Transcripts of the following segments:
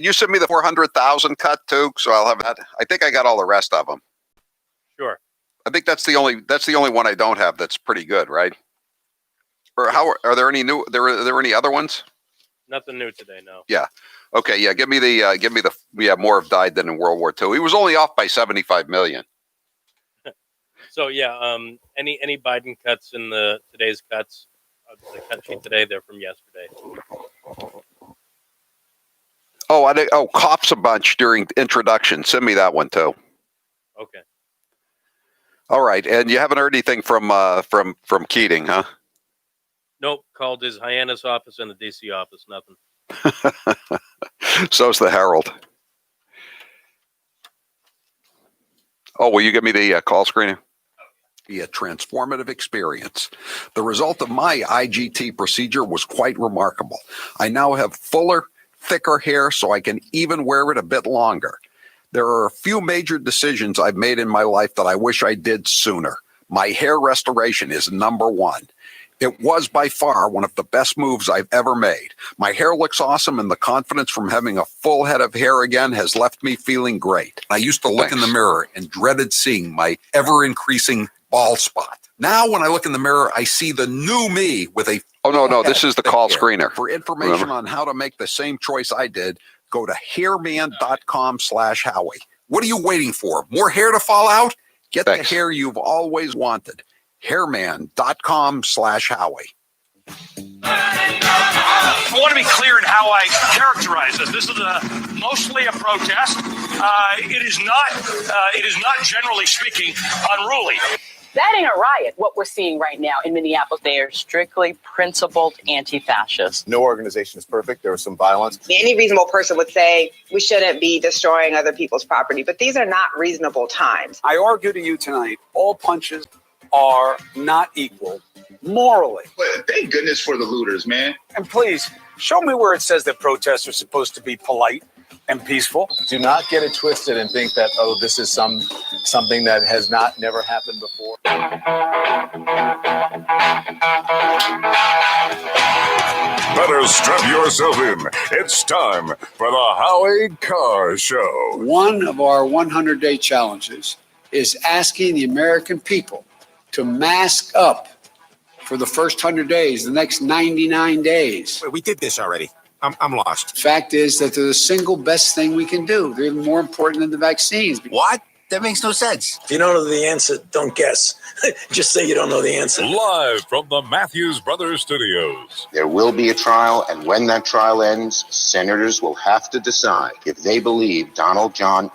You send me the 400,000 cut too, so I'll have that. I think I got all the rest of them. Sure. I think that's the only one I don't have that's pretty good, right? Or how are there any new? Are there any other ones? Nothing new today, no. Yeah. Okay. Yeah. Give me the. Yeah. More have died than in World War II. He was only off by 75 million. So yeah. Any Biden cuts in today's cuts? The cut sheet today. They're from yesterday. Oh, cops a bunch during introduction. Send me that one too. Okay. All right. And you haven't heard anything from Keating, huh? Nope. Called his Hyannis office and the DC office. Nothing. So's the Herald. Oh, will you give me the call screener? A transformative experience. The result of my IGT procedure was quite remarkable. I now have fuller, thicker hair, so I can even wear it a bit longer. There are a few major decisions I've made in my life that I wish I did sooner. My hair restoration is number one. It was by far one of the best moves I've ever made. My hair looks awesome, and the confidence from having a full head of hair again has left me feeling great. I used to look in the mirror and dreaded seeing my ever-increasing bald spot. Now, when I look in the mirror, I see the new me with a... Oh, no, this is the call screener. For information on how to make the same choice I did, go to hairman.com/Howie. What are you waiting for? More hair to fall out? Get the hair you've always wanted. Hairman.com/Howie. I want to be clear in how I characterize this. This is mostly a protest. It is not generally speaking unruly. That ain't a riot, what we're seeing right now in Minneapolis. They are strictly principled anti-fascists. No organization is perfect. There was some violence. Any reasonable person would say we shouldn't be destroying other people's property, but these are not reasonable times. I argue to you tonight, all punches are not equal morally. But thank goodness for the looters, man. And please, show me where it says that protests are supposed to be polite and peaceful. Do not get it twisted and think that, oh, this is something that has never happened before. Better strap yourself in. It's time for the Howie Carr Show. One of our 100-day challenges is asking the American people to mask up for the first 100 days, the next 99 days. We did this already. I'm lost. Fact is that they're the single best thing we can do. They're more important than the vaccines. What? That makes no sense. If you don't know the answer, don't guess. Just say you don't know the answer. Live from the Matthews Brothers Studios. There will be a trial, and when that trial ends, senators will have to decide if they believe Donald John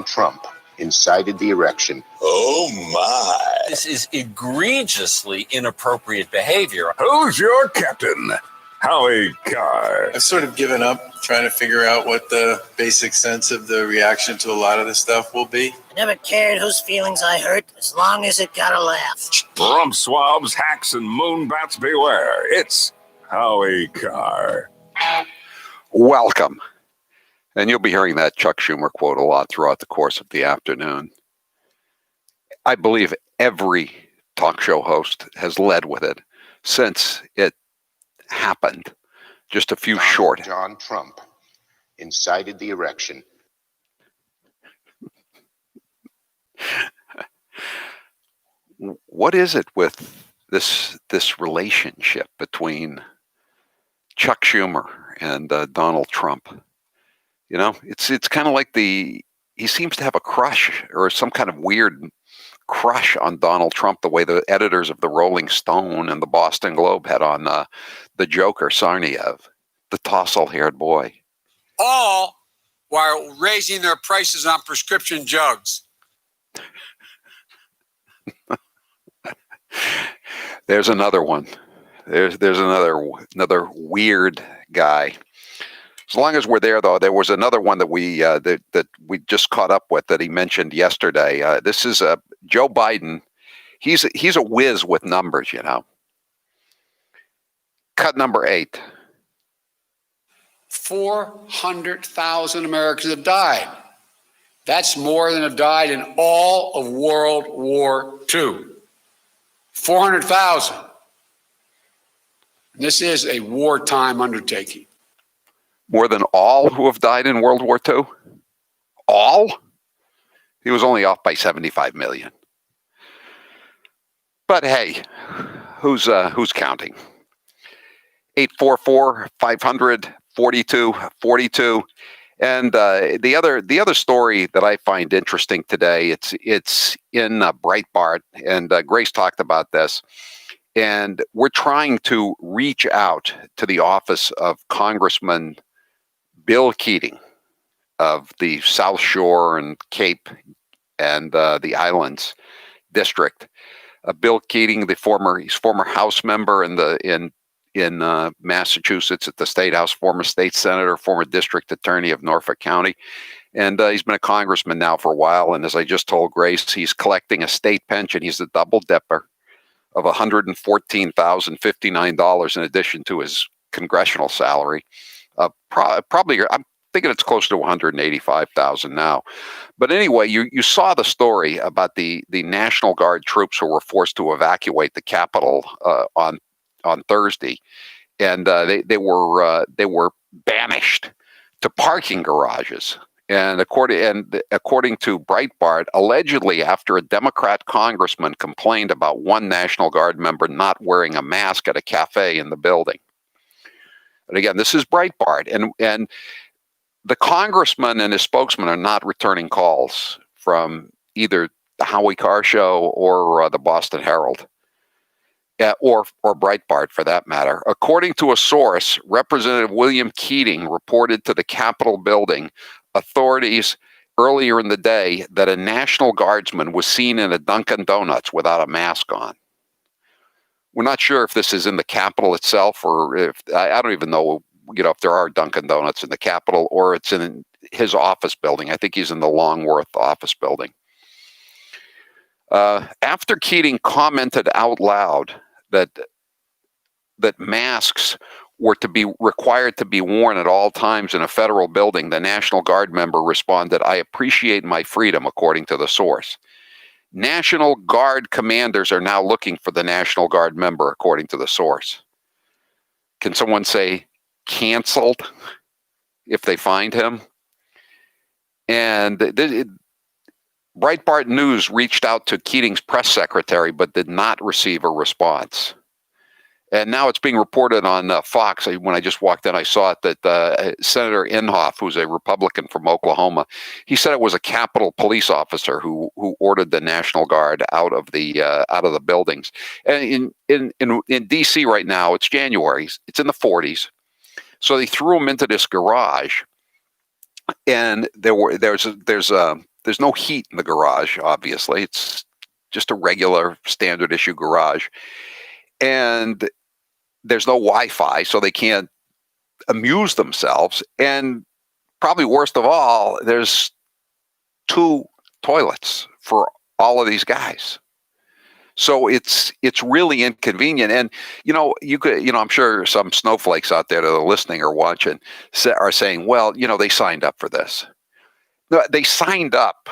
Trump incited the erection. Oh, my. This is egregiously inappropriate behavior. Who's your captain? Howie Carr. I've sort of given up trying to figure out what the basic sense of the reaction to a lot of this stuff will be. I never cared whose feelings I hurt as long as it got a laugh. Rump swabs, hacks, and moonbats beware. It's Howie Carr. Welcome. And you'll be hearing that Chuck Schumer quote a lot throughout the course of the afternoon. I believe every talk show host has led with it since it happened. Just a few short. John Trump incited the erection. What is it with this relationship between Chuck Schumer and Donald Trump? You know, it's kind of like he seems to have a crush or some kind of weird crush on Donald Trump, the way the editors of the Rolling Stone and the Boston Globe had on the Joker Sarniev, the tousle-haired boy. All while raising their prices on prescription drugs. There's another one. There's another weird guy. As long as we're there, though, there was another one that we just caught up with that he mentioned yesterday. This is Joe Biden. He's a whiz with numbers, you know. Cut number 8. 400,000 Americans have died. That's more than have died in all of World War II. 400,000. This is a wartime undertaking. more than all who have died in World War II? All? He was only off by 75 million. But hey, who's counting? 844-500-4242. And the other story that I find interesting today, it's in Breitbart, and Grace talked about this. And we're trying to reach out to the office of Congressman Bill Keating of the South Shore and Cape and the Islands District. Bill Keating, he's former House member in Massachusetts at the State House, former state senator, former district attorney of Norfolk County. And he's been a congressman now for a while. And as I just told Grace, he's collecting a state pension. He's a double dipper of $114,059 in addition to his congressional salary. Probably, I'm thinking it's close to $185,000 now. But anyway, you saw the story about the National Guard troops who were forced to evacuate the Capitol on Thursday, and they were banished to parking garages. And according to Breitbart, allegedly after a Democrat congressman complained about one National Guard member not wearing a mask at a cafe in the building. And again, this is Breitbart, and the congressman and his spokesman are not returning calls from either the Howie Carr show or the Boston Herald, or Breitbart for that matter. According to a source, Representative William Keating reported to the Capitol building authorities earlier in the day that a National Guardsman was seen in a Dunkin' Donuts without a mask on. We're not sure if this is in the Capitol itself, or if I don't even know, if there are Dunkin' Donuts in the Capitol, or it's in his office building. I think he's in the Longworth office building. After Keating commented out loud that masks were to be required to be worn at all times in a federal building, the National Guard member responded, "I appreciate my freedom," according to the source. National Guard commanders are now looking for the National Guard member, according to the source. Can someone say canceled if they find him? And Breitbart News reached out to Keating's press secretary, but did not receive a response. And now it's being reported on Fox. When I just walked in, I saw it that Senator Inhofe, who's a Republican from Oklahoma, he said it was a Capitol police officer who ordered the National Guard out of the buildings. And in D.C. right now, it's January. It's in the 40s, so they threw him into this garage, and there's no heat in the garage. Obviously, it's just a regular standard issue garage, and there's no Wi-Fi, so they can't amuse themselves. And probably worst of all, there's 2 toilets for all of these guys. So it's really inconvenient. And I'm sure some snowflakes out there that are listening or watching are saying, well, they signed up for this. No, they signed up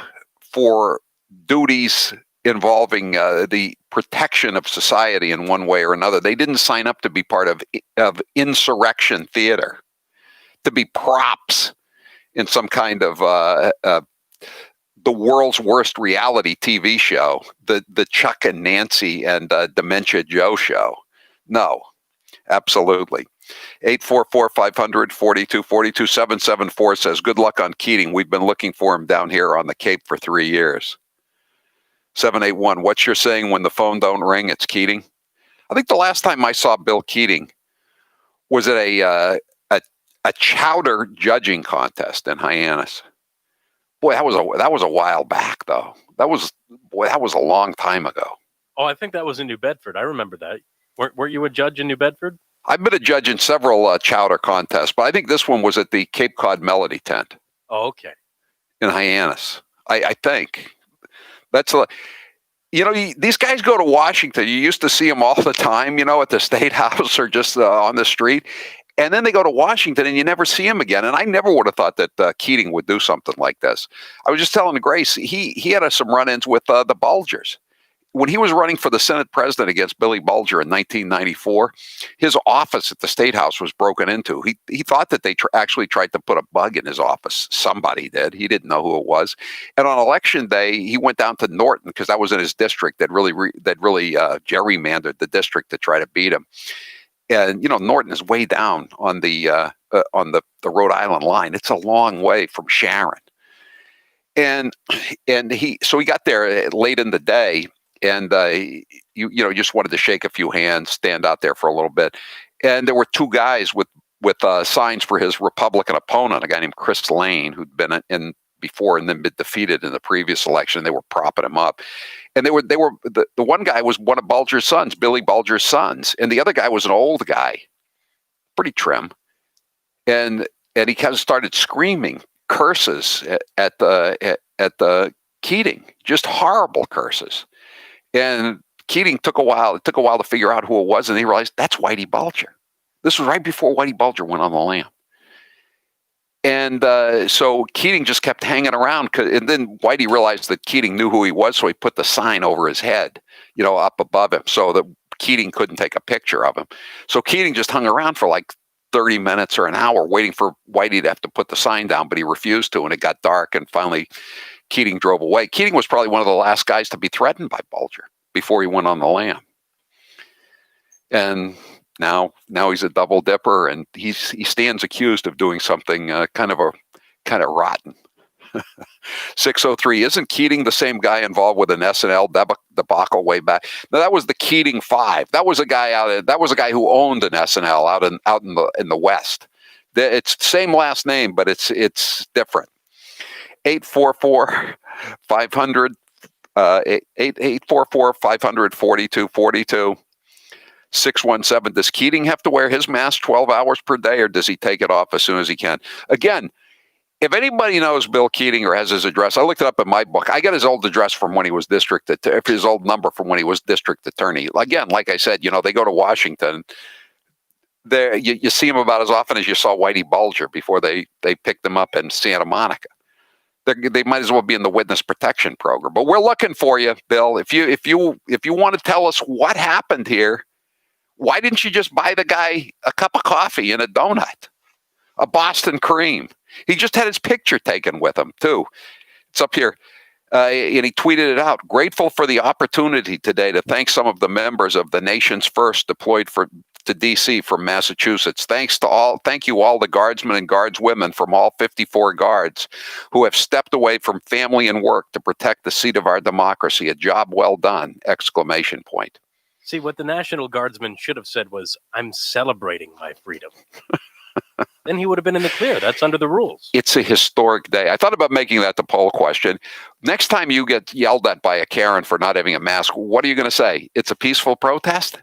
for duties involving the protection of society in one way or another. They didn't sign up to be part of insurrection theater, to be props in some kind of the world's worst reality TV show, the Chuck and Nancy and Dementia Joe show. No, absolutely. 844-500-4242. 774 says, good luck on Keating. We've been looking for him down here on the Cape for 3 years. 781, what you're saying when the phone don't ring, it's Keating. I think the last time I saw Bill Keating was at a chowder judging contest in Hyannis. Boy, that was a while back, though. That was a long time ago. Oh, I think that was in New Bedford. I remember that. Weren't you a judge in New Bedford? I've been a judge in several chowder contests, but I think this one was at the Cape Cod Melody Tent. Oh, okay. In Hyannis, I think. That's these guys go to Washington. You used to see them all the time, at the State House or just on the street. And then they go to Washington and you never see him again. And I never would have thought that Keating would do something like this. I was just telling Grace, he had some run-ins with the Bulgers. when he was running for the Senate president against Billy Bulger in 1994, his office at the State House was broken into. He thought that they actually tried to put a bug in his office. Somebody did. He didn't know who it was. And on election day, he went down to Norton because that was in his district that really gerrymandered the district to try to beat him. And Norton is way down on the Rhode Island line. It's a long way from Sharon. And he got there late in the day, and just wanted to shake a few hands, stand out there for a little bit. And there were two guys with signs for his Republican opponent, a guy named Chris Lane, who'd been in before and then been defeated in the previous election. They were propping him up. And the one guy was one of Bulger's sons, Billy Bulger's sons, and the other guy was an old guy, pretty trim. And he kind of started screaming curses at the Keating, just horrible curses. And Keating took a while to figure out who it was, and he realized that's Whitey Bulger. This was right before Whitey Bulger went on the lam. And so Keating just kept hanging around, and then Whitey realized that Keating knew who he was, so he put the sign over his head, up above him, so that Keating couldn't take a picture of him. So Keating just hung around for like 30 minutes or an hour waiting for Whitey to have to put the sign down, but he refused to, and it got dark, and finally Keating drove away. Keating was probably one of the last guys to be threatened by Bulger before he went on the lam. And now he's a double dipper, and he stands accused of doing something kind of rotten. 603, isn't Keating the same guy involved with an SNL debacle way back? No, that was the Keating Five. That was a guy who owned an SNL out in the West. It's the same last name, but it's different. 844-500 844-500-4242. 617, does Keating have to wear his mask 12 hours per day, or does he take it off as soon as he can? Again, if anybody knows Bill Keating or has his address, I looked it up in my book. I got his old address from when he was his old number from when he was district attorney. Again, like I said, they go to Washington. There, you see him about as often as you saw Whitey Bulger before they picked him up in Santa Monica. They might as well be in the witness protection program. But we're looking for you, Bill. If you want to tell us what happened here, why didn't you just buy the guy a cup of coffee and a donut, a Boston cream? He just had his picture taken with him, too. It's up here. And he tweeted it out. Grateful for the opportunity today to thank some of the members of the nation's first deployed to D.C. from Massachusetts. Thank you all the Guardsmen and Guardswomen from all 54 guards who have stepped away from family and work to protect the seat of our democracy. A job well done! ! See, what the National Guardsman should have said was, I'm celebrating my freedom. Then he would have been in the clear. That's under the rules. It's a historic day. I thought about making that the poll question. Next time you get yelled at by a Karen for not having a mask, what are you going to say? It's a peaceful protest?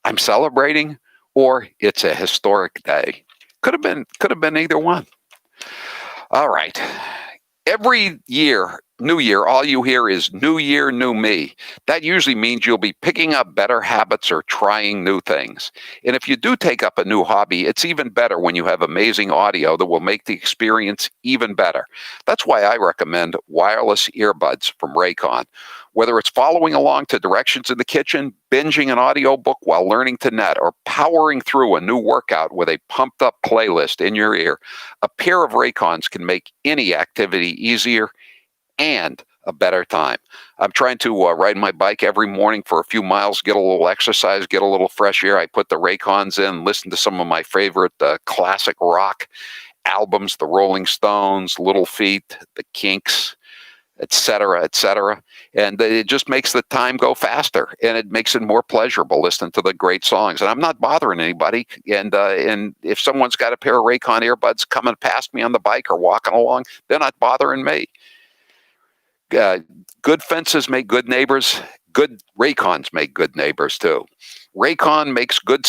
I'm celebrating? Or it's a historic day? Could have been either one. All right. Every year, New Year, all you hear is New Year, New Me. That usually means you'll be picking up better habits or trying new things. And if you do take up a new hobby, it's even better when you have amazing audio that will make the experience even better. That's why I recommend wireless earbuds from Raycon. Whether it's following along to directions in the kitchen, binging an audiobook while learning to net, or powering through a new workout with a pumped-up playlist in your ear, a pair of Raycons can make any activity easier and a better time. I'm trying to ride my bike every morning for a few miles, get a little exercise, get a little fresh air. I put the Raycons in, listen to some of my favorite classic rock albums, the Rolling Stones, Little Feat, the Kinks, etc., etc. And it just makes the time go faster, and it makes it more pleasurable listening to the great songs. And I'm not bothering anybody. And if someone's got a pair of Raycon earbuds coming past me on the bike or walking along, they're not bothering me. Good fences make good neighbors. Good Raycons make good neighbors too. Raycon makes great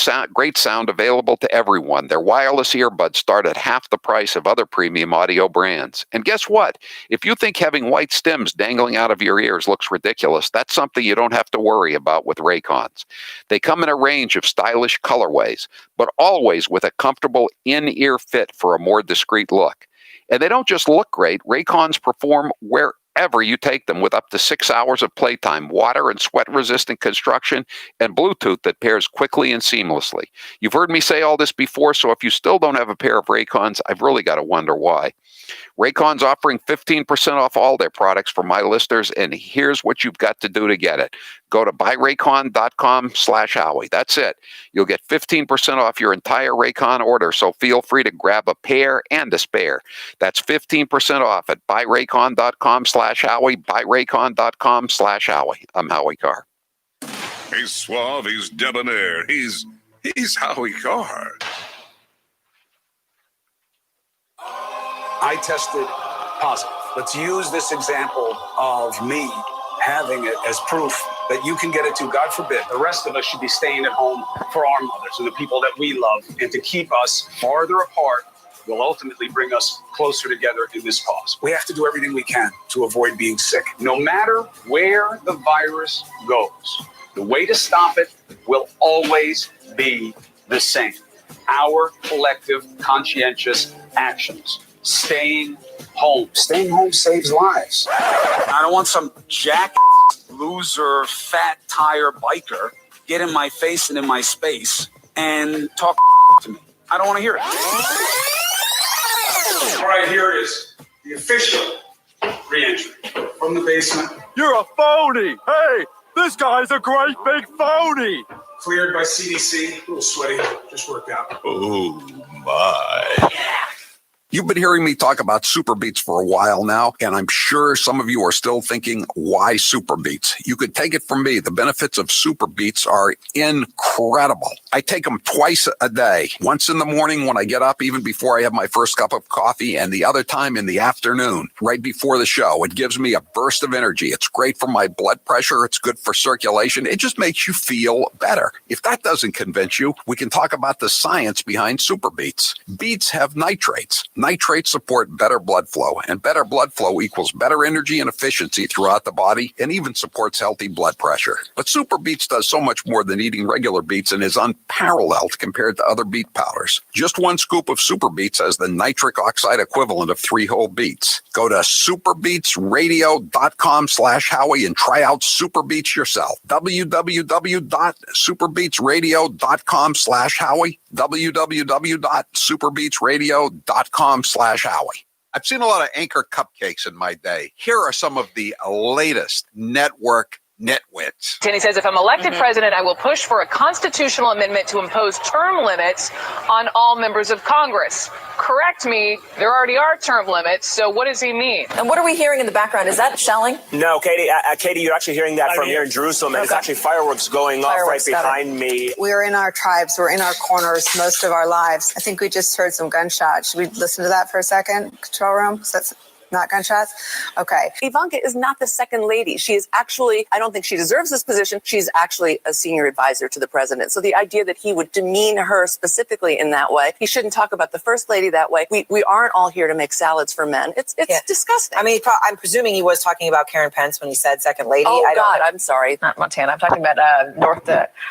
sound available to everyone. Their wireless earbuds start at half the price of other premium audio brands. And guess what? If you think having white stems dangling out of your ears looks ridiculous, that's something you don't have to worry about with Raycons. They come in a range of stylish colorways, but always with a comfortable in-ear fit for a more discreet look. And they don't just look great. Raycons perform wherever wherever you take them with up to 6 hours of playtime, water and sweat-resistant construction, and Bluetooth that pairs quickly and seamlessly. You've heard me say all this before, so if you still don't have a pair of Raycons, I've really got to wonder why. Raycon's offering 15% off all their products for my listeners, and here's what you've got to do to get it. Go to buyraycon.com/Howie. That's it. You'll get 15% off your entire Raycon order, so feel free to grab a pair and a spare. That's 15% off at buyraycon.com/Howie, buyraycon.com/Howie. I'm Howie Carr. He's suave, he's debonair, he's Howie Carr. I tested positive. Let's use this example of me having it as proof that you can get it too. God forbid, the rest of us should be staying at home for our mothers and the people that we love. And to keep us farther apart will ultimately bring us closer together in this cause. We have to do everything we can to avoid being sick. No matter where the virus goes, the way to stop it will always be the same. Our collective conscientious actions. Staying home. Staying home saves lives. I don't want some jack loser, fat tire biker get in my face and in my space and talk to me. I don't want to hear it. Right here is the official re-entry from the basement. You're a phony. Hey, this guy's a great big phony. Cleared by CDC. A little sweaty. Just worked out. Oh, my. You've been hearing me talk about Super Beets for a while now, and I'm sure some of you are still thinking, why Super Beets? You could take it from me. The benefits of Super Beets are incredible. I take them twice a day, once in the morning when I get up, even before I have my first cup of coffee, and the other time in the afternoon, right before the show. It gives me a burst of energy. It's great for my blood pressure. It's good for circulation. It just makes you feel better. If that doesn't convince you, we can talk about the science behind Super Beets. Beets have nitrates. Nitrates support better blood flow, and better blood flow equals better energy and efficiency throughout the body, and even supports healthy blood pressure. But Super Beets does so much more than eating regular beets and is unparalleled compared to other beet powders. Just one scoop of Super Beets has the nitric oxide equivalent of 3 whole beets. Go to superbeetsradio.com/Howie and try out Super Beets yourself. www.superbeetsradio.com/Howie. www.superbeetsradio.com/Howie. I've seen a lot of Anchor cupcakes in my day. Here are some of the latest network nitwits. And he says, if I'm elected president, I will push for a constitutional amendment to impose term limits on all members of Congress. Correct me, there already are term limits, so what does he mean? And what are we hearing in the background? Is that shelling? No, Katie, you're actually hearing that from here in Jerusalem, and it's actually fireworks going off right behind me. We're in our tribes, we're in our corners most of our lives. I think we just heard some gunshots. Should we listen to that for a second, control room? So that's not gunshots? Okay. Ivanka is not the second lady. She is actually, I don't think she deserves this position. She's actually a senior advisor to the president. So the idea that he would demean her specifically in that way, he shouldn't talk about the first lady that way. We aren't all here to make salads for men. It's disgusting. I mean, I'm presuming he was talking about Karen Pence when he said second lady. Oh, God, I'm sorry. Not Montana. I'm talking about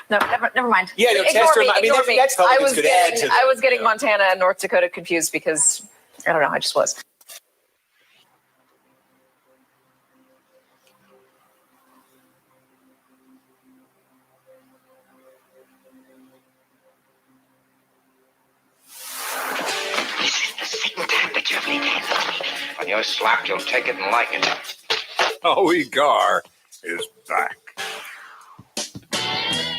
never mind. Yeah, no, Ignore me. Ignore me. I was getting Montana and North Dakota confused because, I don't know, I just was. When you're slapped, you'll take it and like it. Howie Carr is back.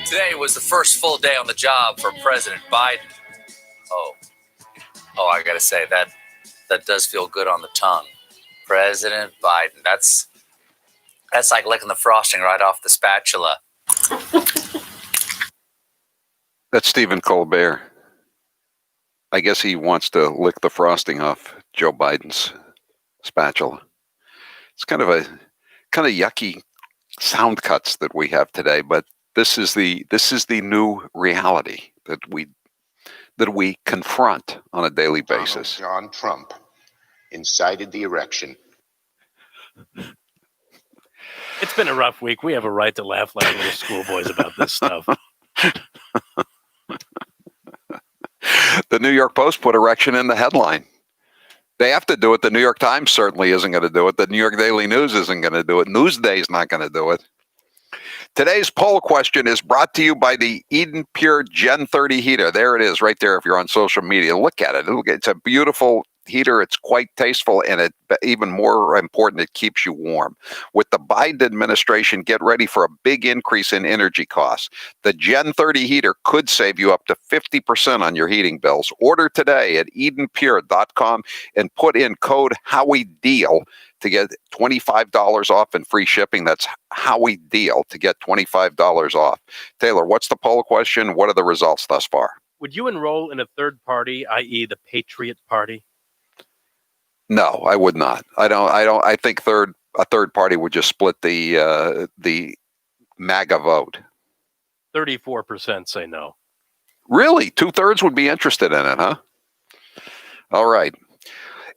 Today was the first full day on the job for President Biden. Oh, I gotta say, that does feel good on the tongue. President Biden. That's like licking the frosting right off the spatula. That's Stephen Colbert. I guess he wants to lick the frosting off Joe Biden's spatula. It's kind of yucky sound cuts that we have today, but this is the new reality that we confront on a daily basis. Donald John Trump incited the election. It's been a rough week. We have a right to laugh like little schoolboys about this stuff. The New York Post put erection in the headline. They have to do it. The New York Times certainly isn't going to do it. The New York Daily News isn't going to do it. Newsday is not going to do it. Today's poll question is brought to you by the Eden Pure Gen 30 heater. There it is right there if you're on social media. Look at it. It's a beautiful heater. It's quite tasteful, and it even more important, it keeps you warm. With the Biden administration, get ready for a big increase in energy costs. The Gen 30 heater could save you up to 50% on your heating bills. Order today at EdenPure.com and put in code HowieDeal to get $25 off and free shipping. That's Howie Deal to get $25 off. Taylor, what's the poll question? What are the results thus far? Would you enroll in a third party, i.e., the Patriot Party? No, I would not. I think a third party would just split the MAGA vote. 34% say no. Really? 2/3 would be interested in it, huh? All right.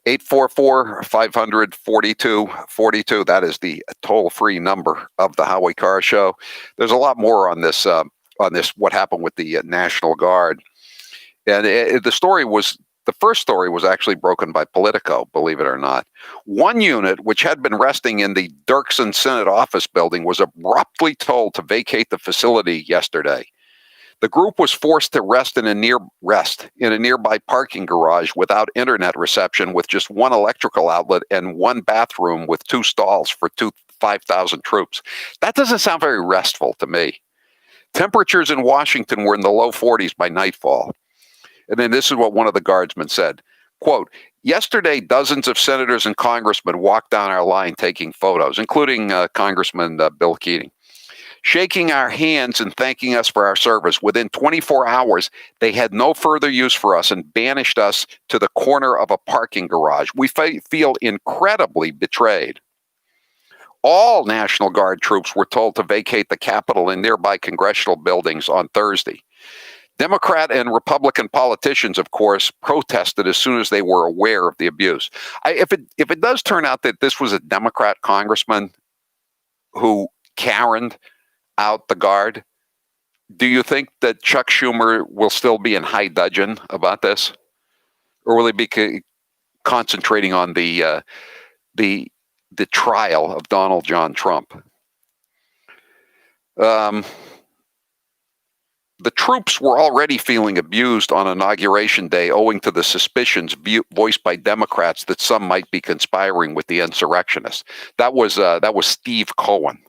844-500-4242. That is the toll-free number of the Howie Carr Show. There's a lot more on this, what happened with the National Guard. And the first story was actually broken by Politico, believe it or not. One unit, which had been resting in the Dirksen Senate office building, was abruptly told to vacate the facility yesterday. The group was forced to rest in a nearby parking garage without internet reception, with just one electrical outlet and one bathroom with 2 stalls for 5,000 troops. That doesn't sound very restful to me. Temperatures in Washington were in the low 40s by nightfall. And then this is what one of the guardsmen said, quote, "Yesterday, dozens of senators and congressmen walked down our line taking photos, including Congressman Bill Keating, shaking our hands and thanking us for our service. Within 24 hours, they had no further use for us and banished us to the corner of a parking garage. We feel incredibly betrayed." All National Guard troops were told to vacate the Capitol and nearby congressional buildings on Thursday. Democrat and Republican politicians, of course, protested as soon as they were aware of the abuse. If it does turn out that this was a Democrat congressman who Karen'd out the Guard, do you think that Chuck Schumer will still be in high dudgeon about this, or will he be concentrating on the trial of Donald John Trump? The troops were already feeling abused on Inauguration Day owing to the suspicions voiced by Democrats that some might be conspiring with the insurrectionists. That was Steve Cohen,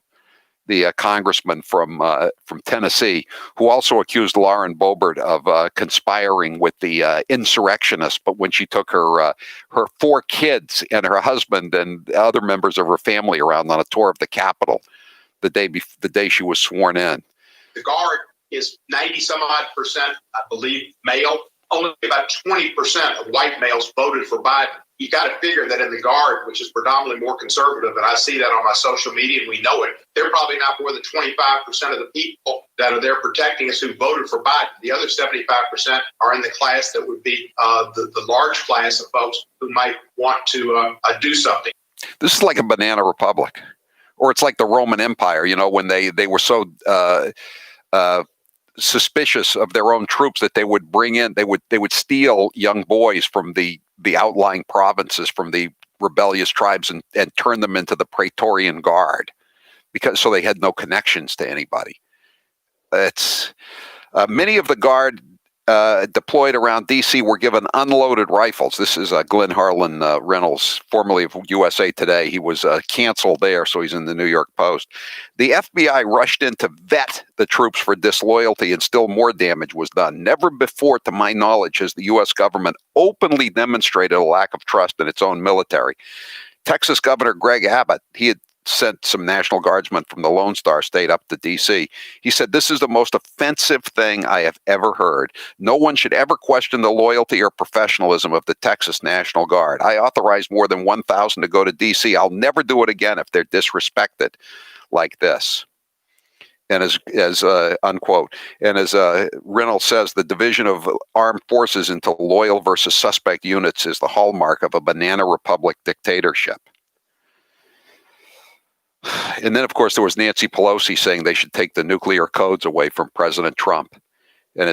the congressman from Tennessee, who also accused Lauren Boebert of conspiring with the insurrectionists. But when she took her 4 kids and her husband and other members of her family around on a tour of the Capitol the day she was sworn in. The Guard is 90-some-odd%, I believe, male. Only about 20% of white males voted for Biden. You got to figure that in the Guard, which is predominantly more conservative, and I see that on my social media, and we know it, they're probably not more than 25% of the people that are there protecting us who voted for Biden. The other 75% are in the class that would be the large class of folks who might want to do something. This is like a banana republic, or it's like the Roman Empire, when they were so suspicious of their own troops that they would bring in, they would steal young boys from the outlying provinces, from the rebellious tribes, and turn them into the Praetorian Guard, so they had no connections to anybody. It's many of the Guard deployed around D.C. were given unloaded rifles. This is Glenn Harlan Reynolds, formerly of USA Today. He was canceled there, so he's in the New York Post. The FBI rushed in to vet the troops for disloyalty, and still more damage was done. Never before, to my knowledge, has the U.S. government openly demonstrated a lack of trust in its own military. Texas Governor Greg Abbott, he had sent some National Guardsmen from the Lone Star State up to D.C. He said, "This is the most offensive thing I have ever heard. No one should ever question the loyalty or professionalism of the Texas National Guard. I authorized more than 1,000 to go to D.C. I'll never do it again if they're disrespected like this." And as unquote. And as Reynolds says, the division of armed forces into loyal versus suspect units is the hallmark of a banana republic dictatorship. And then, of course, there was Nancy Pelosi saying they should take the nuclear codes away from President Trump. And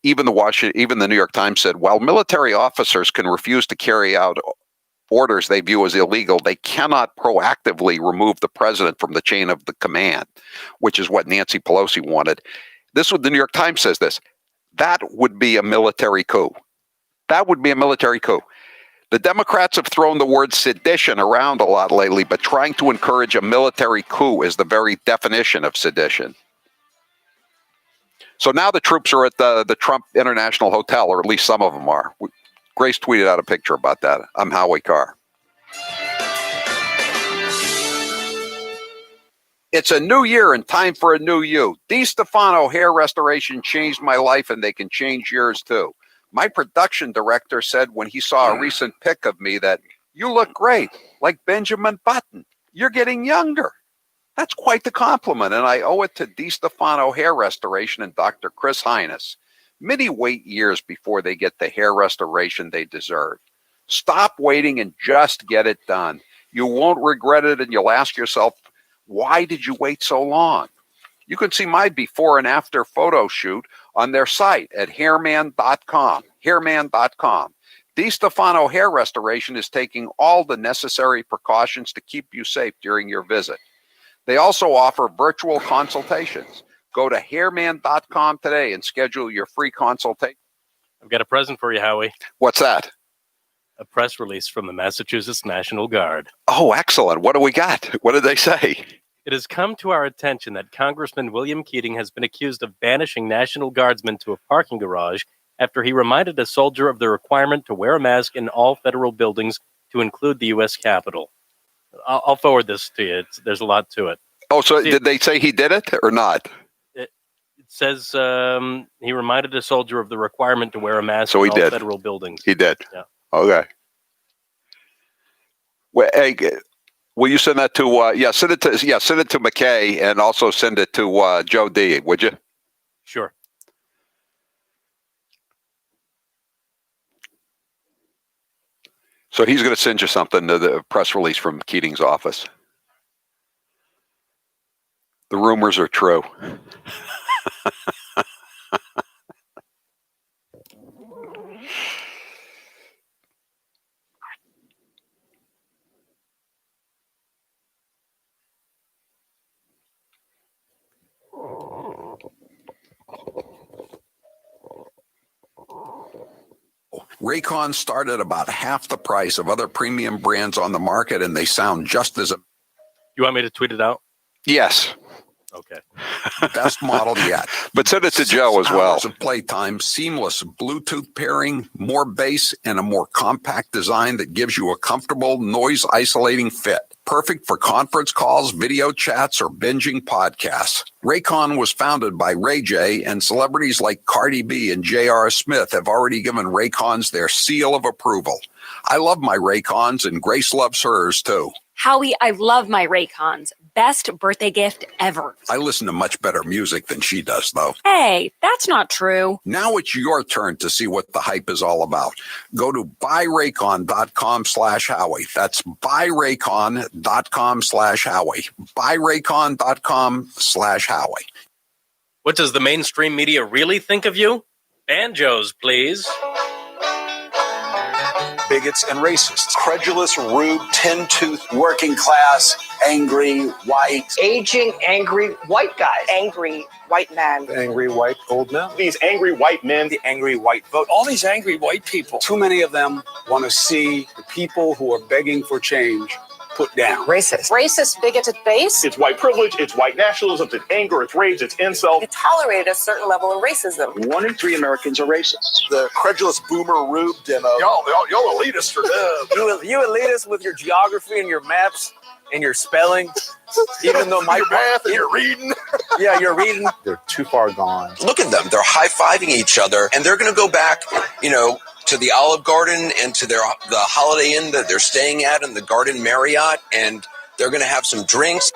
even the New York Times said, while military officers can refuse to carry out orders they view as illegal, they cannot proactively remove the president from the chain of the command, which is what Nancy Pelosi wanted. This would the New York Times says this. That would be a military coup. That would be a military coup. The Democrats have thrown the word sedition around a lot lately, but trying to encourage a military coup is the very definition of sedition. So now the troops are at the Trump International Hotel, or at least some of them are. Grace tweeted out a picture about that. I'm Howie Carr. It's a new year and time for a new you. DiStefano Hair Restoration changed my life, and they can change yours too. My production director said when he saw a recent pic of me that, you look great, like Benjamin Button. You're getting younger. That's quite the compliment, and I owe it to DiStefano Hair Restoration and Dr. Chris Hines. Many wait years before they get the hair restoration they deserve. Stop waiting and just get it done. You won't regret it, and you'll ask yourself, why did you wait so long? You can see my before and after photo shoot on their site at hairman.com. Hairman.com. DiStefano Hair Restoration is taking all the necessary precautions to keep you safe during your visit. They also offer virtual consultations. Go to hairman.com today and schedule your free consultation. I've got a present for you, Howie. What's that? A press release from the Massachusetts National Guard. Oh, excellent. What do we got? What did they say? It has come to our attention that Congressman William Keating has been accused of banishing National Guardsmen to a parking garage after he reminded a soldier of the requirement to wear a mask in all federal buildings, to include the U.S. Capitol. I'll forward this to you. There's a lot to it. Oh, so did they say he did it or not? It says he reminded a soldier of the requirement to wear a mask So in he all did. federal buildings. He did. Yeah. Okay. Well, hey, will you send that to? Send it to McKay, and also send it to Joe D. Would you? Sure. So he's going to send you something to the press release from Keating's office. The rumors are true. Raycon start at about half the price of other premium brands on the market, and they sound just as... You want me to tweet it out? Yes. Okay. Best model yet. But send it to Joe as well. 6 hours of playtime, seamless Bluetooth pairing, more bass, and a more compact design that gives you a comfortable, noise-isolating fit. Perfect for conference calls, video chats, or binging podcasts. Raycon was founded by Ray J, and celebrities like Cardi B and J.R. Smith have already given Raycons their seal of approval. I love my Raycons, and Grace loves hers, too. Howie, I love my Raycons. Best birthday gift ever. I listen to much better music than she does, though. Hey, that's not true. Now it's your turn to see what the hype is all about. Go to buyraycon.com/Howie. That's buyraycon.com/Howie. Buyraycon.com/Howie. What does the mainstream media really think of you? Banjos, please. Bigots and racists, credulous, rude, tin-toothed, working class, angry, white. Aging, angry white guys. Angry white men. Angry white old men. These angry white men, the angry white vote. All these angry white people. Too many of them want to see the people who are begging for change put down. Racist. Racist, bigoted base. It's white privilege, it's white nationalism, it's anger, it's rage, it's insult. They tolerated a certain level of racism. 1 in 3 Americans are racist. The credulous boomer rube demo. Y'all elitists are You elitists with your geography and your maps and your spelling. Even though your math and your reading. Yeah, you're reading. They're too far gone. Look at them. They're high-fiving each other, and they're going to go back, to the Olive Garden and to the Holiday Inn that they're staying at and the Garden Marriott, and they're going to have some drinks.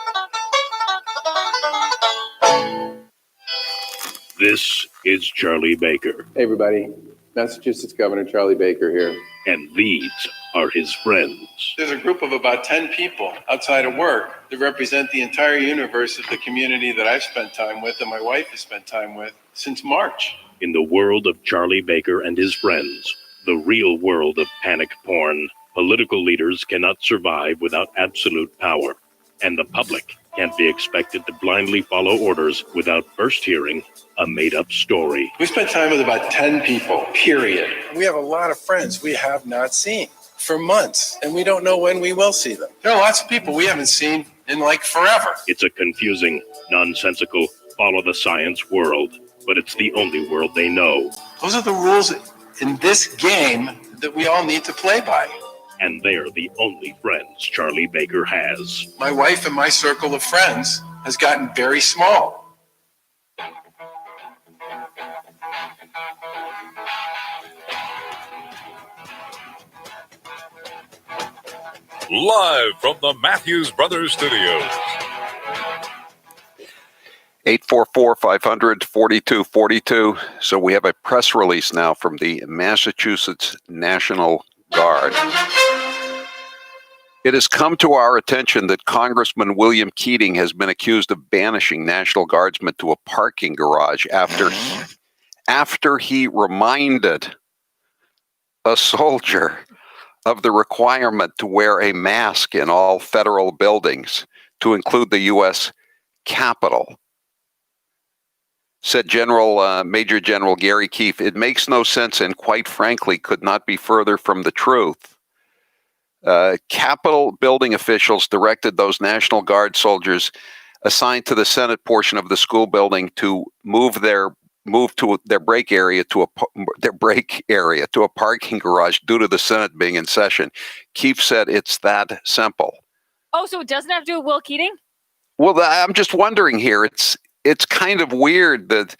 This is Charlie Baker. Hey, everybody. Massachusetts Governor Charlie Baker here. And these are his friends. There's a group of about 10 people outside of work that represent the entire universe of the community that I've spent time with and my wife has spent time with since March. In the world of Charlie Baker and his friends, the real world of panic porn, political leaders cannot survive without absolute power, and the public can't be expected to blindly follow orders without first hearing a made-up story. We spent time with about 10 people, period. We have a lot of friends we have not seen for months, and we don't know when we will see them. There are lots of people we haven't seen in like forever. It's a confusing, nonsensical, follow-the-science world, but it's the only world they know. Those are the rules in this game that we all need to play by. And they're the only friends Charlie Baker has. My wife and my circle of friends has gotten very small. Live from the Matthews Brothers Studios. 844-500-4242. So we have a press release now from the Massachusetts National Guard. It has come to our attention that Congressman William Keating has been accused of banishing National Guardsmen to a parking garage after he reminded a soldier of the requirement to wear a mask in all federal buildings, to include the U.S. Capitol. Said Major General Gary Keefe, it makes no sense and quite frankly could not be further from the truth. Capitol building officials directed those National Guard soldiers assigned to the Senate portion of the school building to move to their break area to a parking garage due to the Senate being in session. Keefe said it's that simple. Oh, so it doesn't have to do with Will Keating? Well, I'm just wondering here. It's kind of weird that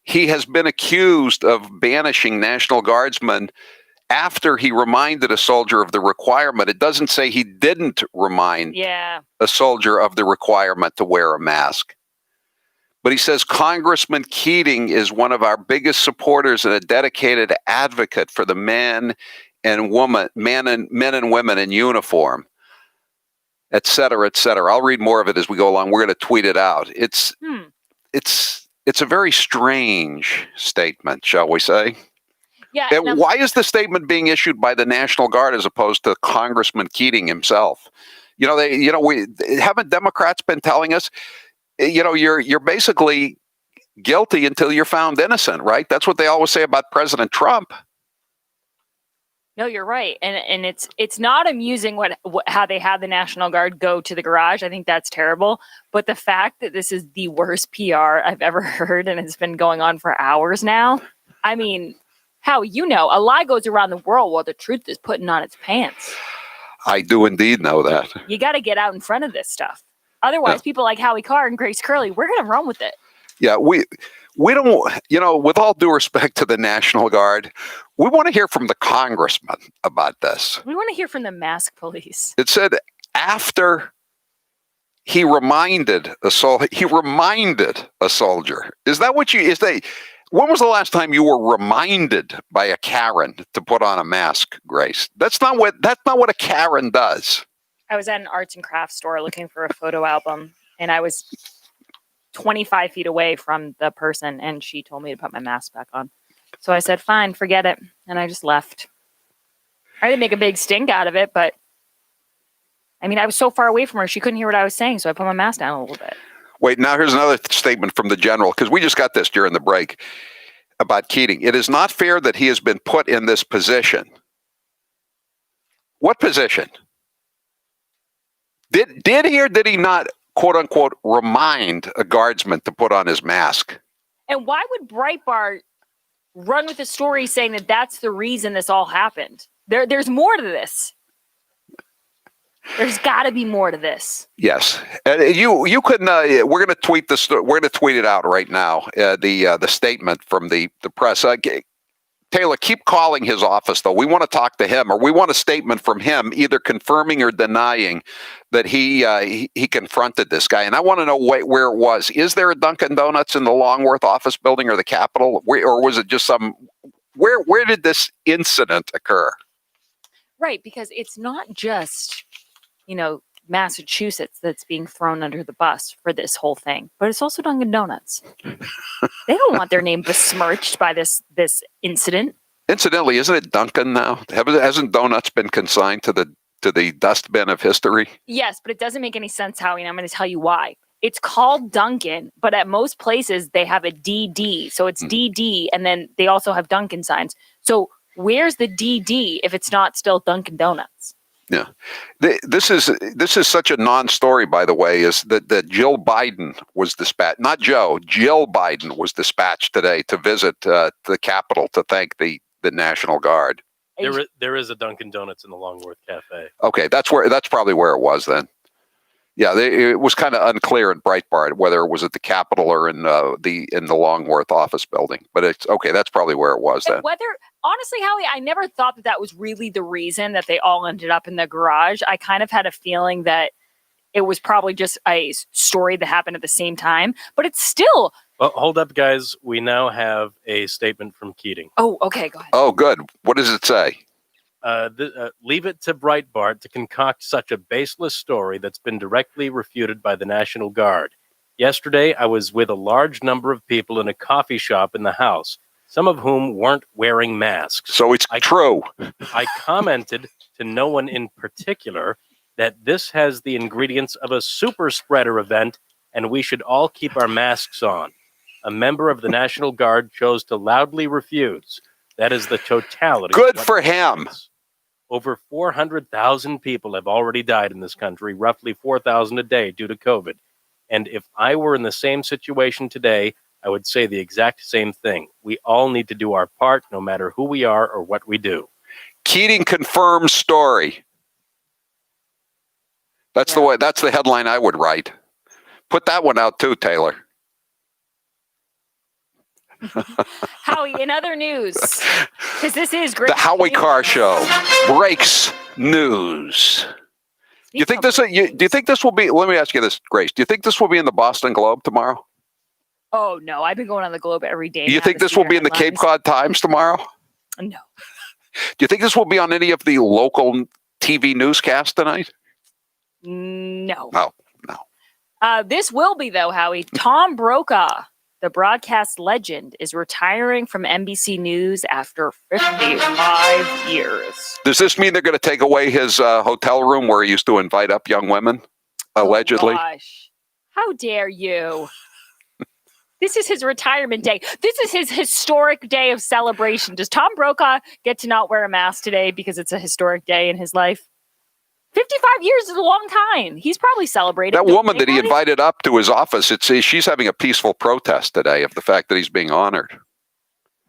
he has been accused of banishing National Guardsmen after he reminded a soldier of the requirement. It doesn't say he didn't remind a soldier of the requirement to wear a mask. But he says Congressman Keating is one of our biggest supporters and a dedicated advocate for the men and women in uniform, et cetera, et cetera. I'll read more of it as we go along. We're going to tweet it out. It's a very strange statement, shall we say? Yeah. And why is the statement being issued by the National Guard as opposed to Congressman Keating himself? Haven't Democrats been telling us, you're basically guilty until you're found innocent, right? That's what they always say about President Trump. No, you're right. And it's not amusing how they have the National Guard go to the garage. I think that's terrible. But the fact that this is the worst PR I've ever heard, and it's been going on for hours now. I mean, how a lie goes around the world while the truth is putting on its pants. I do indeed know that. You got to get out in front of this stuff. Otherwise, people like Howie Carr and Grace Curley, we're going to run with it. Yeah, we don't, with all due respect to the National Guard, we want to hear from the congressman about this. We want to hear from the mask police. It said after he reminded a soldier. Is that what when was the last time you were reminded by a Karen to put on a mask, Grace? That's not what a Karen does. I was at an arts and crafts store looking for a photo album, and I was 25 feet away from the person, and she told me to put my mask back on. So I said, fine, forget it. And I just left. I didn't make a big stink out of it, but I mean, I was so far away from her, she couldn't hear what I was saying. So I put my mask down a little bit. Wait, now here's another statement from the general, because we just got this during the break about Keating. It is not fair that he has been put in this position. What position? Did he or did he not, quote unquote, remind a guardsman to put on his mask? And why would Breitbart run with a story saying that that's the reason this all happened? There's more to this. There's got to be more to this. Yes, you couldn't. We're going to tweet this. We're going to tweet it out right now. The statement from the press. Taylor, keep calling his office, though. We want to talk to him, or we want a statement from him, either confirming or denying that he confronted this guy. And I want to know where it was. Is there a Dunkin' Donuts in the Longworth office building or the Capitol, or was it just some? Where did this incident occur? Right, because it's not just, Massachusetts that's being thrown under the bus for this whole thing, but it's also Dunkin' Donuts. They don't want their name besmirched by this incident. Incidentally, isn't it Dunkin' now? Hasn't donuts been consigned to the dustbin of history? Yes, but it doesn't make any sense, Howie, and I'm going to tell you why. It's called Dunkin', but at most places they have a DD. So it's DD, and then they also have Dunkin' signs. So where's the DD if it's not still Dunkin' Donuts? Yeah, this is such a non-story, by the way, is that Jill Biden was dispatched, not Joe, Jill Biden was dispatched today to visit the Capitol to thank the National Guard. There is a Dunkin' Donuts in the Longworth Cafe. Okay, that's probably where it was then. Yeah, it was kind of unclear in Breitbart whether it was at the Capitol or in the Longworth office building. But it's okay. That's probably where it was then. Honestly, Howie, I never thought that was really the reason that they all ended up in the garage. I kind of had a feeling that it was probably just a story that happened at the same time. But it's still. Well, hold up, guys. We now have a statement from Keating. Oh, okay. Go ahead. Oh, good. What does it say? Leave it to Breitbart to concoct such a baseless story that's been directly refuted by the National Guard. Yesterday, I was with a large number of people in a coffee shop in the House, some of whom weren't wearing masks. So it's true. I commented to no one in particular that this has the ingredients of a super spreader event, and we should all keep our masks on. A member of the National Guard chose to loudly refuse. That is the totality. Good for him. Over 400,000 people have already died in this country, roughly 4,000 a day due to COVID. And if I were in the same situation today, I would say the exact same thing. We all need to do our part, no matter who we are or what we do. Keating confirms story. That's the headline I would write. Put that one out too, Taylor. Howie, in other news, because this is great. The Howie Carr Show breaks news. Do you think this will be? Let me ask you this, Grace. Do you think this will be in the Boston Globe tomorrow? Oh no, I've been going on the Globe every day. Do you think this will be in the Cape Cod Times tomorrow? No. Do you think this will be on any of the local TV newscasts tonight? No. No. This will be though, Howie. Tom Brokaw, the broadcast legend, is retiring from NBC News after 55 years. Does this mean they're going to take away his hotel room where he used to invite up young women, allegedly? Oh, gosh. How dare you? This is his retirement day. This is his historic day of celebration. Does Tom Brokaw get to not wear a mask today because it's a historic day in his life? 55 years is a long time. He's probably celebrating. That woman that he invited up to his office, she's having a peaceful protest today of the fact that he's being honored.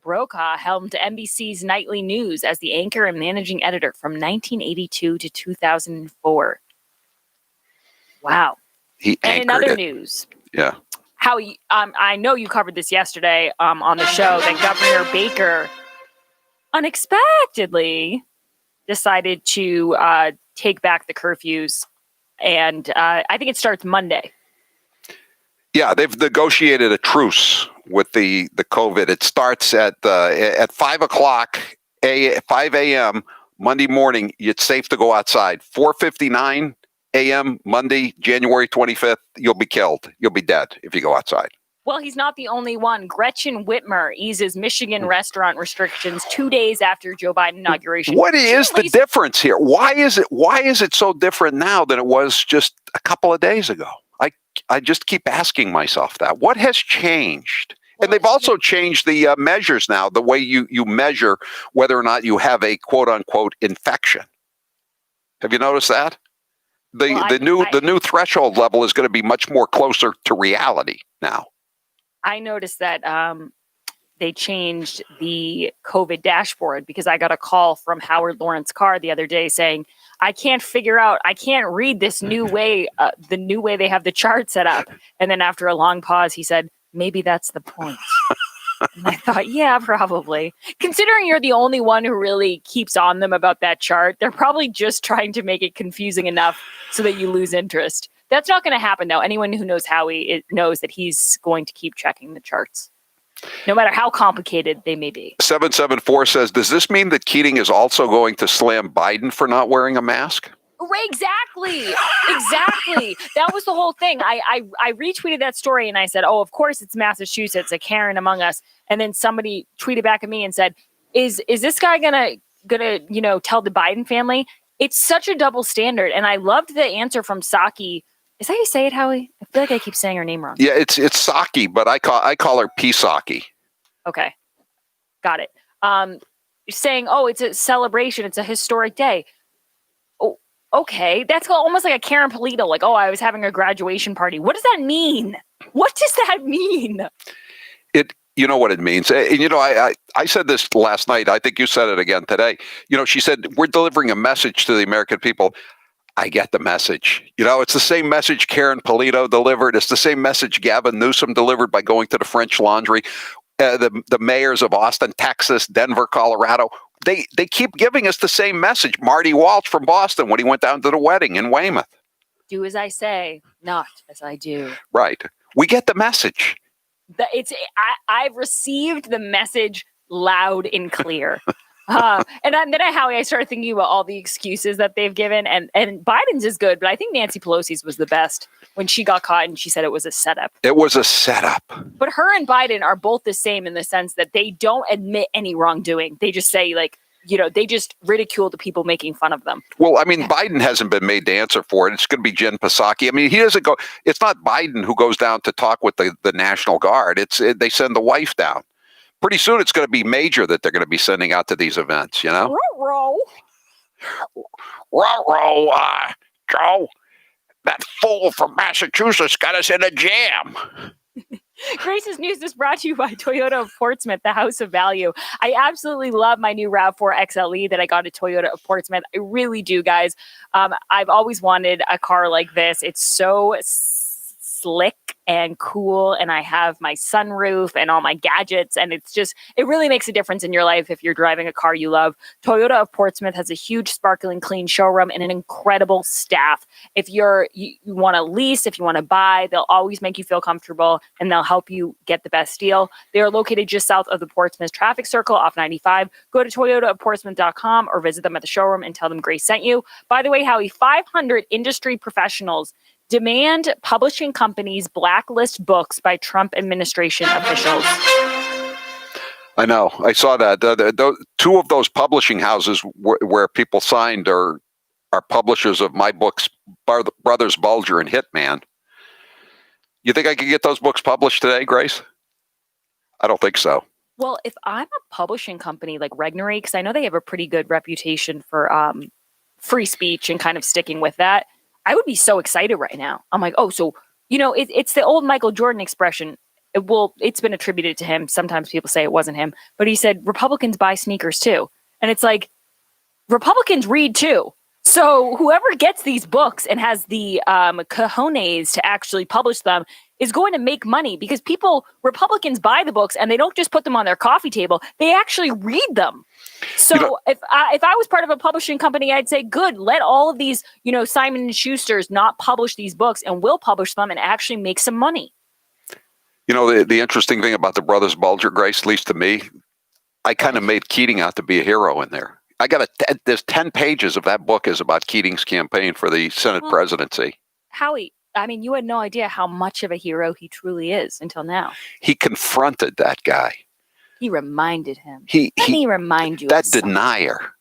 Brokaw helmed NBC's nightly news as the anchor and managing editor from 1982 to 2004. Wow. He and in anchored other it. News. Yeah. Howie, I know you covered this yesterday on the show that Governor Baker unexpectedly decided to take back the curfews, and I think it starts Monday. Yeah, they've negotiated a truce with the COVID. It starts at 5 o'clock, 5 a.m. Monday morning. It's safe to go outside. 4:59 a.m. Monday, January 25th. You'll be killed. You'll be dead if you go outside. Well, he's not the only one. Gretchen Whitmer eases Michigan restaurant restrictions 2 days after Joe Biden inauguration. What is the difference here? Why is it so different now than it was just a couple of days ago? I just keep asking myself that. What has changed? And they've also changed the measures now, the way you measure whether or not you have a quote unquote infection. Have you noticed that? The new threshold level is going to be much more closer to reality now. I noticed that they changed the COVID dashboard because I got a call from Howard Lawrence Carr the other day saying, I can't read this new way, the new way they have the chart set up. And then after a long pause, he said, maybe that's the point. And I thought, yeah, probably. Considering you're the only one who really keeps on them about that chart, they're probably just trying to make it confusing enough so that you lose interest. That's not going to happen, though. Anyone who knows Howie knows that he's going to keep checking the charts. no matter how complicated they may be. 774 says, does this mean that Keating is also going to slam Biden for not wearing a mask? Right, exactly. That was the whole thing. I retweeted that story and I said, oh, of course it's Massachusetts, a Karen among us. And then somebody tweeted back at me and said, is this guy gonna tell the Biden family? It's such a double standard. And I loved the answer from Psaki. Is that how you say it, Howie? I feel like I keep saying her name wrong. Yeah, it's Psaki, but I call her Psaki. Okay, got it. Saying, oh, it's a celebration, it's a historic day. Oh, okay, that's almost like a Karen Polito. Like, oh, I was having a graduation party. What does that mean? What does that mean? You know what it means. And, I said this last night. I think you said it again today. She said, we're delivering a message to the American people. I get the message. It's the same message Karen Polito delivered. It's the same message Gavin Newsom delivered by going to the French Laundry. The mayors of Austin, Texas, Denver, Colorado, they keep giving us the same message. Marty Walsh from Boston when he went down to the wedding in Weymouth. Do as I say, not as I do. Right. We get the message. I've received the message loud and clear. And then Howie, I started thinking about all the excuses that they've given, and Biden's is good, but I think Nancy Pelosi's was the best when she got caught and she said it was a setup. It was a setup. But her and Biden are both the same in the sense that they don't admit any wrongdoing. They just say they just ridicule the people making fun of them. Well, I mean, Biden hasn't been made to answer for it. It's going to be Jen Psaki. I mean, he doesn't go. It's not Biden who goes down to talk with the National Guard. They send the wife down. Pretty soon, it's going to be Major that they're going to be sending out to these events. Ruh-roh. Joe, that fool from Massachusetts got us in a jam. Grace's News is brought to you by Toyota of Portsmouth, the house of value. I absolutely love my new RAV4 XLE that I got at Toyota of Portsmouth. I really do, guys. I've always wanted a car like this. It's so slick and cool, and I have my sunroof and all my gadgets, and it really makes a difference in your life if you're driving a car you love. Toyota of Portsmouth has a huge, sparkling clean showroom and an incredible staff. If you want to lease, if you want to buy, they'll always make you feel comfortable, and they'll help you get the best deal. They are located just south of the Portsmouth traffic circle off 95. Go to toyotaofportsmouth.com or visit them at the showroom and tell them Grace sent you. By the way, Howie, 500 industry professionals demand publishing companies blacklist books by Trump administration officials. I know. I saw that. Two of those publishing houses where people signed are publishers of my books, Brothers Bulger and Hitman. You think I could get those books published today, Grace? I don't think so. Well, if I'm a publishing company like Regnery, because I know they have a pretty good reputation for free speech and kind of sticking with that, I would be so excited right now. I'm like, oh, so, it's the old Michael Jordan expression. It's been attributed to him. Sometimes people say it wasn't him, but he said Republicans buy sneakers too. And it's like, Republicans read too. So whoever gets these books and has the cojones to actually publish them is going to make money, because Republicans buy the books and they don't just put them on their coffee table. They actually read them. So if I was part of a publishing company, I'd say, good, let all of these, Simon & Schusters not publish these books, and we'll publish them and actually make some money. The interesting thing about the Brothers Bulger, Grace, at least to me, I kind of made Keating out to be a hero in there. There's 10 pages of that book is about Keating's campaign for the Senate presidency. Howie, I mean, you had no idea how much of a hero he truly is until now. He confronted that guy. He reminded him. Let me remind you. That denier,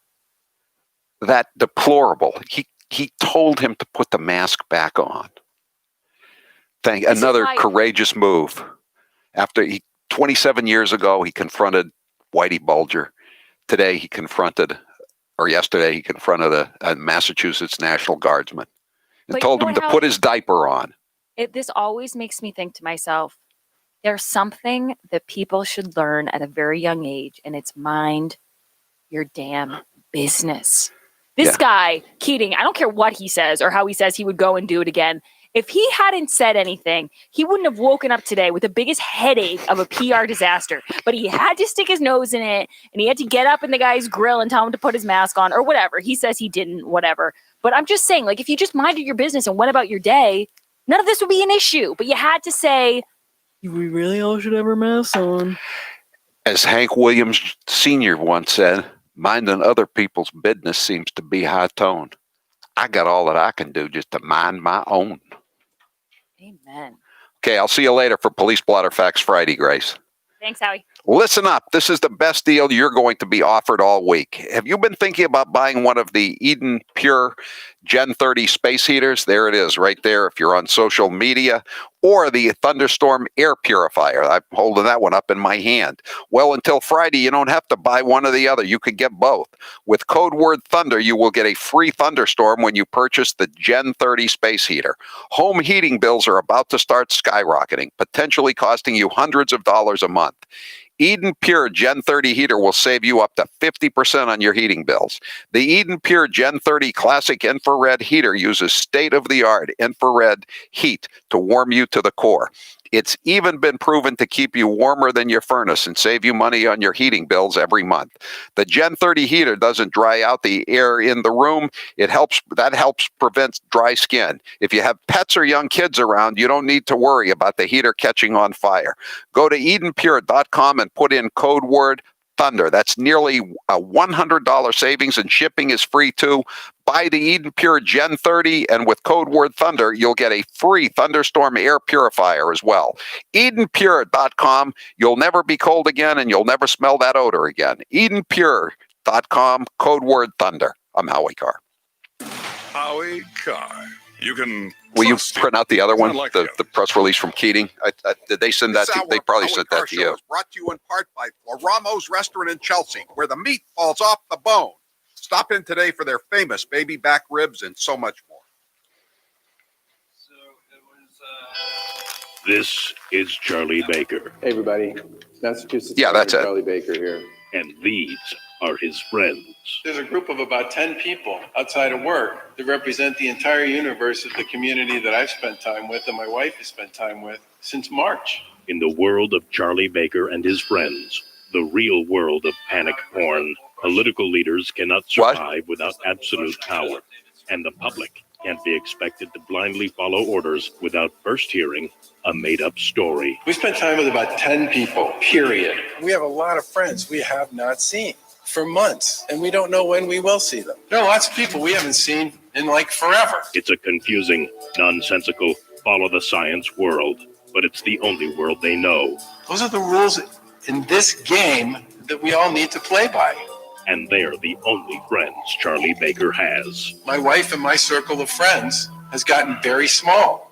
that deplorable. He told him to put the mask back on. Another courageous move. After 27 years ago, he confronted Whitey Bulger. Yesterday he confronted a Massachusetts National Guardsman and told him to put his diaper on. This always makes me think to myself, there's something that people should learn at a very young age, and it's mind your damn business. This guy, Keating, I don't care what he says or how he says he would go and do it again. If he hadn't said anything, he wouldn't have woken up today with the biggest headache of a PR disaster. But he had to stick his nose in it, and he had to get up in the guy's grill and tell him to put his mask on or whatever. He says he didn't, whatever. But I'm just saying, if you just minded your business and went about your day, none of this would be an issue. But you had to say, We really all should have our masks on. As Hank Williams Sr. once said, minding other people's business seems to be high tone. I got all that I can do just to mind my own. Amen. Okay, I'll see you later for Police Blotter Facts Friday, Grace. Thanks, Howie. Listen up. This is the best deal you're going to be offered all week. Have you been thinking about buying one of the Eden Pure Gen 30 space heaters? There it is right there if you're on social media. Or the Thunderstorm air purifier. I'm holding that one up in my hand. Well, until Friday, you don't have to buy one or the other. You could get both. With code word Thunder, you will get a free Thunderstorm when you purchase the Gen 30 space heater. Home heating bills are about to start skyrocketing, potentially costing you hundreds of dollars a month. Eden Pure Gen 30 heater will save you up to 50% on your heating bills. The Eden Pure Gen 30 Classic Infrared heater uses state-of-the-art infrared heat to warm you to the core. It's even been proven to keep you warmer than your furnace and save you money on your heating bills every month. The Gen 30 heater doesn't dry out the air in the room. That helps prevent dry skin. If you have pets or young kids around, you don't need to worry about the heater catching on fire. Go to EdenPure.com and put in code word Thunder. That's nearly a $100 savings, and shipping is free too. Buy the Eden Pure Gen 30, and with code word Thunder, you'll get a free Thunderstorm air purifier as well. EdenPure.com. You'll never be cold again, and you'll never smell that odor again. EdenPure.com, code word Thunder. I'm Howie Carr. Howie Carr. You can. Will you print out the other one, the press release from Keating? Did they send that to you? They probably sent that to you. Is brought to you in part by Floramos Restaurant in Chelsea, where the meat falls off the bone. Stop in today for their famous baby back ribs and so much more. This is Charlie Baker. Hey, everybody. Massachusetts. Yeah, that's it. Charlie Baker here. And these are his friends. There's a group of about 10 people outside of work that represent the entire universe of the community that I've spent time with and my wife has spent time with since March. In the world of Charlie Baker and his friends, the real world of panic porn, political leaders cannot survive without absolute power. And the public can't be expected to blindly follow orders without first hearing a made-up story. We spent time with about 10 people, period. We have a lot of friends we have not seen for months, and we don't know when we will see them. There are lots of people we haven't seen in like forever. It's a confusing, nonsensical, follow-the-science world, but it's the only world they know. Those are the rules in this game that we all need to play by. And they're the only friends Charlie Baker has. My wife and my circle of friends has gotten very small.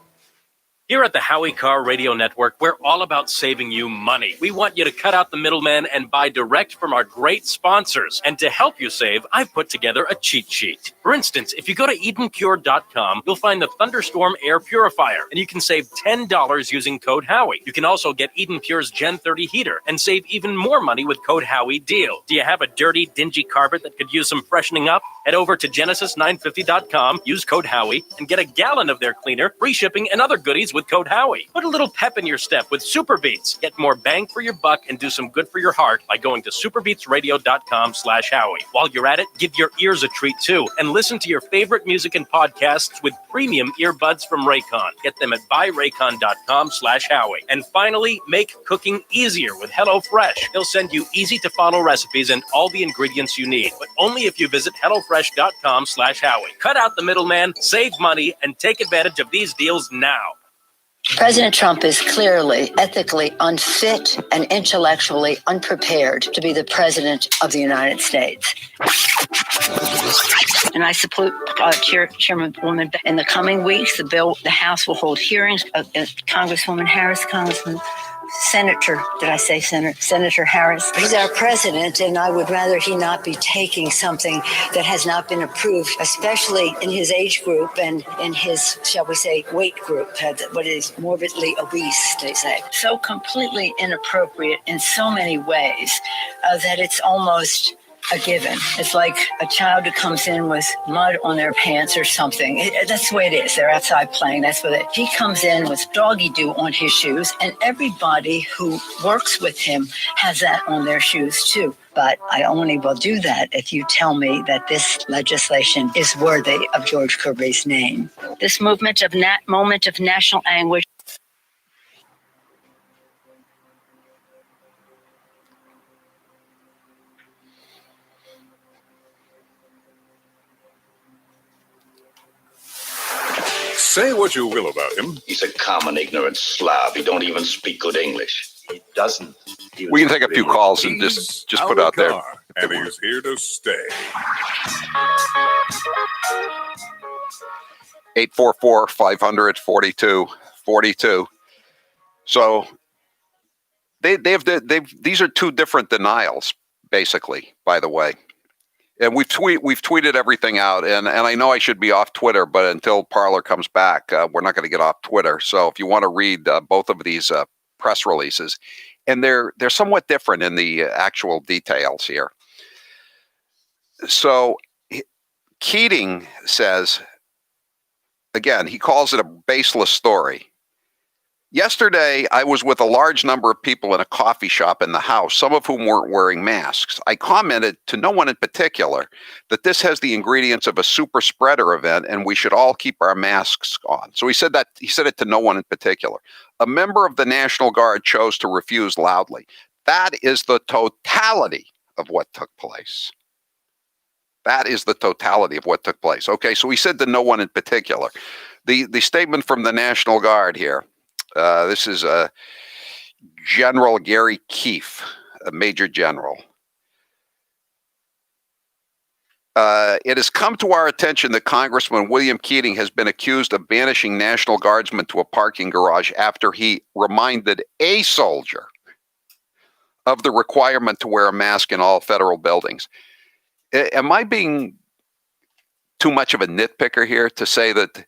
Here at the Howie Carr Radio Network, we're all about saving you money. We want you to cut out the middleman and buy direct from our great sponsors. And to help you save, I've put together a cheat sheet. For instance, if you go to EdenPure.com, you'll find the Thunderstorm air purifier, and you can save $10 using code Howie. You can also get Eden Pure's Gen 30 heater and save even more money with code Howie Deal. Do you have a dirty, dingy carpet that could use some freshening up? Head over to Genesis950.com, use code Howie, and get a gallon of their cleaner, free shipping, and other goodies with code Howie. Put a little pep in your step with Super Beets. Get more bang for your buck and do some good for your heart by going to superbeatsradio.com/Howie. While you're at it, give your ears a treat too, and listen to your favorite music and podcasts with premium earbuds from Raycon. Get them at buyraycon.com/Howie. And finally, make cooking easier with HelloFresh. They'll send you easy-to-follow recipes and all the ingredients you need, but only if you visit HelloFresh.com/Howie. Cut out the middleman, save money, and take advantage of these deals now. President Trump is clearly ethically unfit and intellectually unprepared to be the president of the United States. And I support Chairwoman. In the coming weeks, the House will hold hearings of Congresswoman Harris, Congressman Senator Harris. He's our president, and I would rather he not be taking something that has not been approved, especially in his age group and in his, shall we say, weight group, what is morbidly obese, they say. So completely inappropriate in so many ways that it's almost a given. It's like a child who comes in with mud on their pants or something. That's the way it is. They're outside playing. That's what it. He comes in with doggy do on his shoes, and everybody who works with him has that on their shoes too. But I only will do that if you tell me that this legislation is worthy of George Kirby's name. This moment of national anguish. Say what you will about him. He's a common ignorant slob. He don't even speak good English. He doesn't. We can take a few calls and just put out there. And he's here to stay. 844-500-4242. So these are two different denials, basically, by the way. And we've tweeted everything out, and I know I should be off Twitter, but until Parler comes back, we're not going to get off Twitter. So if you want to read both of these press releases, and they're somewhat different in the actual details here. So Keating says, again, he calls it a baseless story. Yesterday, I was with a large number of people in a coffee shop in the house, some of whom weren't wearing masks. I commented to no one in particular that this has the ingredients of a super spreader event and we should all keep our masks on. So he said it to no one in particular. A member of the National Guard chose to refuse loudly. That is the totality of what took place. That is the totality of what took place. Okay, so he said to no one in particular. The statement from the National Guard here. This is General Gary Keefe, a Major General. It has come to our attention that Congressman William Keating has been accused of banishing National Guardsmen to a parking garage after he reminded a soldier of the requirement to wear a mask in all federal buildings. Am I being too much of a nitpicker here to say that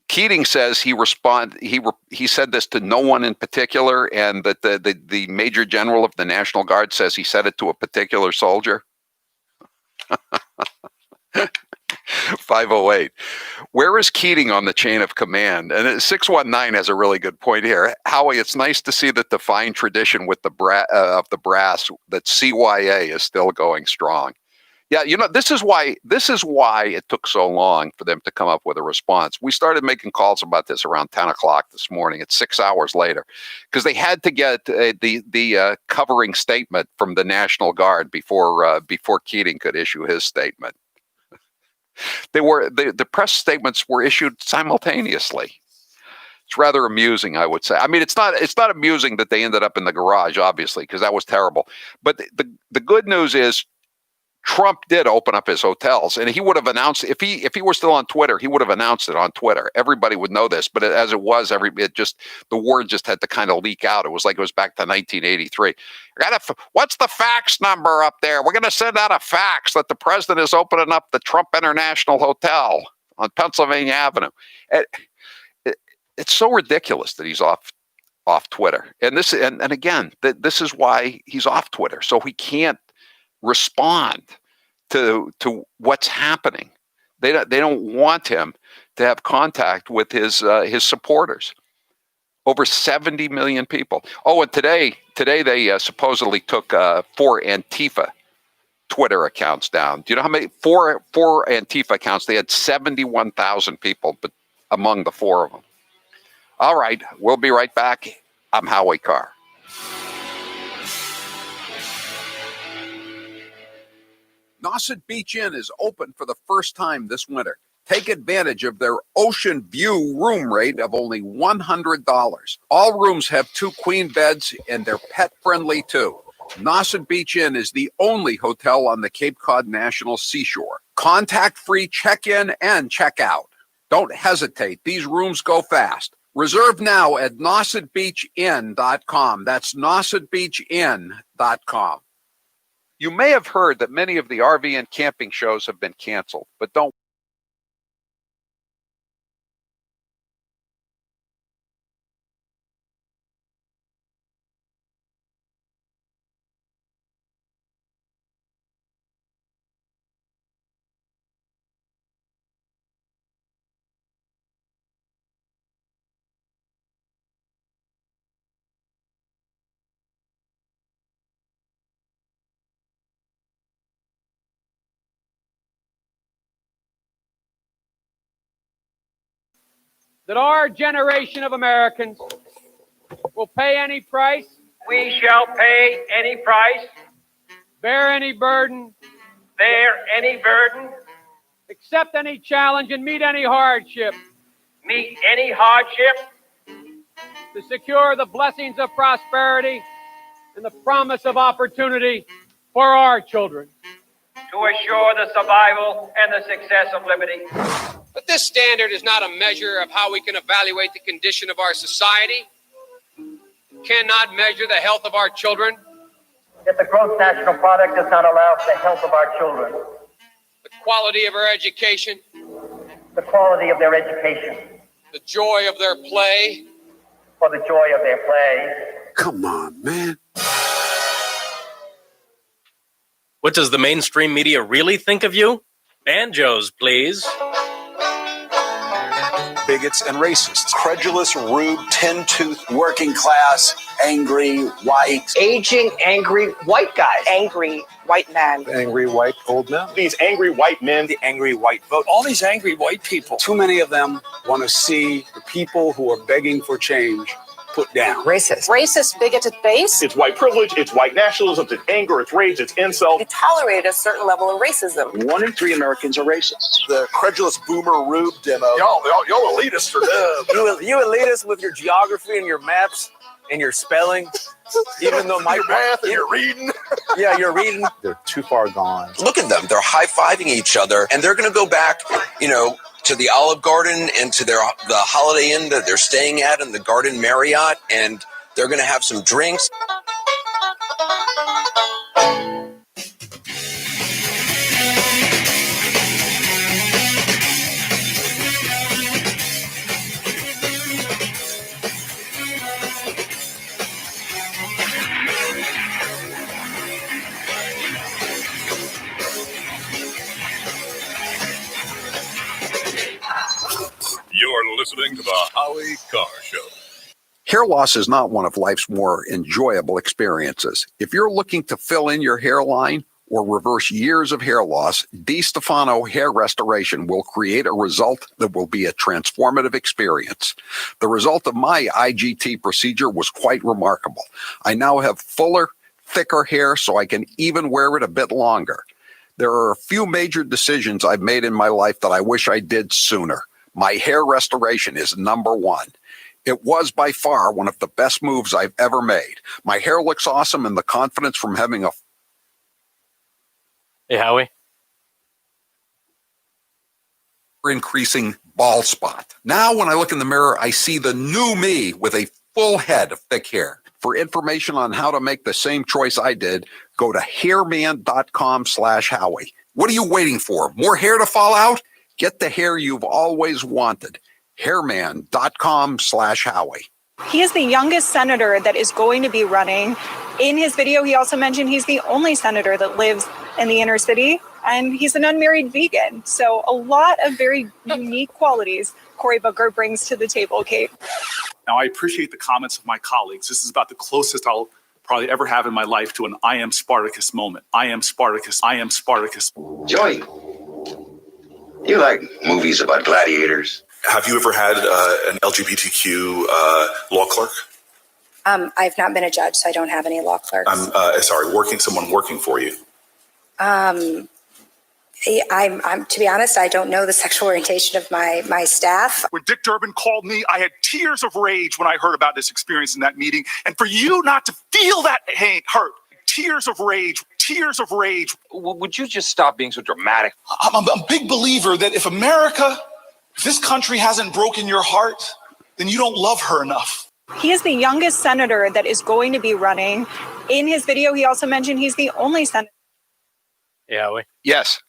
Keating says he said this to no one in particular, and that the Major General of the National Guard says he said it to a particular soldier? 508. Where is Keating on the chain of command? And 619 has a really good point here. Howie, it's nice to see that the fine tradition with the brass that CYA is still going strong. Yeah, this is why it took so long for them to come up with a response. We started making calls about this around 10 o'clock this morning. It's 6 hours later, because they had to get the covering statement from the National Guard before Keating could issue his statement. The press statements were issued simultaneously. It's rather amusing, I would say. I mean, it's not amusing that they ended up in the garage, obviously, because that was terrible. But the good news is, Trump did open up his hotels, and he would have announced, if he were still on Twitter, he would have announced it on Twitter. Everybody would know this, but as it was, the word just had to kind of leak out. It was like it was back to 1983. What's the fax number up there? We're going to send out a fax that the president is opening up the Trump International Hotel on Pennsylvania Avenue. It's so ridiculous that he's off Twitter, and again, this is why he's off Twitter, so he can't respond to what's happening. They don't want him to have contact with his supporters. Over 70 million people. Oh, and today they supposedly took 4 Antifa Twitter accounts down. Do you know how many? Four Antifa accounts. They had 71,000 people, but among the 4 of them. All right, we'll be right back. I'm Howie Carr. Nauset Beach Inn is open for the first time this winter. Take advantage of their ocean view room rate of only $100. All rooms have 2 queen beds, and they're pet-friendly too. Nauset Beach Inn is the only hotel on the Cape Cod National Seashore. Contact-free check-in and check-out. Don't hesitate. These rooms go fast. Reserve now at nausetbeachinn.com. That's nausetbeachinn.com. You may have heard that many of the RV and camping shows have been canceled, but don't. That our generation of Americans will pay any price. We shall pay any price. Bear any burden. Bear any burden. Accept any challenge and meet any hardship. meet any hardship, to secure the blessings of prosperity and the promise of opportunity for our children, to assure the survival and the success of liberty. But this standard is not a measure of how we can evaluate the condition of our society. It cannot measure the health of our children. If the gross national product does not allow for the health of our children, The quality of our education, the quality of their education, the joy of their play, or the joy of their play. Come on, man. What does the mainstream media really think of you? Banjos, please. Bigots and racists, credulous, rude, tin-toothed, working class, angry, white. Aging, angry white guys. Angry white man. Angry white old men. These angry white men, the angry white vote. All these angry white people, too many of them want to see the people who are begging for change put down. Racist. Racist, bigoted base. It's white privilege, it's white nationalism, it's anger, it's rage, it's insult. They tolerate a certain level of racism. 1 in 3 Americans are racist. The credulous boomer rube demo. Y'all elitists are dumb. You elitists with your geography and your maps and your spelling. Even though my math and your reading. Yeah, you're reading. They're too far gone. Look at them. They're high-fiving each other, and they're going to go back, to the Olive Garden and to the Holiday Inn that they're staying at in the Garden Marriott, and they're going to have some drinks. You're listening to the Howie Carr Show. Hair loss is not one of life's more enjoyable experiences. If you're looking to fill in your hairline or reverse years of hair loss, DiStefano Hair Restoration will create a result that will be a transformative experience. The result of my IGT procedure was quite remarkable. I now have fuller, thicker hair, so I can even wear it a bit longer. There are a few major decisions I've made in my life that I wish I did sooner. My hair restoration is number one. It was by far one of the best moves I've ever made. My hair looks awesome, and the confidence from having a Hey, Howie. increasing bald spot. Now, when I look in the mirror, I see the new me with a full head of thick hair. For information on how to make the same choice I did, go to hairman.com/Howie. What are you waiting for? More hair to fall out? Get the hair you've always wanted. Hairman.com/Howie. He is the youngest senator that is going to be running. In his video, he also mentioned he's the only senator that lives in the inner city, and he's an unmarried vegan. So a lot of very unique qualities Cory Booker brings to the table, Kate. Now, I appreciate the comments of my colleagues. This is about the closest I'll probably ever have in my life to an I am Spartacus moment. I am Spartacus. I am Spartacus. Joey, you like movies about gladiators? Have you ever had an LGBTQ law clerk? I've not been a judge, so I don't have any law clerks. Someone working for you. I'm to be honest, I don't know the sexual orientation of my staff. When Dick Durbin called me, I had tears of rage when I heard about this experience in that meeting. And for you not to feel that hurt, tears of rage. Would you just stop being so dramatic? I'm a big believer that if this country hasn't broken your heart, then you don't love her enough. He is the youngest senator that is going to be running. In his video, he also mentioned he's the only senator. Hey, Howie. Yes.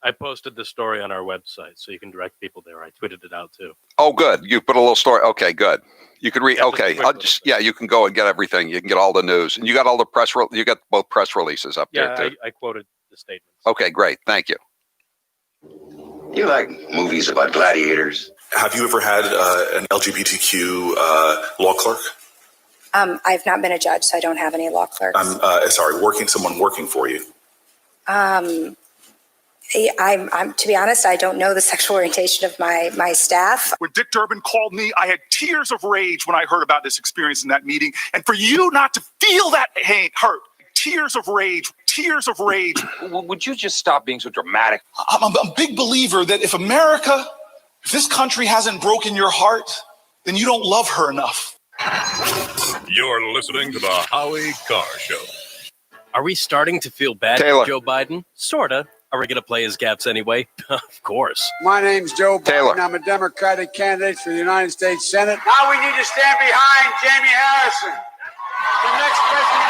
I posted the story on our website, so you can direct people there. I tweeted it out, too. Oh, good. You put a little story. Okay, good. You can read. Okay. You can go and get everything. You can get all the news. And you got all the you got both press releases up there, too. I quoted the statements. Okay, great. Thank you. You like movies about gladiators? Have you ever had an LGBTQ law clerk? I've not been a judge, so I don't have any law clerks. Someone working for you. I'm to be honest, I don't know the sexual orientation of my staff. When Dick Durbin called me, I had tears of rage when I heard about this experience in that meeting. And for you not to feel that hurt, tears of rage. Would you just stop being so dramatic? I'm a big believer that if If this country hasn't broken your heart, then you don't love her enough. You're listening to the Howie Carr Show. Are we starting to feel bad Taylor. for Joe Biden? Sorta. Are we going to play his gaffes anyway? Of course. My name's Joe Taylor. Biden. I'm a Democratic candidate for the United States Senate. Now we need to stand behind Jamie Harrison, the next president,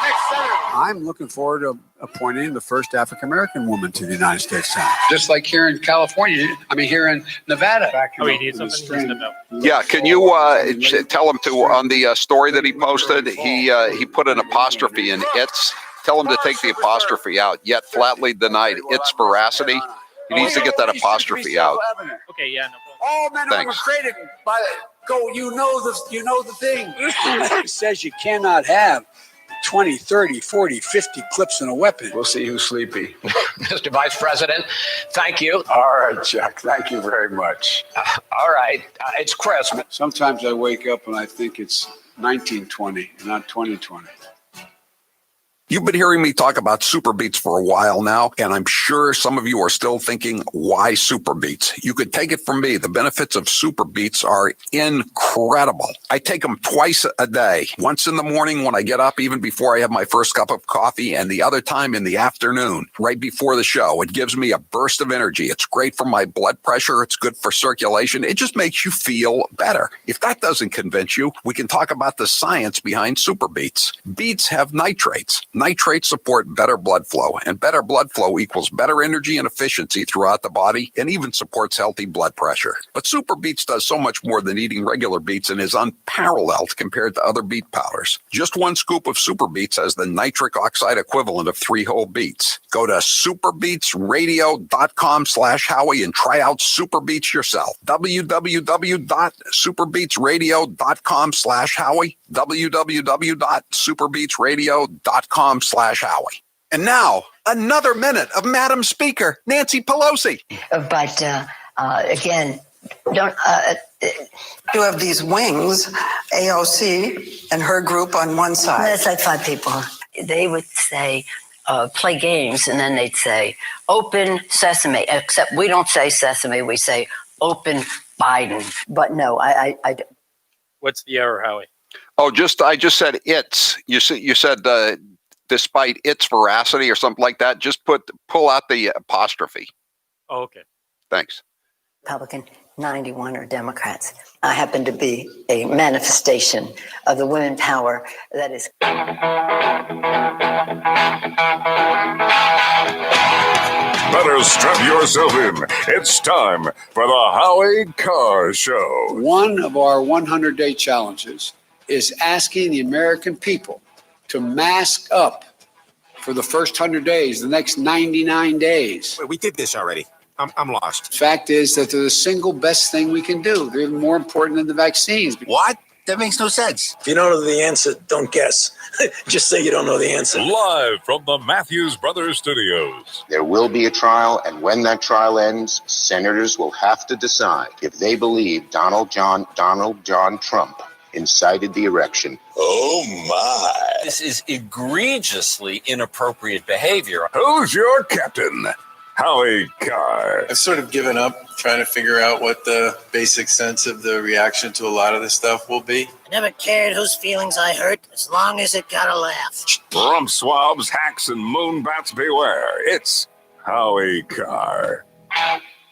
next senator. I'm looking forward to appointing the first African-American woman to the United States Senate. Just like here in California, here in Nevada. You need something? Yeah, can you tell him to, on the story that he posted, he put an apostrophe in it's. Tell him to take the apostrophe out, yet flatly denied its veracity. He needs to get that apostrophe out. Okay, yeah, no problem. All men are Thanks. created by you know the thing. It says you cannot have 20, 30, 40, 50 clips in a weapon. We'll see who's sleepy. Mr. Vice President, thank you. All right, Chuck. Thank you very much. All right, it's Christmas. Sometimes I wake up and I think it's 1920, not 2020. You've been hearing me talk about Super Beets for a while now, and I'm sure some of you are still thinking, why Super Beets? You could take it from me. The benefits of Super Beets are incredible. I take them twice a day, once in the morning when I get up, even before I have my first cup of coffee, and the other time in the afternoon, right before the show. It gives me a burst of energy. It's great for my blood pressure. It's good for circulation. It just makes you feel better. If that doesn't convince you, we can talk about the science behind Super Beets. Beets have nitrates. Nitrates support better blood flow, and better blood flow equals better energy and efficiency throughout the body, and even supports healthy blood pressure. But Super Beets does so much more than eating regular beets and is unparalleled compared to other beet powders. Just one scoop of Super Beets has the nitric oxide equivalent of 3 whole beets. Go to superbeetsradio.com/Howie and try out Super Beets yourself. www.superbeetsradio.com/Howie. www.superbeetsradio.com/Howie. And now, another minute of Madam Speaker, Nancy Pelosi. But again, don't. You have these wings, AOC and her group on one side. That's like 5 people. They would say, play games, and then they'd say, open sesame. Except we don't say sesame, we say open Biden. But no, I What's the error, Howie? Oh, I just said it's. You said despite its veracity or something like that. Just pull out the apostrophe. Oh, okay. Thanks. Republican, 91 are Democrats. I happen to be a manifestation of the women power that is. Better strap yourself in. It's time for the Howie Carr Show. One of our 100-day challenges is asking the American people to mask up for the first 100 days, the next 99 days. We did this already. I'm lost. Fact is that they're the single best thing we can do. They're even more important than the vaccines. What? That makes no sense. If you don't know the answer, don't guess. Just say you don't know the answer. Live from the Matthews Brothers Studios. There will be a trial, and when that trial ends, senators will have to decide if they believe Donald John Trump incited the election. Oh my. This is egregiously inappropriate behavior. Who's your captain? Howie Carr. I've sort of given up trying to figure out what the basic sense of the reaction to a lot of this stuff will be. I never cared whose feelings I hurt as long as it got a laugh. Rump swabs, hacks, and moonbats beware. It's Howie Carr.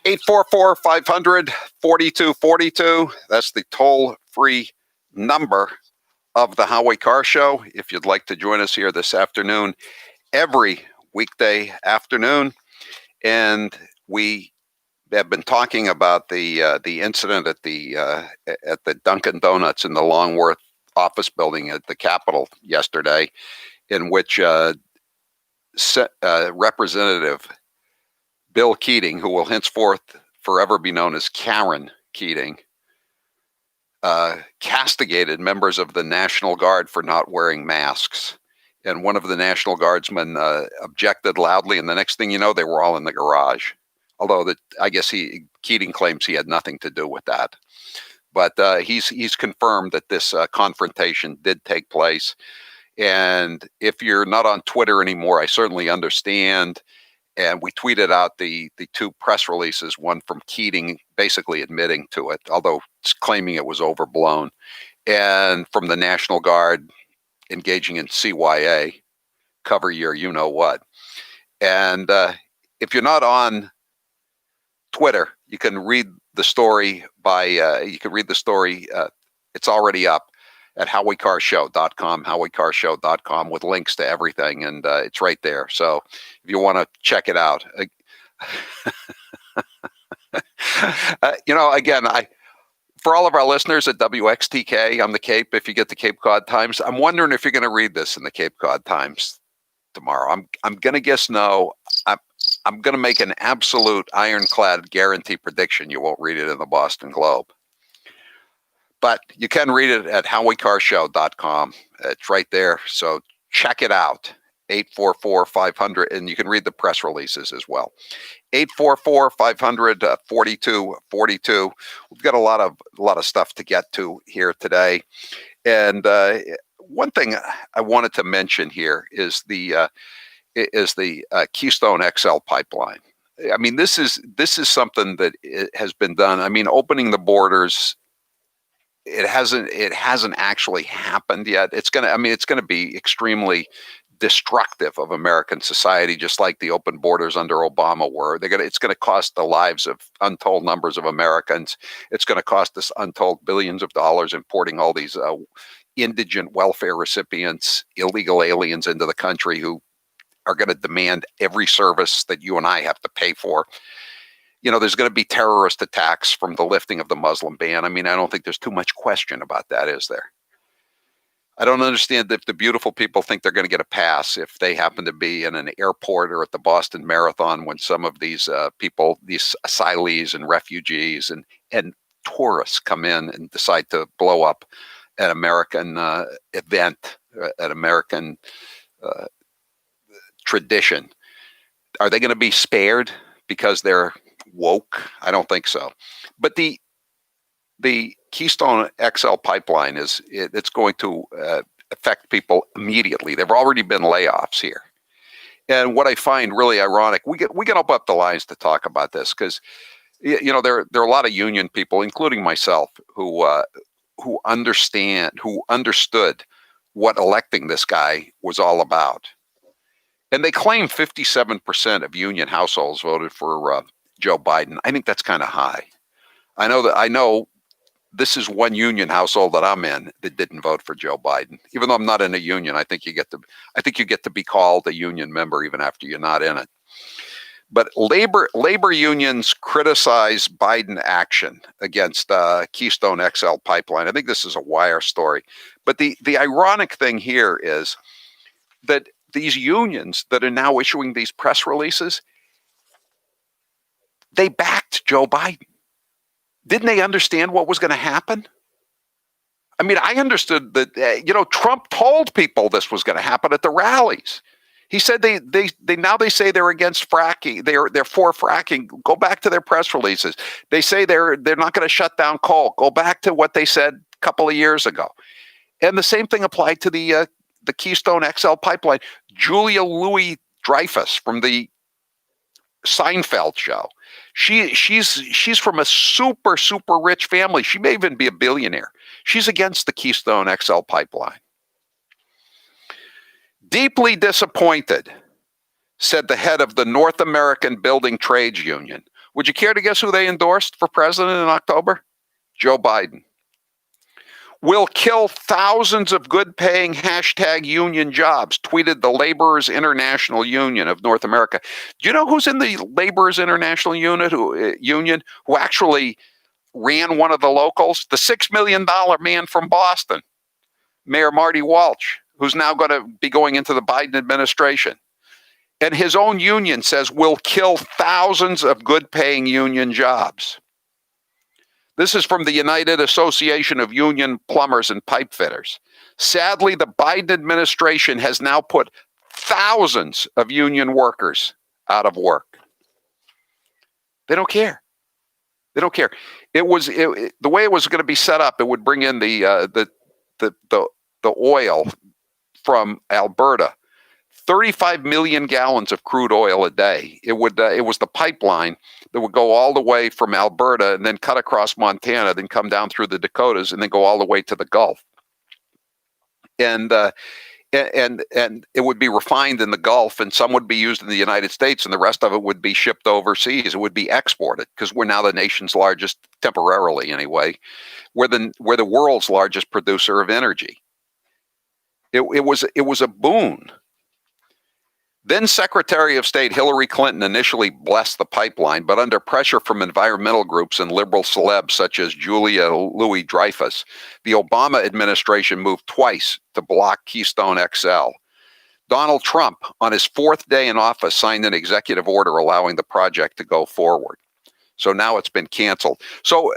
844-500-4242. That's the toll-free number of the Howie Carr Show. If you'd like to join us here this afternoon, every weekday afternoon. And we have been talking about the incident at the Dunkin' Donuts in the Longworth office building at the Capitol yesterday, in which Representative Bill Keating, who will henceforth forever be known as Karen Keating, castigated members of the National Guard for not wearing masks. And one of the National Guardsmen objected loudly, and the next thing you know, they were all in the garage. Although I guess Keating claims he had nothing to do with that. But he's confirmed that this confrontation did take place. And if you're not on Twitter anymore, I certainly understand. And we tweeted out the two press releases, one from Keating basically admitting to it, although claiming it was overblown, and from the National Guard engaging in CYA, cover your you-know-what. And if you're not on Twitter, you can read the story it's already up at howiecarrshow.com with links to everything, and it's right there. So if you want to check it out, again, for all of our listeners at WXTK on the Cape, if you get the Cape Cod Times, I'm wondering if you're going to read this in the Cape Cod Times tomorrow. I'm going to guess no. I'm going to make an absolute ironclad guarantee prediction you won't read it in the Boston Globe. But you can read it at howiecarrshow.com. It's right there. So check it out. 844-500, and you can read the press releases as well. 844-500-4242. We've got a lot of stuff to get to here today. And one thing I wanted to mention here is the Keystone XL pipeline. I mean, this is something that has been done. I mean, opening the borders, it hasn't actually happened yet. It's going to be extremely destructive of American society, just like the open borders under Obama were. It's going to cost the lives of untold numbers of Americans. It's going to cost us untold billions of dollars importing all these indigent welfare recipients, illegal aliens into the country who are going to demand every service that you and I have to pay for. There's going to be terrorist attacks from the lifting of the Muslim ban. I mean, I don't think there's too much question about that, is there? I don't understand if the beautiful people think they're going to get a pass if they happen to be in an airport or at the Boston Marathon when some of these people, these asylees and refugees and tourists come in and decide to blow up an American event, an American tradition. Are they going to be spared because they're woke? I don't think so. But the Keystone XL pipeline it's going to affect people immediately. There've already been layoffs here. And what I find really ironic, we can open up the lines to talk about this because there are a lot of union people, including myself, who understood what electing this guy was all about. And they claim 57% of union households voted for Joe Biden. I think that's kind of high. I know this is one union household that I'm in that didn't vote for Joe Biden. Even though I'm not in a union, I think you get to be called a union member even after you're not in it. But labor unions criticize Biden action against Keystone XL pipeline. I think this is a Wire story. But the ironic thing here is that these unions that are now issuing these press releases, they backed Joe Biden. Didn't they understand what was going to happen? I mean, I understood that, Trump told people this was going to happen at the rallies. He said they say they're against fracking. They're for fracking. Go back to their press releases. They say they're not going to shut down coal. Go back to what they said a couple of years ago. And the same thing applied to the Keystone XL pipeline. Julia Louis-Dreyfus from the Seinfeld show. She's from a super, super rich family. She may even be a billionaire. She's against the Keystone XL pipeline. Deeply disappointed, said the head of the North American Building Trades Union. Would you care to guess who they endorsed for president in October? Joe Biden. Will kill thousands of good-paying #union jobs, tweeted the Laborers International Union of North America. Do you know who's in the Laborers International Union who actually ran one of the locals? The $6 million man from Boston, Mayor Marty Walsh, who's now going to be going into the Biden administration. And his own union says will kill thousands of good-paying union jobs. This is from the United Association of Union Plumbers and Pipe Fitters. Sadly, the Biden administration has now put thousands of union workers out of work. They don't care. They don't care. The way it was going to be set up, it would bring in the oil from Alberta, 35 million gallons of crude oil a day. It was the pipeline that would go all the way from Alberta and then cut across Montana, then come down through the Dakotas and then go all the way to the Gulf. And it would be refined in the Gulf, and some would be used in the United States, and the rest of it would be shipped overseas. It would be exported because we're now the nation's largest, temporarily anyway. We're the world's largest producer of energy. It was a boon. Then Secretary of State Hillary Clinton initially blessed the pipeline, but under pressure from environmental groups and liberal celebs such as Julia Louis-Dreyfus, the Obama administration moved twice to block Keystone XL. Donald Trump, on his fourth day in office, signed an executive order allowing the project to go forward. So now it's been canceled. So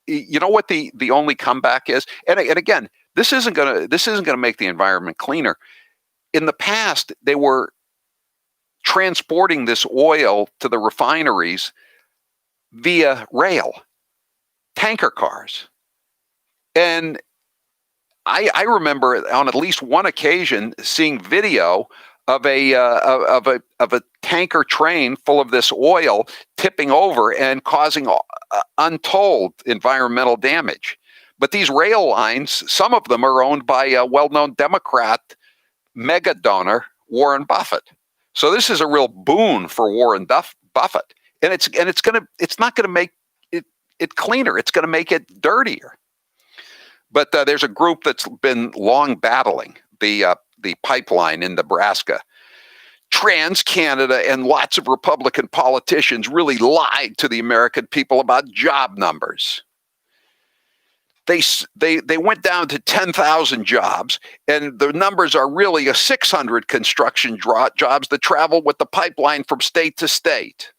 you know what the only comeback is? And again, this isn't gonna make the environment cleaner. In the past, they were transporting this oil to the refineries via rail, tanker cars. And I remember on at least one occasion seeing video of a tanker train full of this oil tipping over and causing untold environmental damage. But these rail lines, some of them are owned by a well-known Democrat mega donor, Warren Buffett. So this is a real boon for Warren Buffett, and it's not gonna make it cleaner. It's gonna make it dirtier. But there's a group that's been long battling the pipeline in Nebraska. TransCanada and lots of Republican politicians really lied to the American people about job numbers. They went down to 10,000 jobs, and the numbers are really 600 construction jobs that travel with the pipeline from state to state.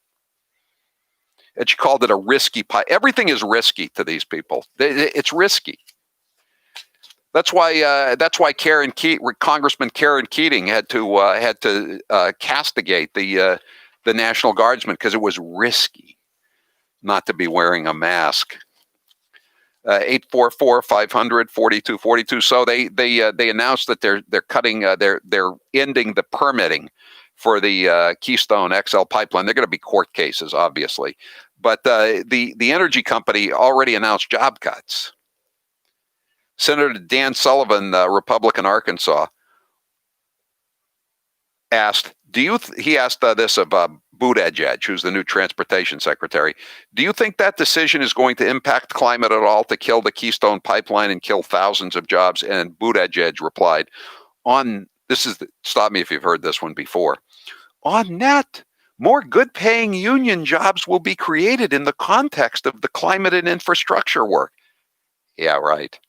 And she called it a risky pipe. Everything is risky to these people. It's risky. That's why Congressman Keating had to castigate the National Guardsmen, because it was risky not to be wearing a mask. 844-500-4242. So they announced that they're cutting, they're ending the permitting for the Keystone XL pipeline. They're going to be court cases, obviously, but the energy company already announced job cuts. Senator Dan Sullivan, Republican Arkansas, asked, he asked this of Buttigieg, who's the new transportation secretary. Do you think that decision is going to impact climate at all, to kill the Keystone pipeline and kill thousands of jobs? And Buttigieg replied, stop me if you've heard this one before. On net, more good-paying union jobs will be created in the context of the climate and infrastructure work. Yeah, right.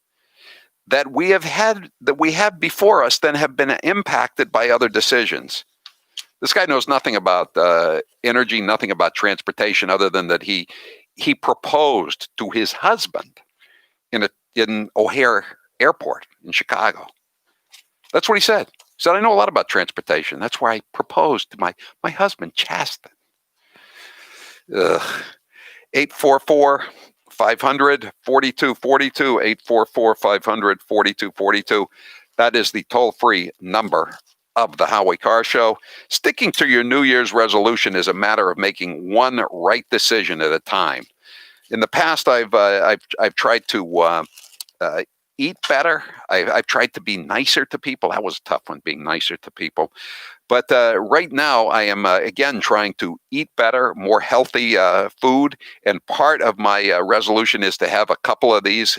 That we have before us then have been impacted by other decisions. This guy knows nothing about energy, nothing about transportation, other than that he proposed to his husband in O'Hare Airport in Chicago. That's what he said. He said, I know a lot about transportation. That's where I proposed to my husband, Chasten. 844-500-4242, 844-500-4242. That is the toll-free number of the Howie Carr Show. Sticking to your New Year's resolution is a matter of making one right decision at a time. In the past, I've tried to eat better. I've tried to be nicer to people. That was a tough one, being nicer to people. But right now, I am again trying to eat better, more healthy food. And part of my resolution is to have a couple of these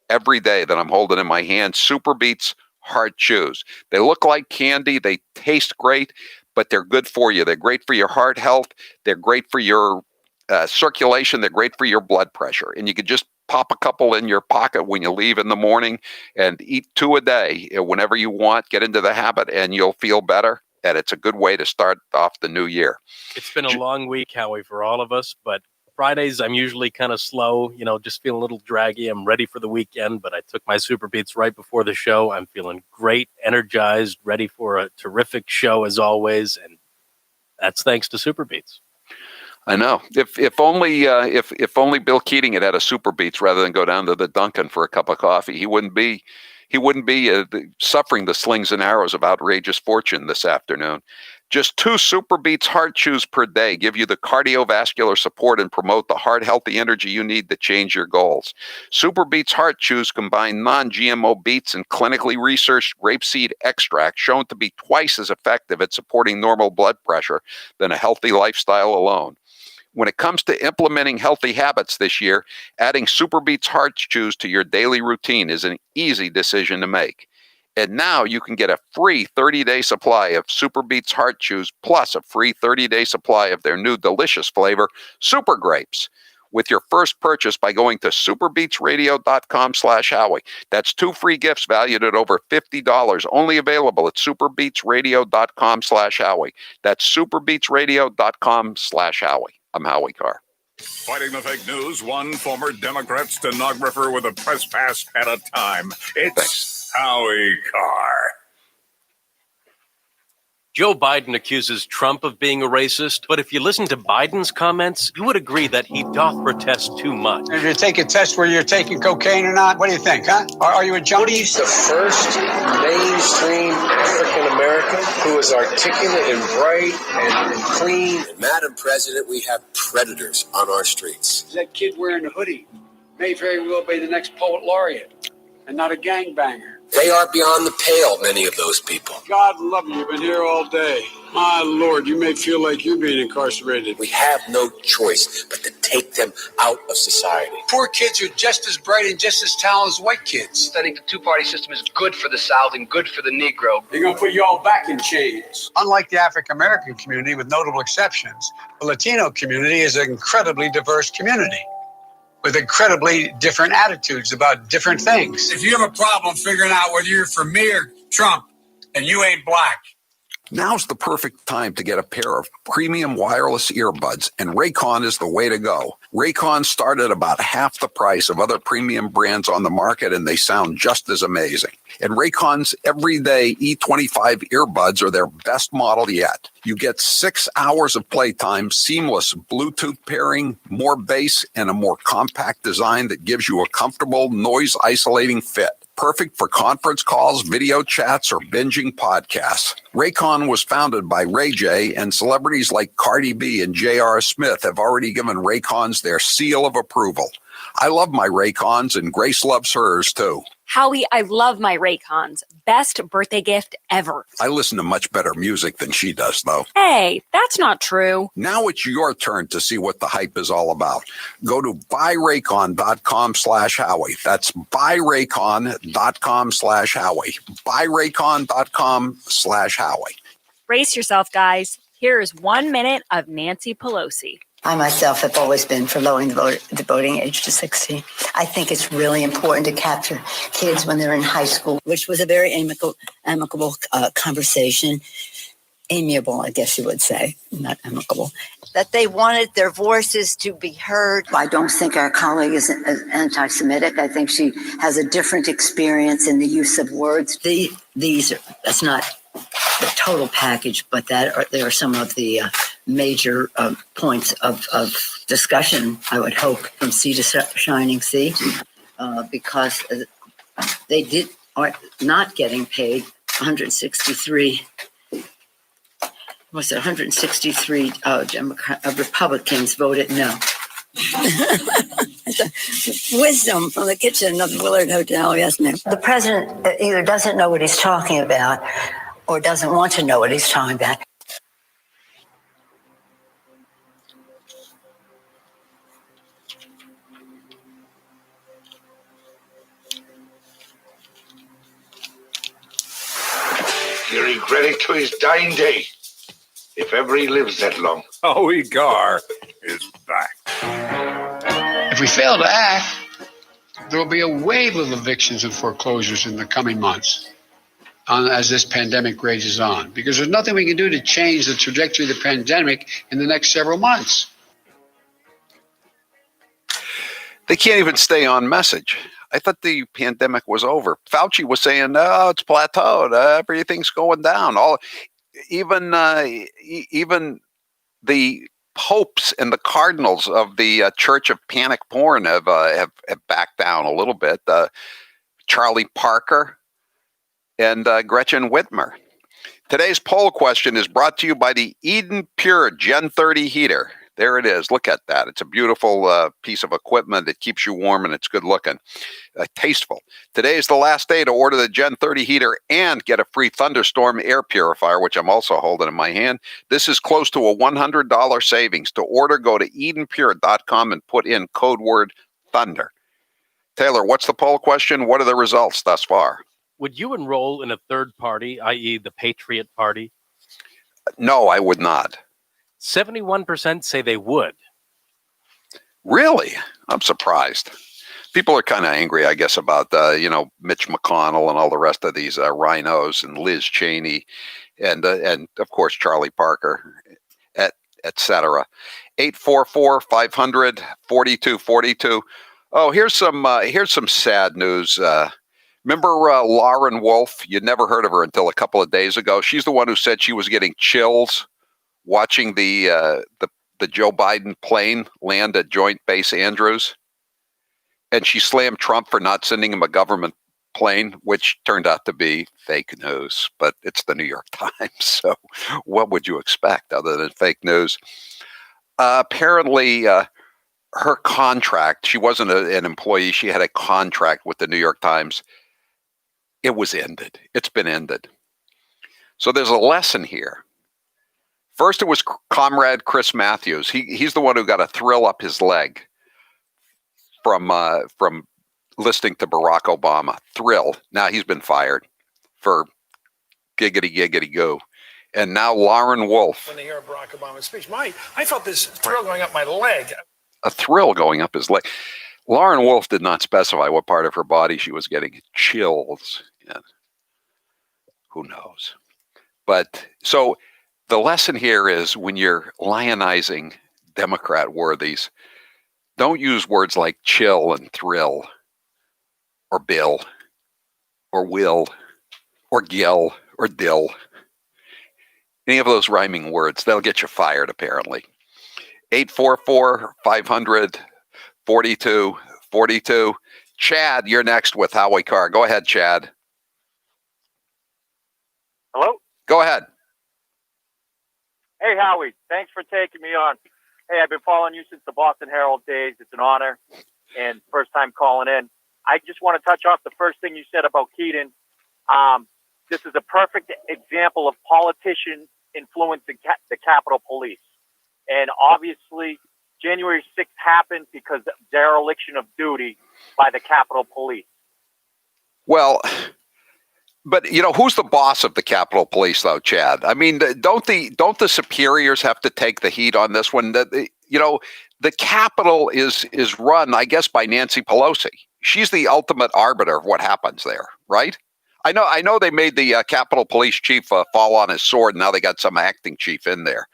every day that I'm holding in my hand. Super Beets Heart Chews. They look like candy. They taste great, but they're good for you. They're great for your heart health. They're great for your circulation. They're great for your blood pressure. And you could just pop a couple in your pocket when you leave in the morning and eat 2 a day whenever you want. Get into the habit and you'll feel better. And it's a good way to start off the new year. It's been a long week, Howie, for all of us, but Fridays, I'm usually kind of slow, just feeling a little draggy. I'm ready for the weekend, but I took my Super Beets right before the show. I'm feeling great, energized, ready for a terrific show as always. And that's thanks to Super Beets. I know. If only Bill Keating had a Super Beets rather than go down to the Dunkin' for a cup of coffee, he wouldn't be he wouldn't be suffering the slings and arrows of outrageous fortune this afternoon. Just 2 Super Beets Heart Chews per day give you the cardiovascular support and promote the heart-healthy energy you need to change your goals. Super Beets Heart Chews combine non-GMO beets and clinically researched grapeseed extract shown to be twice as effective at supporting normal blood pressure than a healthy lifestyle alone. When it comes to implementing healthy habits this year, adding Super Beets Heart Chews to your daily routine is an easy decision to make. And now you can get a free 30-day supply of Super Beets Heart Chews plus a free 30-day supply of their new delicious flavor, Super Grapes, with your first purchase by going to superbeetsradio.com/Howie. That's 2 free gifts valued at over $50, only available at superbeetsradio.com/Howie. That's superbeetsradio.com/Howie. I'm Howie Carr. Fighting the fake news, one former Democrat stenographer with a press pass at a time. It's Howie Carr. Joe Biden accuses Trump of being a racist, but if you listen to Biden's comments, you would agree that he doth protest too much. If you take a test where you're taking cocaine or not, what do you think, huh? Are you a junkie? He's the first mainstream African American who is articulate and bright and clean. Madam President, we have predators on our streets. That kid wearing a hoodie may very well be the next poet laureate and not a gangbanger. They are beyond the pale, many of those people. God love you. You've been here all day. My Lord, you may feel like you're being incarcerated. We have no choice but to take them out of society. Poor kids are just as bright and just as talented as white kids. I think the two-party system is good for the South and good for the Negro. They're going to put you all back in chains. Unlike the African-American community, with notable exceptions, the Latino community is an incredibly diverse community with incredibly different attitudes about different things. If you have a problem figuring out whether you're for me or Trump, and you ain't black. Now's the perfect time to get a pair of premium wireless earbuds, and Raycon is the way to go. Raycon start at about half the price of other premium brands on the market, and they sound just as amazing. And Raycon's everyday E25 earbuds are their best model yet. You get 6 hours of playtime, seamless Bluetooth pairing, more bass, and a more compact design that gives you a comfortable, noise-isolating fit. Perfect for conference calls, video chats, or binging podcasts. Raycon was founded by Ray J, and celebrities like Cardi B and J.R. Smith have already given Raycons their seal of approval. I love my Raycons, and Grace loves hers, too. Howie, I love my Raycons. Best birthday gift ever. I listen to much better music than she does, though. Hey, that's not true. Now it's your turn to see what the hype is all about. Go to buyraycon.com/Howie. That's buyraycon.com/Howie. Buyraycon.com/Howie. Brace yourself, guys. Here is 1 minute of Nancy Pelosi. I myself have always been for lowering the voting age to 16. I think it's really important to capture kids when they're in high school, which was a very amicable conversation. Amiable, I guess you would say, not amicable. That they wanted their voices to be heard. I don't think our colleague is anti-Semitic. I think she has a different experience in the use of words. That's not the total package, but there are some of the major points of discussion, I would hope, from sea to shining sea, because they are not getting paid 163. Was it 163 Republicans voted no. Wisdom from the kitchen of the Willard Hotel, yes, ma'am. The president either doesn't know what he's talking about or doesn't want to know what he's talking about. He regret it to his dying day, if ever he lives that long. Howie Carr is back. If we fail to act, there will be a wave of evictions and foreclosures in the coming months as this pandemic rages on, because there's nothing we can do to change the trajectory of the pandemic in the next several months. They can't even stay on message. I thought the pandemic was over. Fauci was saying, "No, it's plateaued. Everything's going down." Even the popes and the cardinals of the Church of Panic Porn have backed down a little bit. Charlie Parker, and Gretchen Whitmer. Today's poll question is brought to you by the Eden Pure Gen 30 heater. There it is. Look at that. It's a beautiful piece of equipment. It keeps you warm and it's good looking. Tasteful. Today is the last day to order the Gen 30 heater and get a free Thunderstorm air purifier, which I'm also holding in my hand. This is close to a $100 savings. To order, go to EdenPure.com and put in code word Thunder. Taylor, what's the poll question? What are the results thus far? Would you enroll in a third party, i.e. the Patriot Party? No, I would not. 71% say they would. Really? I'm surprised. People are kind of angry, I guess, about, Mitch McConnell and all the rest of these rhinos and Liz Cheney and of course, Charlie Parker, et cetera. 844-500-4242. Oh, here's some sad news. Remember Lauren Wolf? You'd never heard of her until a couple of days ago. She's the one who said she was getting chills watching the Joe Biden plane land at Joint Base Andrews. And she slammed Trump for not sending him a government plane, which turned out to be fake news. But it's the New York Times, so what would you expect other than fake news? Apparently, her contract, she wasn't an employee, she had a contract with the New York Times. It was ended. It's been ended. So there's a lesson here. First, it was Comrade Chris Matthews. He's the one who got a thrill up his leg from listening to Barack Obama. Thrill. Now he's been fired for giggity go. And now Lauren Wolf. When they hear Barack Obama's speech, I felt this thrill going up my leg. A thrill going up his leg. Lauren Wolf did not specify what part of her body she was getting chills in. Who knows? But so the lesson here is when you're lionizing Democrat worthies, don't use words like chill and thrill or bill or will or gill or dill. Any of those rhyming words, they'll get you fired apparently. 844-500-4242. Chad, you're next with Howie Carr. Go ahead, Chad. Hello? Go ahead. Hey, Howie. Thanks for taking me on. Hey, I've been following you since the Boston Herald days. It's an honor and first time calling in. I just want to touch off the first thing you said about Keating. This is a perfect example of politicians influencing the Capitol Police. And obviously, January 6th happened because of dereliction of duty by the Capitol Police. Well, but who's the boss of the Capitol Police, though, Chad? I mean, don't the superiors have to take the heat on this one? The Capitol is run, I guess, by Nancy Pelosi. She's the ultimate arbiter of what happens there, right? I know they made the Capitol Police chief fall on his sword. And now they got some acting chief in there.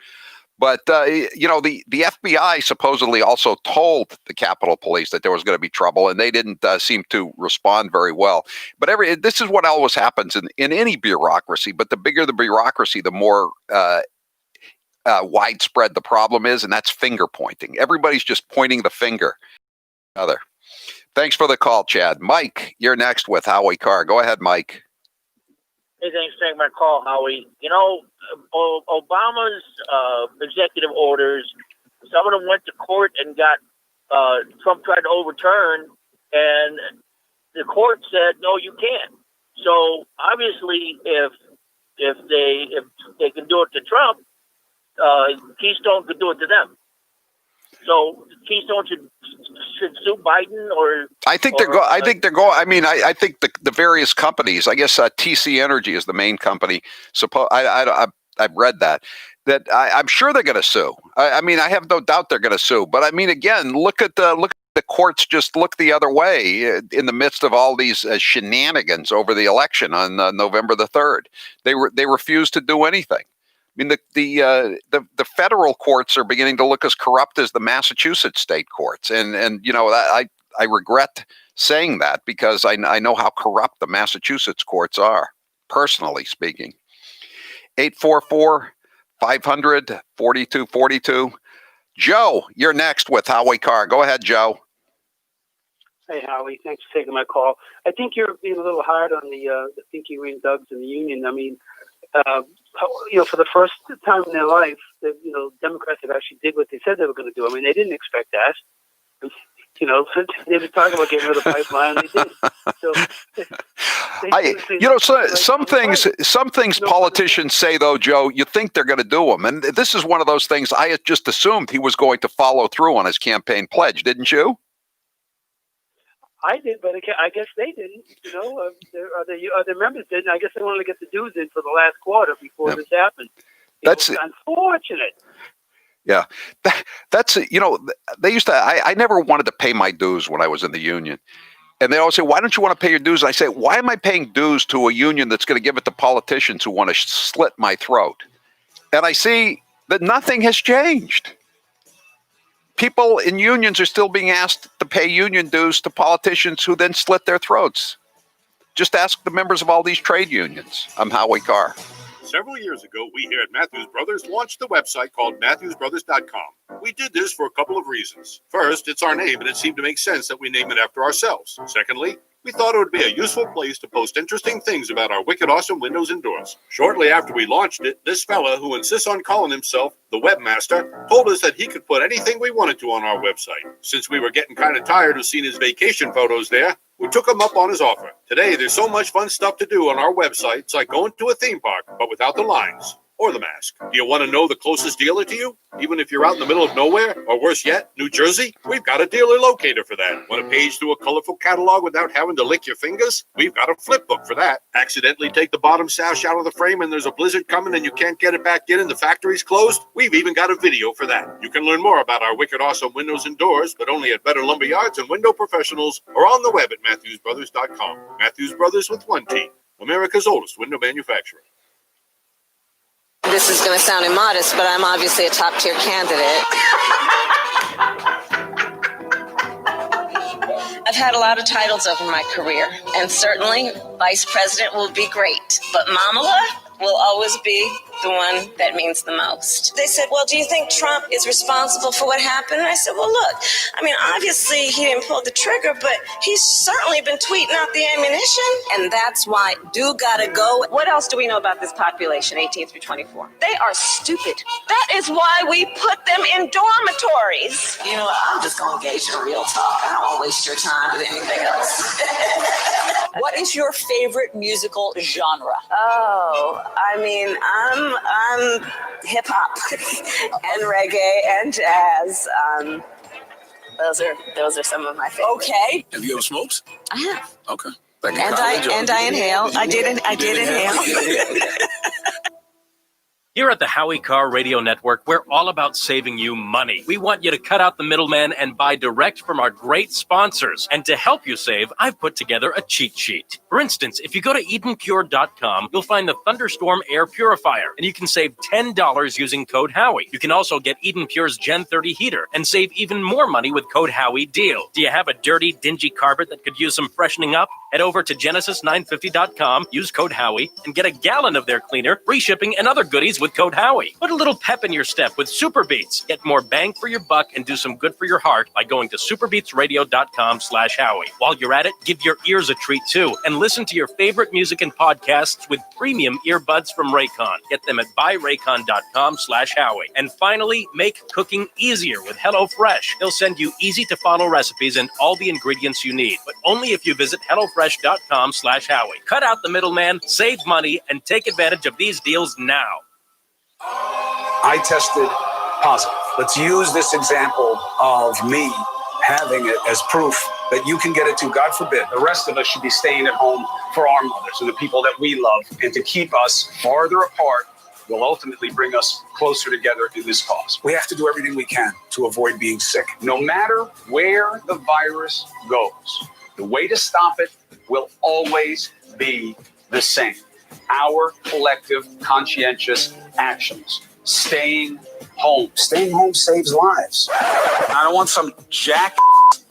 But, the FBI supposedly also told the Capitol Police that there was going to be trouble, and they didn't seem to respond very well. But this is what always happens in any bureaucracy. But the bigger the bureaucracy, the more widespread the problem is, and that's finger pointing. Everybody's just pointing the finger at another. Thanks for the call, Chad. Mike, you're next with Howie Carr. Go ahead, Mike. Hey, thanks for taking my call, Howie. Obama's executive orders, some of them went to court and got Trump tried to overturn, and the court said, no, you can't. So obviously, if they can do it to Trump, Keystone could do it to them. So Keystone should sue Biden, or I think they're going. I think the various companies. I guess TC Energy is the main company. I've read that I'm sure they're going to sue. I have no doubt they're going to sue. But again, look at the courts. Just look the other way in the midst of all these shenanigans over the election on November the 3rd. They refused to do anything. The federal courts are beginning to look as corrupt as the Massachusetts state courts, and I regret saying that because I know how corrupt the Massachusetts courts are, personally speaking. 844-500-4242. Joe, you're next with Howie Carr. Go ahead, Joe. Hey, Howie. Thanks for taking my call. I think you're being a little hard on the thinking green thugs in the union. I mean, for the first time in their life, Democrats have actually did what they said they were going to do. I mean, they didn't expect that. They were talking about getting rid of the pipeline. They did. So, some things politicians say, though, Joe, you think they're going to do them. And this is one of those things I had just assumed he was going to follow through on his campaign pledge, didn't you? I did, but I guess they didn't. The members didn't. I guess they wanted to get the dues in for the last quarter before this happened. That's unfortunate. Yeah, that's they used to. I never wanted to pay my dues when I was in the union, and they always say, "Why don't you want to pay your dues?" And I say, "Why am I paying dues to a union that's going to give it to politicians who want to slit my throat?" And I see that nothing has changed. People in unions are still being asked to pay union dues to politicians who then slit their throats. Just ask the members of all these trade unions. I'm Howie Carr. Several years ago, we here at Matthews Brothers launched a website called MatthewsBrothers.com. We did this for a couple of reasons. First, it's our name, and it seemed to make sense that we name it after ourselves. Secondly, we thought it would be a useful place to post interesting things about our wicked awesome windows and doors. Shortly after we launched it, this fella, who insists on calling himself the webmaster, told us that he could put anything we wanted to on our website. Since we were getting kind of tired of seeing his vacation photos there, we took him up on his offer. Today, there's so much fun stuff to do on our website. It's like going to a theme park, but without the lines or the mask. Do you want to know the closest dealer to you? Even if you're out in the middle of nowhere, or worse yet, New Jersey? We've got a dealer locator for that. Want to page through a colorful catalog without having to lick your fingers? We've got a flip book for that. Accidentally take the bottom sash out of the frame and there's a blizzard coming and you can't get it back in and the factory's closed? We've even got a video for that. You can learn more about our wicked awesome windows and doors, but only at Better Lumber Yards and Window Professionals, or on the web at MatthewsBrothers.com. Matthews Brothers with one T, America's oldest window manufacturer. This is going to sound immodest, but I'm obviously a top-tier candidate. I've had a lot of titles over my career, and certainly vice president will be great. But Mamala will always be the one that means the most. They said, well, do you think Trump is responsible for what happened? And I said, well, look, I mean, obviously he didn't pull the trigger, but he's certainly been tweeting out the ammunition. And that's why do gotta go. What else do we know about this population, 18 through 24? They are stupid. That is why we put them in dormitories. You know, I'm just gonna engage in real talk. I don't want to waste your time with anything else. What is your favorite musical genre? Oh, I mean, I'm hip hop and reggae and jazz. Those are some of my favorites. Okay. Have you ever smoked? I have. Okay. And I inhale. I did inhale. Here at the Howie Carr Radio Network, we're all about saving you money. We want you to cut out the middleman and buy direct from our great sponsors. And to help you save, I've put together a cheat sheet. For instance, if you go to EdenPure.com, you'll find the Thunderstorm Air Purifier, and you can save $10 using code Howie. You can also get Eden Pure's Gen 30 heater and save even more money with code Howie Deal. Do you have a dirty, dingy carpet that could use some freshening up? Head over to Genesis950.com, use code Howie, and get a gallon of their cleaner, free shipping, and other goodies with code Howie. Put a little pep in your step with Super Beets. Get more bang for your buck and do some good for your heart by going to superbeatsradio.com/Howie. While you're at it, give your ears a treat too, and listen to your favorite music and podcasts with premium earbuds from Raycon. Get them at buyraycon.com/Howie. And finally, make cooking easier with HelloFresh. They'll send you easy-to-follow recipes and all the ingredients you need, but only if you visit HelloFresh.com/Howie. Cut out the middleman, save money, and take advantage of these deals now. I tested positive. Let's use this example of me having it as proof that you can get it too. God forbid, the rest of us should be staying at home for our mothers and the people that we love. And to keep us farther apart will ultimately bring us closer together in this cause. We have to do everything we can to avoid being sick. No matter where the virus goes, the way to stop it will always be the same. Our collective conscientious actions. Staying home. Staying home saves lives. I don't want some jack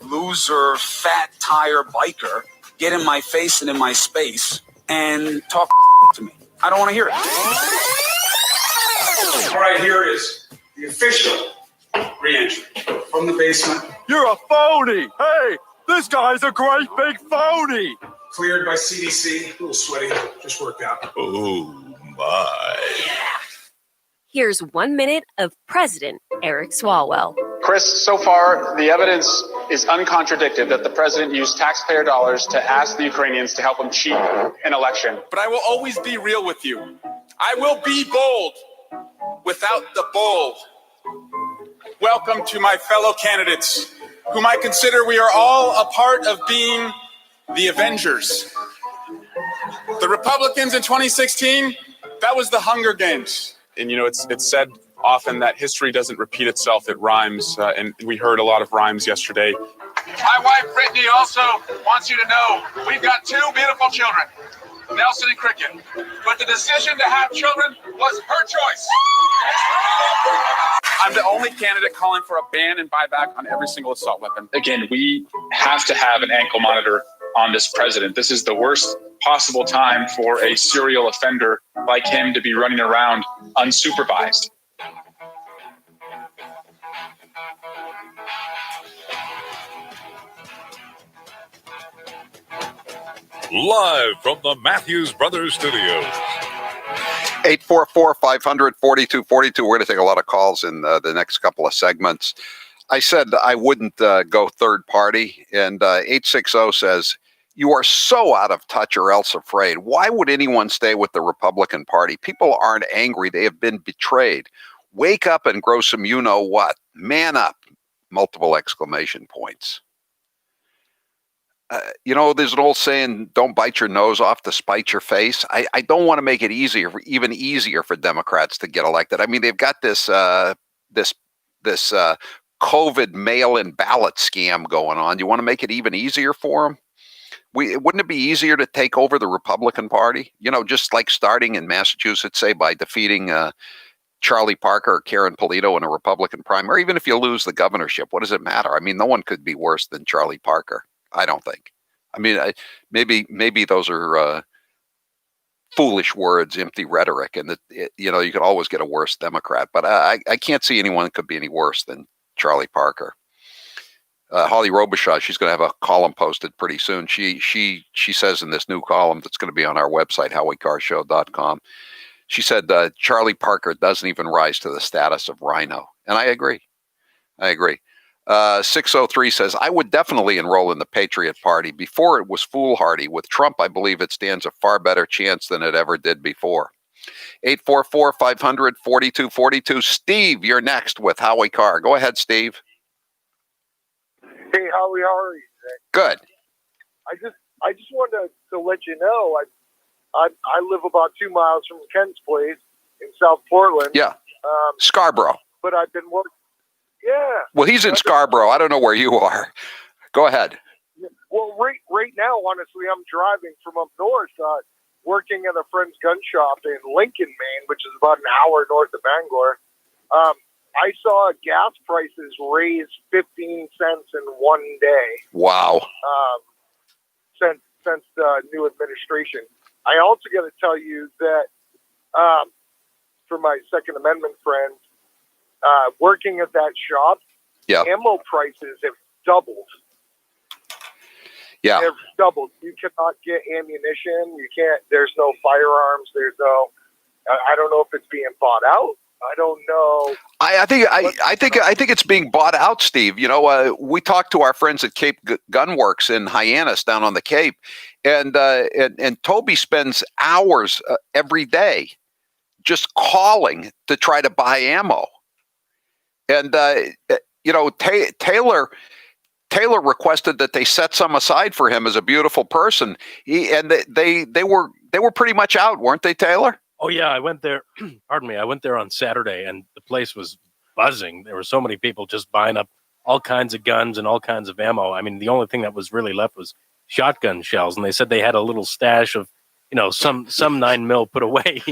loser, fat tire biker get in my face and in my space and talk to me. I don't want to hear it. All right, here it is. The official re-entry from the basement. You're a phony. Hey, This guy's a great big phony. Cleared by CDC. A little sweaty. Just worked out. Oh, my. Here's 1 minute of President Eric Swalwell. Chris, so far, the evidence is uncontradicted that the president used taxpayer dollars to ask the Ukrainians to help him cheat an election. But I will always be real with you. I will be bold without the bold. Welcome to my fellow candidates, whom I consider we are all a part of being the Avengers. The Republicans in 2016, that was the Hunger Games. And, it's said often that history doesn't repeat itself, it rhymes. And we heard a lot of rhymes yesterday. My wife, Brittany, also wants you to know we've got two beautiful children, Nelson and Cricket. But the decision to have children was her choice. I'm the only candidate calling for a ban and buyback on every single assault weapon. Again, we have to have an ankle monitor on this president. This is the worst possible time for a serial offender like him to be running around unsupervised. Live from the Matthews Brothers Studios. 844-500-4242. We're going to take a lot of calls in the next couple of segments. I said I wouldn't go third party, and 860 says, you are so out of touch or else afraid. Why would anyone stay with the Republican Party? People aren't angry. They have been betrayed. Wake up and grow some you-know-what. Man up. Multiple exclamation points. There's an old saying, don't bite your nose off to spite your face. I don't want to make it even easier for Democrats to get elected. I mean, they've got this COVID mail-in ballot scam going on. You want to make it even easier for them? Wouldn't it be easier to take over the Republican Party? Just like starting in Massachusetts, say, by defeating Charlie Parker or Karen Polito in a Republican primary. Even if you lose the governorship, what does it matter? I mean, no one could be worse than Charlie Parker. I don't think. I mean, maybe those are foolish words, empty rhetoric, and you could always get a worse Democrat. But I can't see anyone could be any worse than Charlie Parker. Holly Robichaud, she's going to have a column posted pretty soon. She says in this new column that's going to be on our website, HowieCarrshow.com, she said Charlie Parker doesn't even rise to the status of rhino, and I agree. 603 says, I would definitely enroll in the Patriot Party. Before it was foolhardy. With Trump, I believe it stands a far better chance than it ever did before. 844-500-4242. Steve, you're next with Howie Carr. Go ahead, Steve. Hey, Howie, how are you today? Good. I just wanted to let you know, I live about 2 miles from Ken's place in South Portland. Yeah. Scarborough. But I've been working. Yeah. Well, he's in Scarborough. I don't know where you are. Go ahead. Well, right now, honestly, I'm driving from up north, working at a friend's gun shop in Lincoln, Maine, which is about an hour north of Bangor. I saw gas prices raise 15 cents in one day. Wow. Since the new administration. I also got to tell you that for my Second Amendment friends, working at that shop, ammo prices have doubled. Yeah. They've doubled. You cannot get ammunition. You can't, there's no firearms. There's no, I don't know if it's being bought out. I don't know. I think it's being bought out, Steve. We talked to our friends at Cape Gunworks in Hyannis down on the Cape, and Toby spends hours every day just calling to try to buy ammo. And Taylor requested that they set some aside for him as a beautiful person. They were pretty much out, weren't they, Taylor? Oh yeah, I went there. Pardon me. I went there on Saturday, and the place was buzzing. There were so many people just buying up all kinds of guns and all kinds of ammo. I mean, the only thing that was really left was shotgun shells, and they said they had a little stash of, some 9mm put away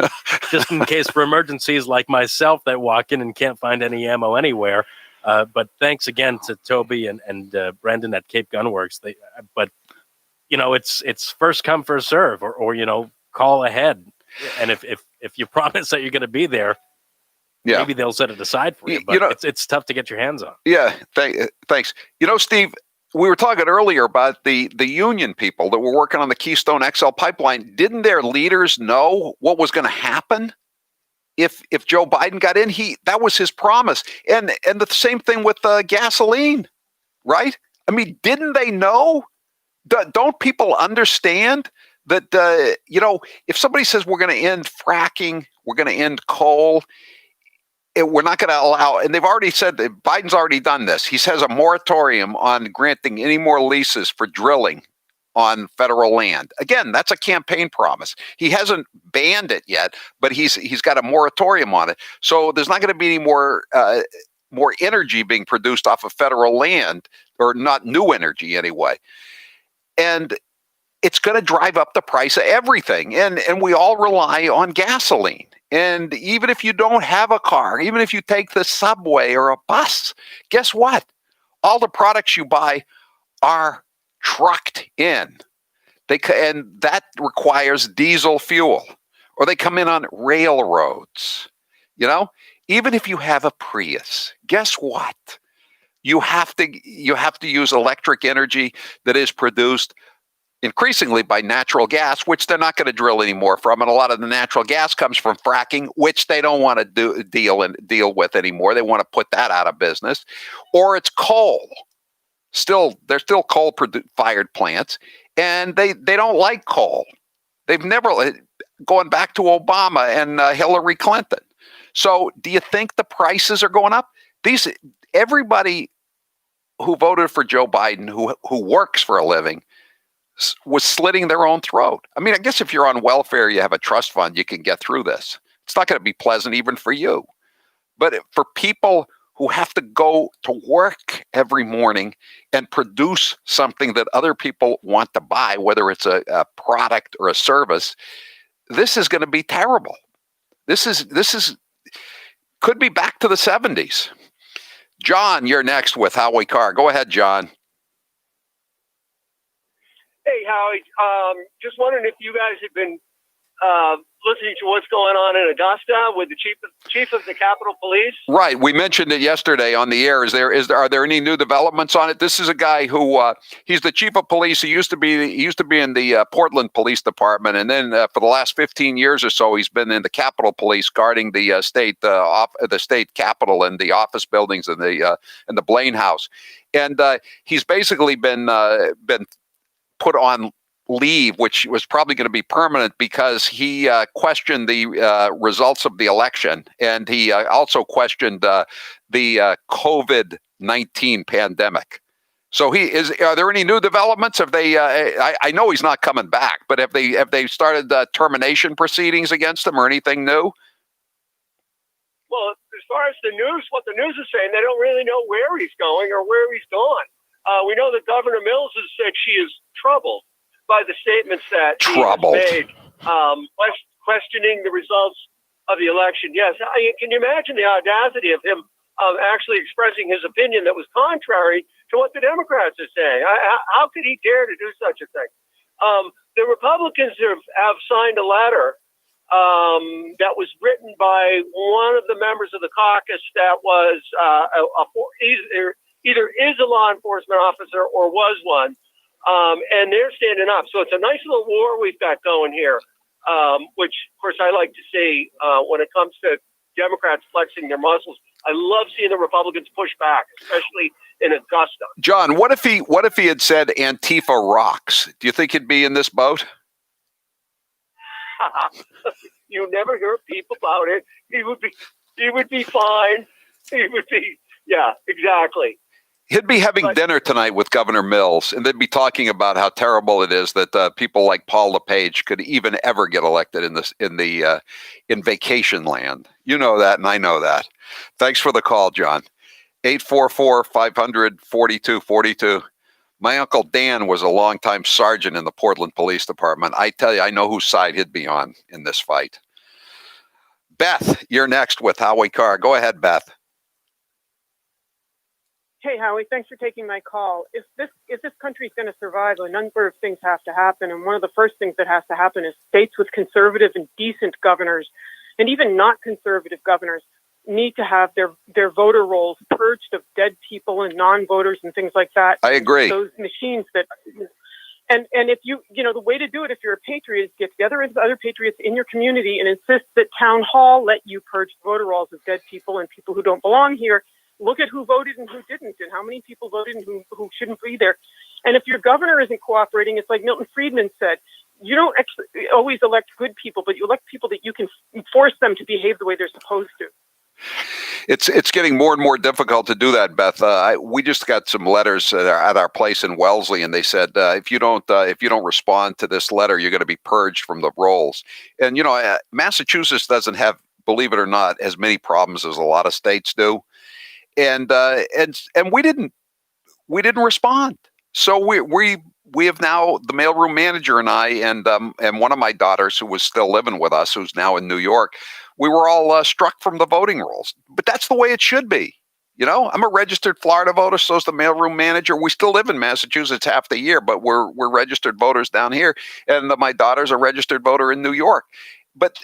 just in case for emergencies like myself that walk in and can't find any ammo anywhere. But thanks again to Toby and Brendan at Cape Gunworks. It's first come, first serve, or call ahead. And if you promise that you're going to be there, maybe they'll set it aside for you. But it's tough to get your hands on. Yeah, thanks. Steve, we were talking earlier about the union people that were working on the Keystone XL pipeline. Didn't their leaders know what was going to happen if Joe Biden got in? That was his promise. And the same thing with gasoline, right? I mean, didn't they know? Don't people understand that, if somebody says we're going to end fracking, we're going to end coal, we're not going to allow, and they've already said that Biden's already done this. He says a moratorium on granting any more leases for drilling on federal land. Again, that's a campaign promise. He hasn't banned it yet, but he's got a moratorium on it. So there's not going to be any more energy being produced off of federal land, or not new energy anyway. And it's going to drive up the price of everything. And we all rely on gasoline. And even if you don't have a car, even if you take the subway or a bus, guess what? All the products you buy are trucked in. And that requires diesel fuel, or they come in on railroads. Even if you have a Prius, guess what? You have to use electric energy that is produced increasingly by natural gas, which they're not going to drill anymore from. And a lot of the natural gas comes from fracking, which they don't want to deal with anymore. They want to put that out of business. Or it's coal. They're still coal-fired plants, and they don't like coal. They've never, going back to Obama and Hillary Clinton. So do you think the prices are going up? Everybody who voted for Joe Biden, who works for a living, was slitting their own throat. I mean, I guess if you're on welfare, you have a trust fund, you can get through this. It's not going to be pleasant even for you. But for people who have to go to work every morning and produce something that other people want to buy, whether it's a product or a service, this is going to be terrible. This is could be back to the 70s. John, you're next with Howie Carr. Go ahead, John. Hey, Howie. Just wondering if you guys have been listening to what's going on in Augusta with the chief of the Capitol Police. Right. We mentioned it yesterday on the air. Are there any new developments on it? This is a guy who he's the chief of police. He used to be in the Portland Police Department, and then for the last 15 years or so, he's been in the Capitol Police, guarding the state capitol and the office buildings and the Blaine House. And he's basically been put on leave, which was probably going to be permanent, because he questioned the results of the election, and he also questioned the COVID-19 pandemic. So are there any new developments? Have they? I know he's not coming back, but have they started termination proceedings against him or anything new? Well, as far as what the news is saying, they don't really know where he's going or where he's gone. We know that Governor Mills has said she is troubled by the statements that he has made, questioning the results of the election. Yes, can you imagine the audacity of him actually expressing his opinion that was contrary to what the Democrats are saying? How could he dare to do such a thing? The Republicans have signed a letter that was written by one of the members of the caucus that was either is a law enforcement officer or was one. And they're standing up. So it's a nice little war we've got going here, which, of course, I like to see when it comes to Democrats flexing their muscles. I love seeing the Republicans push back, especially in Augusta. John, what if he had said Antifa rocks? Do you think he'd be in this boat? You never hear a peep about it. He would be fine. He would be, yeah, exactly. He'd be having dinner tonight with Governor Mills, and they'd be talking about how terrible it is that people like Paul LePage could even ever get elected in vacation land. You know that, and I know that. Thanks for the call, John. 844-500-4242. My Uncle Dan was a longtime sergeant in the Portland Police Department. I tell you, I know whose side he'd be on in this fight. Beth, you're next with Howie Carr. Go ahead, Beth. Hey, Howie, thanks for taking my call. If this country is going to survive, a number of things have to happen. And one of the first things that has to happen is states with conservative and decent governors, and even not conservative governors, need to have their voter rolls purged of dead people and non-voters and things like that. I agree. Those machines that, and if the way to do it, if you're a patriot, is get together with other patriots in your community and insist that town hall let you purge the voter rolls of dead people and people who don't belong here. Look at who voted and who didn't, and how many people voted and who shouldn't be there. And if your governor isn't cooperating, it's like Milton Friedman said, you don't always elect good people, but you elect people that you can force them to behave the way they're supposed to. It's getting more and more difficult to do that, Beth. We just got some letters at our place in Wellesley, and they said if you don't respond to this letter, you're going to be purged from the rolls. And Massachusetts doesn't have, believe it or not, as many problems as a lot of states do. And we didn't respond. So we have now, the mailroom manager and I and one of my daughters who was still living with us, who's now in New York, we were all struck from the voting rolls. But that's the way it should be. I'm a registered Florida voter, so's the mailroom manager. We still live in Massachusetts half the year, but we're registered voters down here. And my daughter's a registered voter in New York. But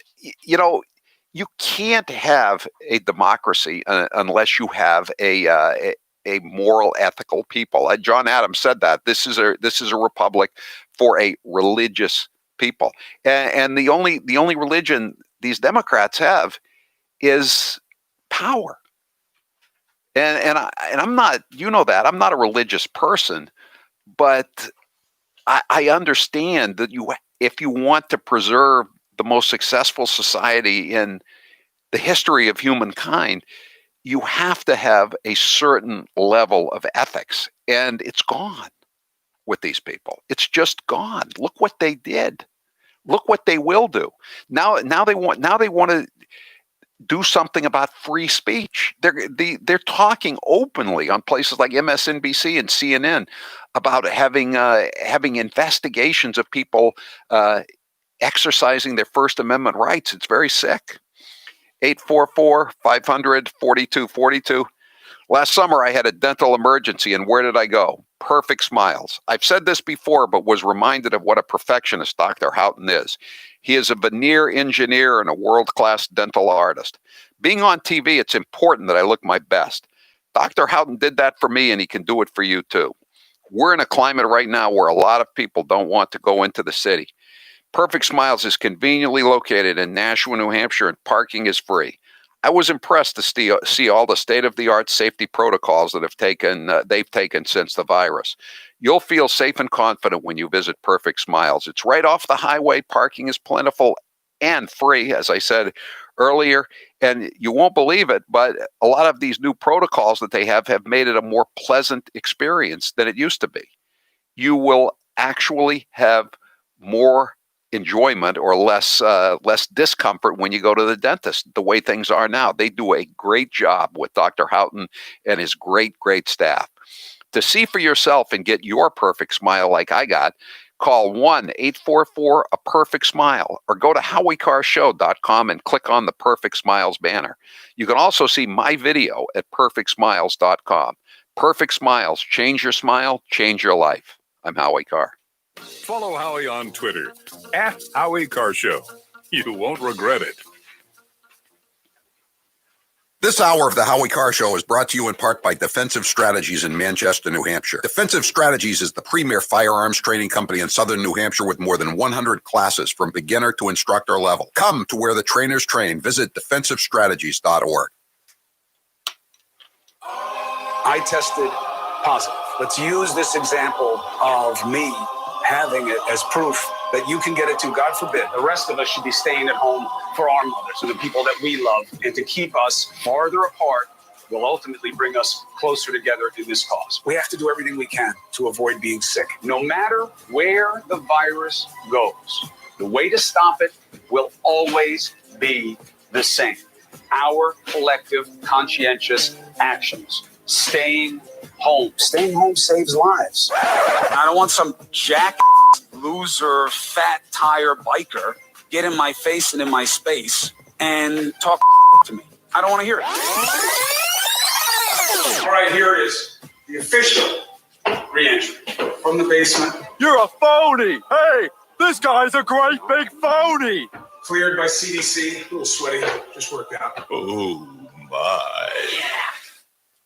you can't have a democracy unless you have a moral, ethical people. John Adams said that this is a republic for a religious people, and the only religion these Democrats have is power. And I'm not, that I'm not a religious person, but I understand that if you want to preserve the most successful society in the history of humankind, you have to have a certain level of ethics, and it's gone with these people. It's just gone. Look what they did. Look what they will do. Now they want to do something about free speech. They're talking openly on places like MSNBC and CNN about having investigations of people exercising their First Amendment rights. It's very sick. 844-500-4242. Last summer, I had a dental emergency, and where did I go? Perfect Smiles. I've said this before, but was reminded of what a perfectionist Dr. Houghton is. He is a veneer engineer and a world-class dental artist. Being on TV, it's important that I look my best. Dr. Houghton did that for me, and he can do it for you, too. We're in a climate right now where a lot of people don't want to go into the city. Perfect Smiles is conveniently located in Nashua, New Hampshire, and parking is free. I was impressed to see all the state-of-the-art safety protocols that they've taken since the virus. You'll feel safe and confident when you visit Perfect Smiles. It's right off the highway. Parking is plentiful and free, as I said earlier. And you won't believe it, but a lot of these new protocols that they have made it a more pleasant experience than it used to be. You will actually have more enjoyment or less discomfort when you go to the dentist. The way things are now, they do a great job with Dr. Houghton and his great staff. To see for yourself and get your perfect smile like I got, call 1-844-A-PERFECT-SMILE or go to HowieCarrShow.com and click on the Perfect Smiles banner. You can also see my video at PerfectSmiles.com. Perfect Smiles. Change your smile, change your life. I'm Howie Carr. Follow Howie on Twitter at Howie Carr Show. You won't regret it. This hour of the Howie Carr Show is brought to you in part by Defensive Strategies in Manchester, New Hampshire. Defensive Strategies is the premier firearms training company in southern New Hampshire with more than 100 classes from beginner to instructor level. Come to where the trainers train. Visit defensivestrategies.org. I tested positive. Let's use this example of me having it as proof that you can get it too. God forbid, the rest of us should be staying at home for our mothers and the people that we love. And to keep us farther apart will ultimately bring us closer together in this cause. We have to do everything we can to avoid being sick. No matter where the virus goes, the way to stop it will always be the same. Our collective conscientious actions. Staying home. Staying home saves lives. I don't want some jack loser, fat tire biker get in my face and in my space and talk to me. I don't want to hear it. All right, here it is. The official re-entry from the basement. You're a phony. Hey, this guy's a great big phony. Cleared by CDC. A little sweaty. Just worked out. Oh, Bye.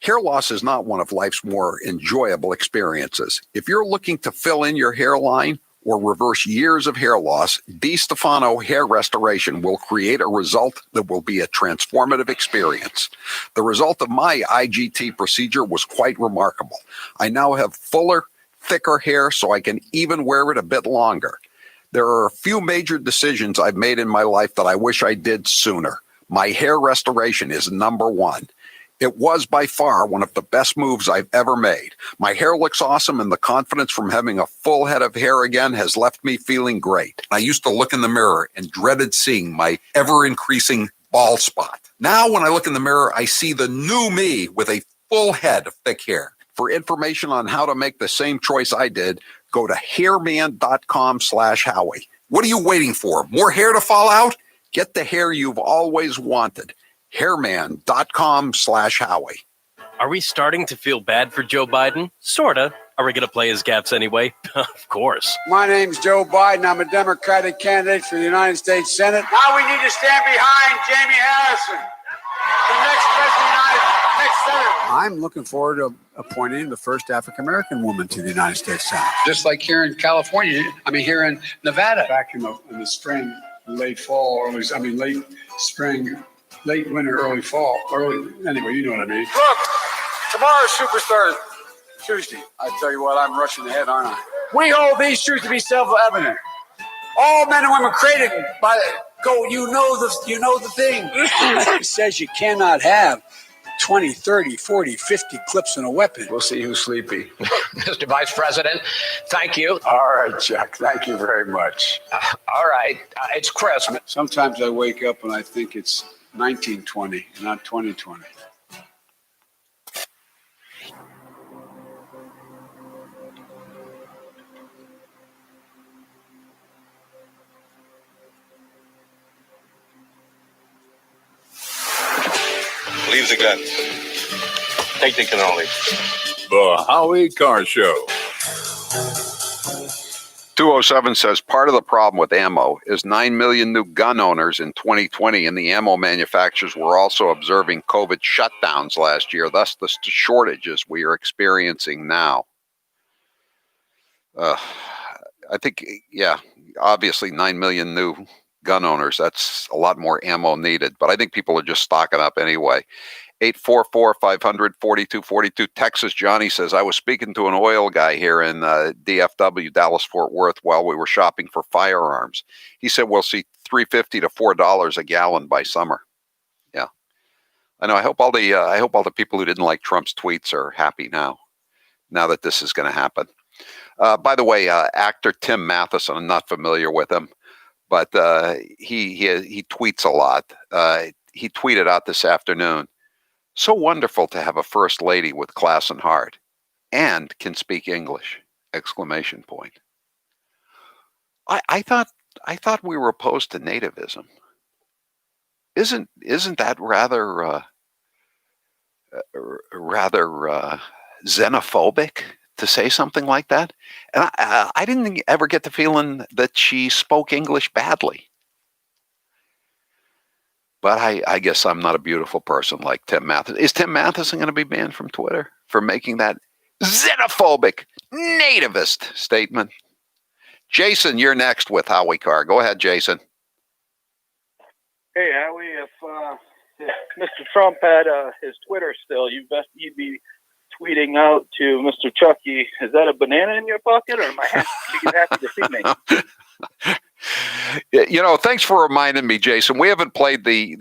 Hair loss is not one of life's more enjoyable experiences. If you're looking to fill in your hairline or reverse years of hair loss, DiStefano Hair Restoration will create a result that will be a transformative experience. The result of my IGT procedure was quite remarkable. I now have fuller, thicker hair so I can even wear it a bit longer. There are a few major decisions I've made in my life that I wish I did sooner. My hair restoration is number one. It was by far one of the best moves I've ever made. My hair looks awesome, and the confidence from having a full head of hair again has left me feeling great. I used to look in the mirror and dreaded seeing my ever-increasing bald spot. Now, when I look in the mirror, I see the new me with a full head of thick hair. For information on how to make the same choice I did, go to hairman.com/Howie. What are you waiting for? More hair to fall out? Get the hair you've always wanted. Hairman.com/Howie. Are we starting to feel bad for Joe Biden? Sorta. Are we going to play his gaffes anyway? Of course. My name's Joe Biden. I'm a Democratic candidate for the United States Senate. Now we need to stand behind Jamie Harrison, the next president of the next senator. I'm looking forward to appointing the first African-American woman to the United States Senate. Just like here in California, here in Nevada. Back in the spring, late fall, late spring, late winter, early fall, anyway, you know what I mean. Look, tomorrow's Superstar Tuesday. I tell you what, I'm rushing ahead, aren't I? We hold these truths to be self-evident. All men and women created by you know the thing. It says you cannot have 20, 30, 40, 50 clips in a weapon. We'll see who's sleepy. Mr. Vice President, thank you. All right, Chuck. Thank you very much. All right. It's Christmas. Sometimes I wake up and I think it's 1920, not 2020. Leave the gun. Take the cannoli. The Howie Carr Show. 207 says part of the problem with ammo is 9 million new gun owners in 2020, and the ammo manufacturers were also observing COVID shutdowns last year, thus the shortages we are experiencing now. I think, obviously 9 million new gun owners, that's a lot more ammo needed, but I think people are just stocking up anyway. 844-500-4242. Texas Johnny says, I was speaking to an oil guy here in DFW, Dallas-Fort Worth, while we were shopping for firearms. He said we'll see $3.50 to $4 a gallon by summer. Yeah, I know. I hope all the people who didn't like Trump's tweets are happy now that this is going to happen. By the way, actor Tim Matheson, I'm not familiar with him, but he tweets a lot. He tweeted out this afternoon, "So wonderful to have a first lady with class and heart and can speak English!" Exclamation point. I thought we were opposed to nativism. Isn't that rather xenophobic to say something like that? And I didn't ever get the feeling that she spoke English badly. But I guess I'm not a beautiful person like Tim Matheson. Is Tim Matheson going to be banned from Twitter for making that xenophobic, nativist statement? Jason, you're next with Howie Carr. Go ahead, Jason. Hey, Howie, if Mr. Trump had his Twitter still, you'd be tweeting out to Mr. Chucky, is that a banana in your pocket, or am I happy to see me? Thanks for reminding me, Jason. We haven't played the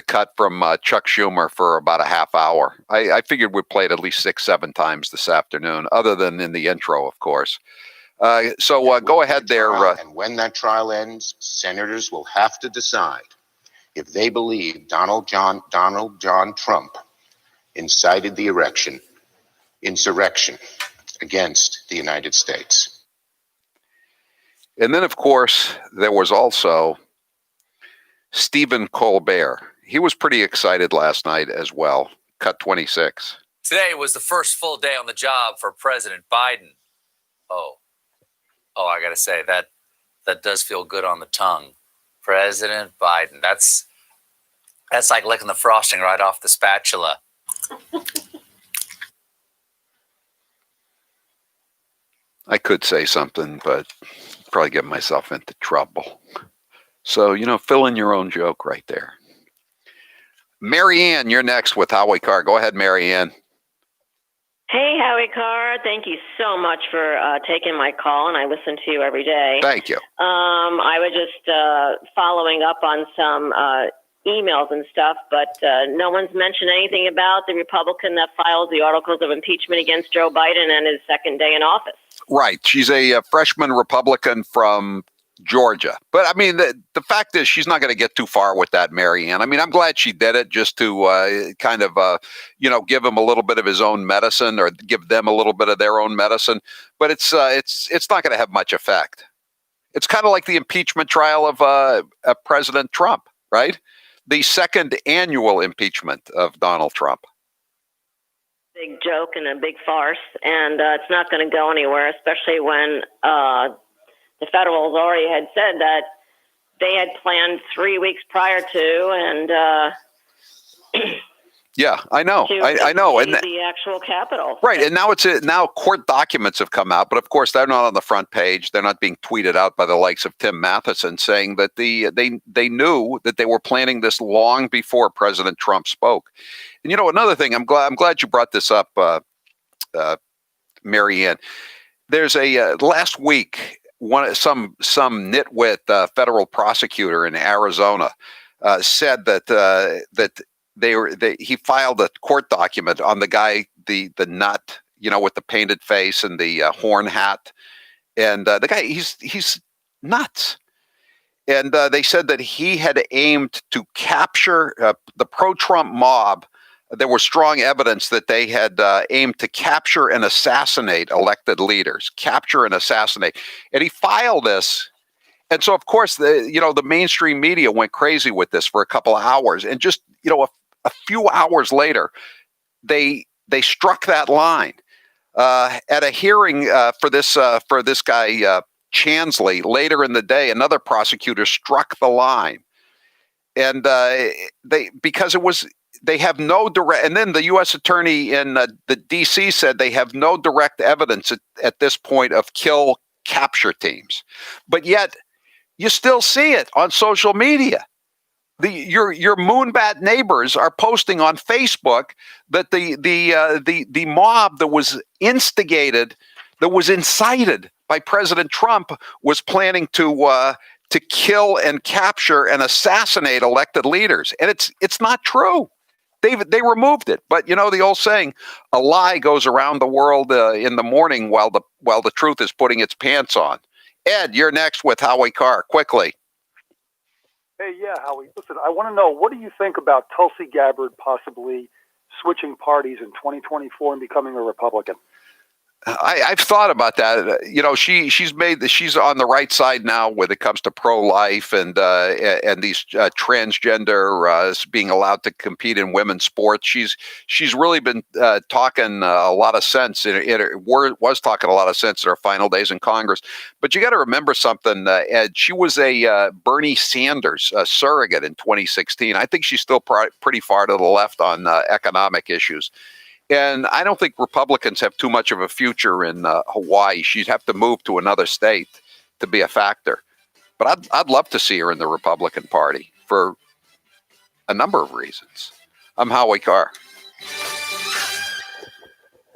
cut from Chuck Schumer for about a half hour. I figured we'd play it at least 6-7 times this afternoon, other than in the intro, of course. So go ahead there. And when that trial ends, senators will have to decide if they believe Donald John Trump incited the insurrection against the United States. And then, of course, there was also Stephen Colbert. He was pretty excited last night as well. Cut 26. Today was the first full day on the job for President Biden. Oh, I got to say, that does feel good on the tongue. President Biden. That's That's like licking the frosting right off the spatula. I could say something, but probably get myself into trouble. So, fill in your own joke right there. Mary Ann, you're next with Howie Carr. Go ahead, Mary Ann. Hey, Howie Carr. Thank you so much for taking my call, and I listen to you every day. Thank you. I was just following up on some emails and stuff, but no one's mentioned anything about the Republican that files the articles of impeachment against Joe Biden and his second day in office. Right. She's a freshman Republican from Georgia. But, I mean, the fact is she's not going to get too far with that, Mary Ann. I mean, I'm glad she did it just to kind of, give him a little bit of his own medicine or give them a little bit of their own medicine. But it's not going to have much effect. It's kind of like the impeachment trial of President Trump, right? The second annual impeachment of Donald Trump. Big joke and a big farce, and it's not going to go anywhere, especially when the federals already had said that they had planned 3 weeks prior to, and yeah, I know, I know, and the actual Capitol. Right, and now court documents have come out, but of course they're not on the front page. They're not being tweeted out by the likes of Tim Matheson, saying that they knew that they were planning this long before President Trump spoke. And another thing, I'm glad you brought this up, Mary Ann. There's a last week, some nitwit federal prosecutor in Arizona said that he filed a court document on the guy, the nut, with the painted face and the horn hat, and the guy he's nuts. And they said that he had aimed to capture the pro-Trump mob. There was strong evidence that they had aimed to capture and assassinate elected leaders, capture and assassinate. And he filed this. And so, of course, the mainstream media went crazy with this for a couple of hours. And just, a few hours later, they struck that line. At a hearing for this guy, Chansley, later in the day, another prosecutor struck the line. And they have no direct, and then the U.S. attorney in the D.C. said they have no direct evidence at this point of kill capture teams, but yet you still see it on social media. Your moonbat neighbors are posting on Facebook that the mob that was instigated, that was incited by President Trump, was planning to kill and capture and assassinate elected leaders, and it's not true. They removed it, but the old saying, a lie goes around the world in the morning while the truth is putting its pants on. Ed, you're next with Howie Carr. Quickly. Hey, yeah, Howie. Listen, I want to know, what do you think about Tulsi Gabbard possibly switching parties in 2024 and becoming a Republican? I've thought about that. She's on the right side now when it comes to pro-life and these transgender being allowed to compete in women's sports. She's really been talking a lot of sense. Was talking a lot of sense in her final days in Congress. But you got to remember something, Ed. She was a Bernie Sanders surrogate in 2016. I think she's still pretty far to the left on economic issues. And I don't think Republicans have too much of a future in Hawaii. She'd have to move to another state to be a factor. But I'd love to see her in the Republican Party for a number of reasons. I'm Howie Carr.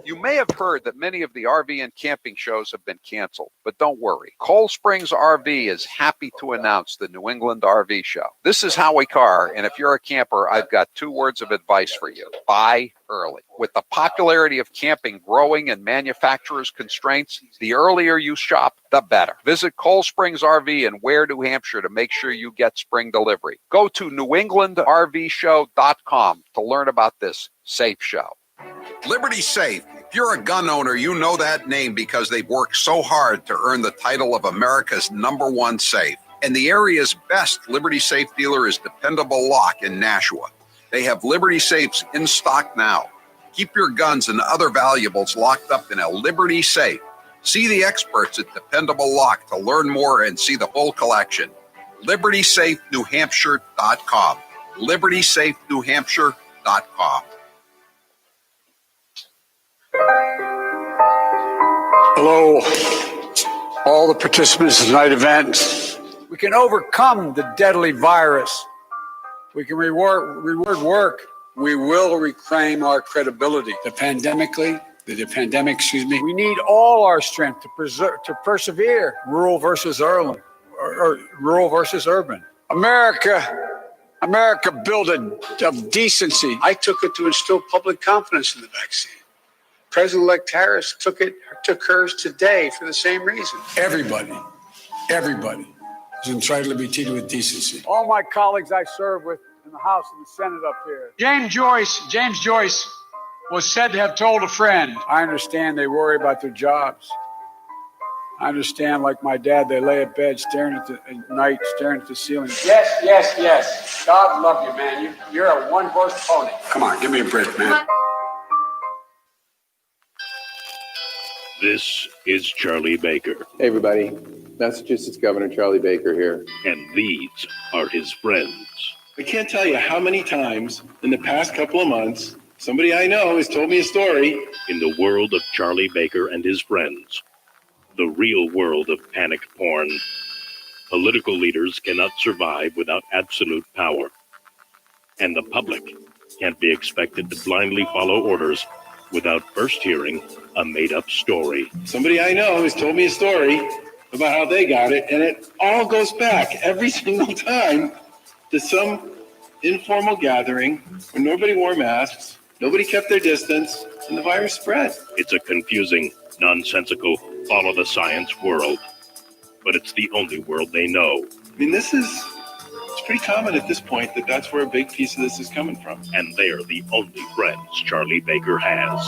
You may have heard that many of the RV and camping shows have been canceled, but don't worry. Cold Springs RV is happy to announce the New England RV Show. This is Howie Carr, and if you're a camper, I've got 2 words of advice for you. Buy early. With the popularity of camping growing and manufacturers' constraints, the earlier you shop, the better. Visit Cold Springs RV in Ware, New Hampshire to make sure you get spring delivery. Go to newenglandrvshow.com to learn about this safe show. Liberty Safe. If you're a gun owner, you know that name because they've worked so hard to earn the title of America's #1 safe. And the area's best Liberty Safe dealer is Dependable Lock in Nashua. They have Liberty Safes in stock now. Keep your guns and other valuables locked up in a Liberty Safe. See the experts at Dependable Lock to learn more and see the full collection. LibertySafeNewHampshire.com. libertysafenewhampshire.com. Hello, all the participants in tonight's event. We can overcome the deadly virus. We can reward work. We will reclaim our credibility. The pandemic, we need all our strength to persevere. Rural versus urban. America built of decency. I took it to instill public confidence in the vaccine. President-elect Harris took hers today for the same reason. Everybody is entitled to be treated with decency. All my colleagues I serve with in the House and the Senate up here. James Joyce was said to have told a friend, I understand they worry about their jobs. I understand, like my dad, they lay at bed staring at the ceiling. Yes. God love you, man. You're a one-horse pony. Come on, give me a break, man. This is Charlie Baker. Hey, everybody. Massachusetts Governor Charlie Baker here. And these are his friends. I can't tell you how many times in the past couple of months somebody I know has told me a story. In the world of Charlie Baker and his friends, the real world of panic porn, political leaders cannot survive without absolute power. And the public can't be expected to blindly follow orders without first hearing a made-up story. Somebody I know has told me a story about how they got it, and it all goes back every single time to some informal gathering where nobody wore masks, nobody kept their distance, and the virus spread. It's a confusing, nonsensical, follow-the-science world. But it's the only world they know. I mean, it's pretty common at this point that that's where a big piece of this is coming from. And they're the only friends Charlie Baker has.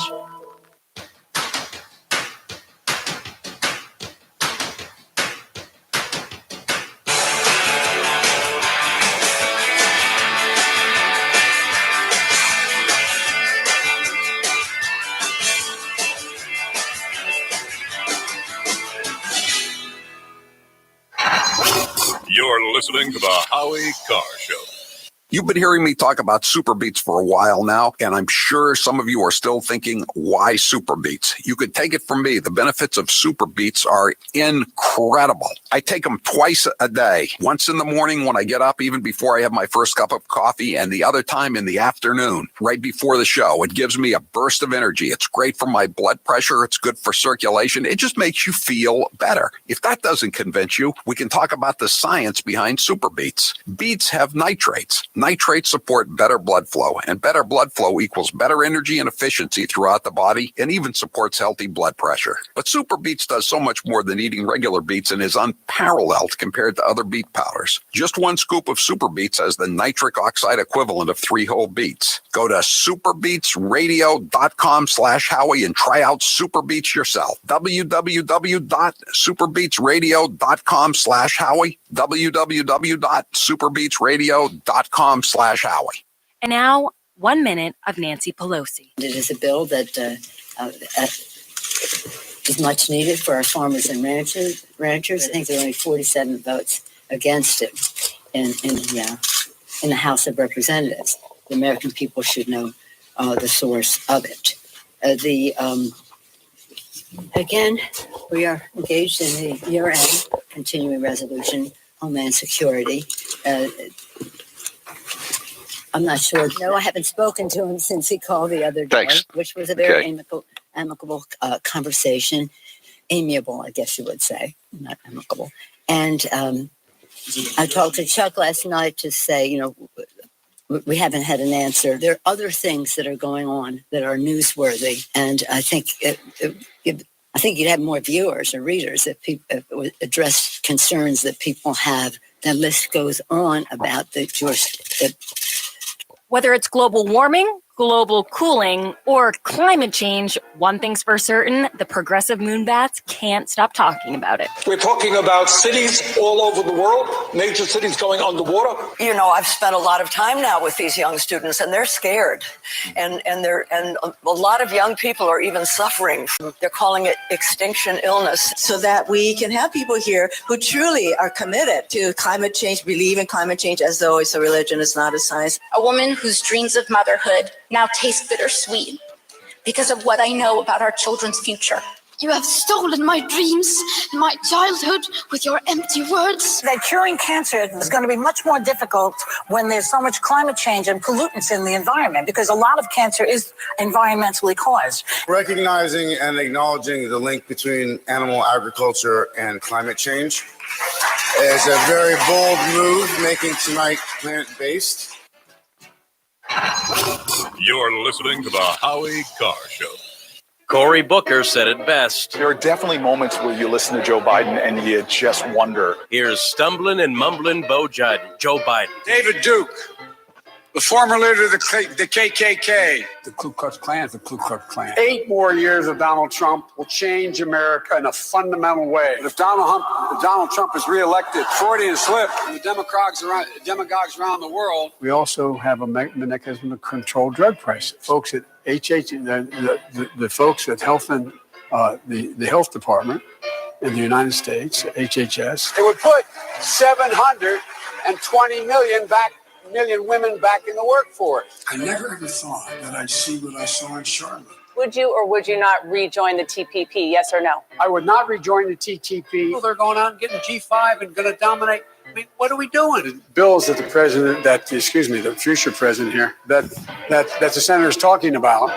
You're listening to the Howie Carr Show. You've been hearing me talk about Super Beets for a while now, and I'm sure some of you are still thinking, why Super Beets? You could take it from me. The benefits of Super Beets are incredible. I take them twice a day, once in the morning when I get up, even before I have my first cup of coffee, and the other time in the afternoon, right before the show. It gives me a burst of energy. It's great for my blood pressure. It's good for circulation. It just makes you feel better. If that doesn't convince you, we can talk about the science behind Super Beets. Beets have nitrates. Nitrates support better blood flow, and better blood flow equals better energy and efficiency throughout the body, and even supports healthy blood pressure. But Super Beets does so much more than eating regular beets and is unparalleled compared to other beet powders. Just one scoop of Super Beets has the nitric oxide equivalent of 3 whole beets. Go to superbeetsradio.com/Howie and try out Super Beets yourself. www.superbeetsradio.com/Howie. www.superbeetsradio.com/Howie. And now, 1 minute of Nancy Pelosi. It is a bill that is much needed for our farmers and ranchers. I think there are only 47 votes against it in the House of Representatives. The American people should know the source of it. Again, we are engaged in the year-end continuing resolution, Homeland Security. I'm not sure. No, I haven't spoken to him since he called the other day, which was a very amicable conversation. Amiable, I guess you would say, not amicable. And I talked to Chuck last night to say, we haven't had an answer. There are other things that are going on that are newsworthy, and I think you'd have more viewers or readers if people address concerns that people have. The list goes on about whether it's global warming, global cooling, or climate change, one thing's for certain, the progressive moonbats can't stop talking about it. We're talking about cities all over the world, major cities going underwater. You know, I've spent a lot of time now with these young students, and they're scared. And a lot of young people are even suffering. They're calling it extinction illness. So that we can have people here who truly are committed to climate change, believe in climate change as though it's a religion, it's not a science. A woman whose dreams of motherhood now taste bittersweet because of what I know about our children's future. You have stolen my dreams and my childhood with your empty words. That curing cancer is going to be much more difficult when there's so much climate change and pollutants in the environment, because a lot of cancer is environmentally caused. Recognizing and acknowledging the link between animal agriculture and climate change is a very bold move, making tonight plant-based. You're listening to the Howie Carr Show. Cory Booker said it best. There are definitely moments where you listen to Joe Biden and you just wonder. Here's stumbling and mumbling Joe Biden. David Duke, the former leader of the KKK. The Ku Klux Klan is the Ku Klux Klan. 8 more years of Donald Trump will change America in a fundamental way. If Donald Trump is reelected, Freudian slip, and the demagogues around the world. We also have a mechanism to control drug prices. Folks at the folks at Health and the Health Department in the United States, HHS. It would put 720 million women back in the workforce. I never ever thought that I'd see what I saw in Charlotte. Would you or would you not rejoin the TPP? Yes or no? I would not rejoin the TTP. Well, they're going out and getting G5 and going to dominate. I mean, what are we doing? Bills that the future president here, that the senator's talking about.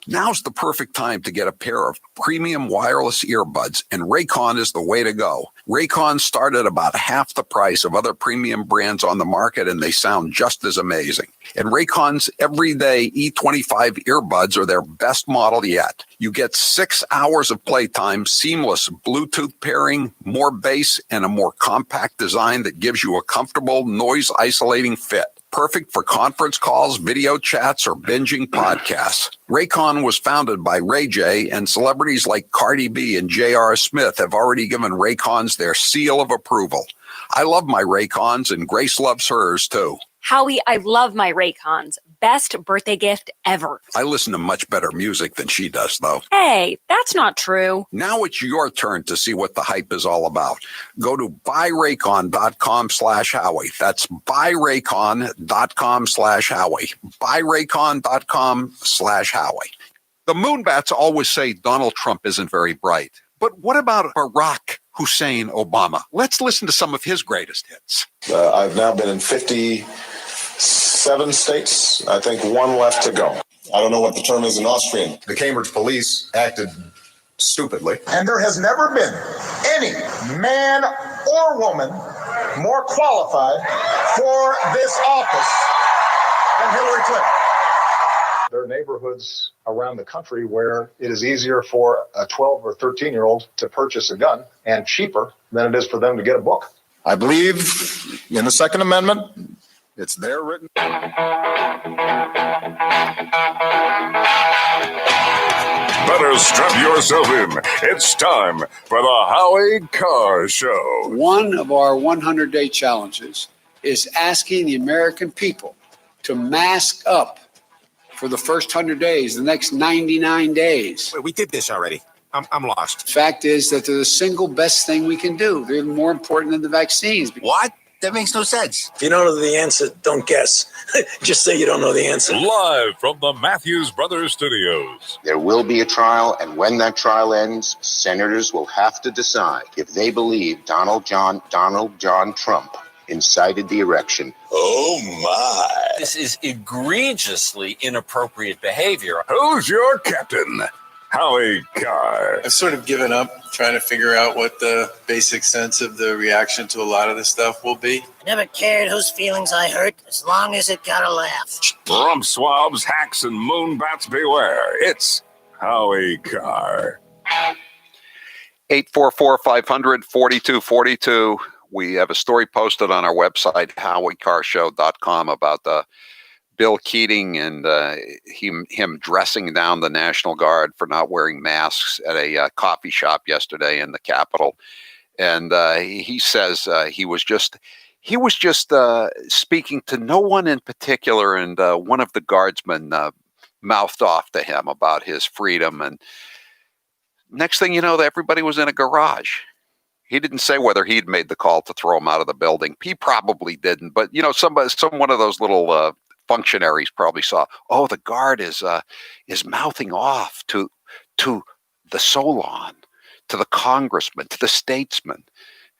Now's the perfect time to get a pair of premium wireless earbuds, and Raycon is the way to go. Raycon start at about half the price of other premium brands on the market, and they sound just as amazing. And Raycon's everyday E25 earbuds are their best model yet. You get 6 hours of playtime, seamless Bluetooth pairing, more bass, and a more compact design that gives you a comfortable, noise-isolating fit. Perfect for conference calls, video chats, or binging podcasts. Raycon was founded by Ray J, and celebrities like Cardi B and J.R. Smith have already given Raycons their seal of approval. I love my Raycons, and Grace loves hers, too. Howie, I love my Raycons. Best birthday gift ever. I listen to much better music than she does, though. Hey, that's not true. Now it's your turn to see what the hype is all about. Go to buyraycon.com/Howie. That's buyraycon.com/Howie. Buyraycon.com/Howie. The Moonbats always say Donald Trump isn't very bright. But what about Barack Hussein Obama? Let's listen to some of his greatest hits. I've now been in 57 states. I think 1 left to go. I don't know what the term is in Austrian. The Cambridge police acted stupidly. And there has never been any man or woman more qualified for this office than Hillary Clinton. There are neighborhoods around the country where it is easier for a 12 or 13-year-old to purchase a gun and cheaper than it is for them to get a book. I believe in the Second Amendment. It's there written. Better strap yourself in. It's time for the Howie Carr Show. One of our 100-day challenges is asking the American people to mask up for the first 100 days, the next 99 days. We did this already. I'm lost. Fact is that they're the single best thing we can do. They're more important than the vaccines. What? That makes no sense. If you don't know the answer, don't guess. Just say you don't know the answer. Live from the Matthews Brothers Studios. There will be a trial, and when that trial ends, senators will have to decide if they believe Donald John Trump incited the election. Oh, my. This is egregiously inappropriate behavior. Who's your captain? Howie Carr. I've sort of given up trying to figure out what the basic sense of the reaction to a lot of this stuff will be. I never cared whose feelings I hurt, as long as it got a laugh. Rump swabs, hacks, and moonbats beware. It's Howie Carr. 844-500-4242. We have a story posted on our website, howiecarrshow.com, about the Bill Keating and him dressing down the National Guard for not wearing masks at a coffee shop yesterday in the Capitol. And he says he was just speaking to no one in particular, and one of the guardsmen mouthed off to him about his freedom. And next thing you know, everybody was in a garage. He didn't say whether he'd made the call to throw him out of the building. He probably didn't, but some one of those little functionaries probably saw. Oh, the guard is mouthing off to the Solon, to the congressman, to the statesman.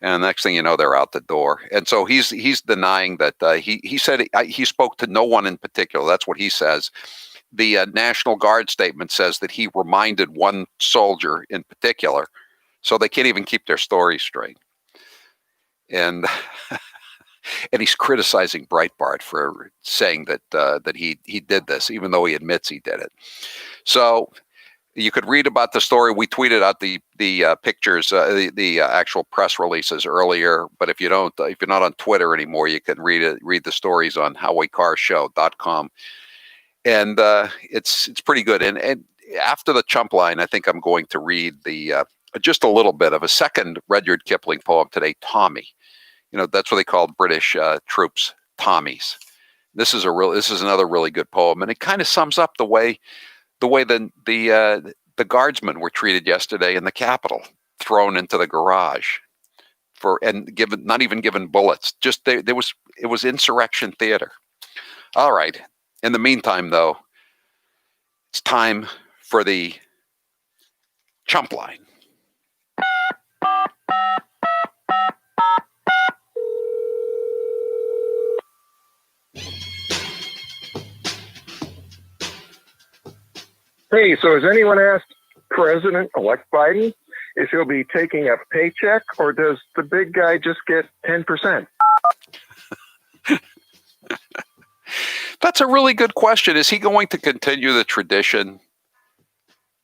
And next thing you know, they're out the door. And so he's denying that he said he spoke to no one in particular. That's what he says. The National Guard statement says that he reminded one soldier in particular, so they can't even keep their story straight. And and he's criticizing Breitbart for saying that he did this, even though he admits he did it. So you could read about the story. We tweeted out the pictures, the actual press releases earlier. But if you're not on Twitter anymore, you can read the stories on HowieCarrShow.com, and it's pretty good. And after the Chump Line, I think I'm going to read just a little bit of a second Rudyard Kipling poem today, Tommy. That's what they called British troops, Tommies. This is another really good poem, and it kind of sums up the way the guardsmen were treated yesterday in the Capitol, thrown into the garage not even given bullets. Just it was insurrection theater. All right. In the meantime, though, it's time for the Chump Line. Hey, so has anyone asked President-elect Biden if he'll be taking a paycheck, or does the big guy just get 10%? That's a really good question. Is he going to continue the tradition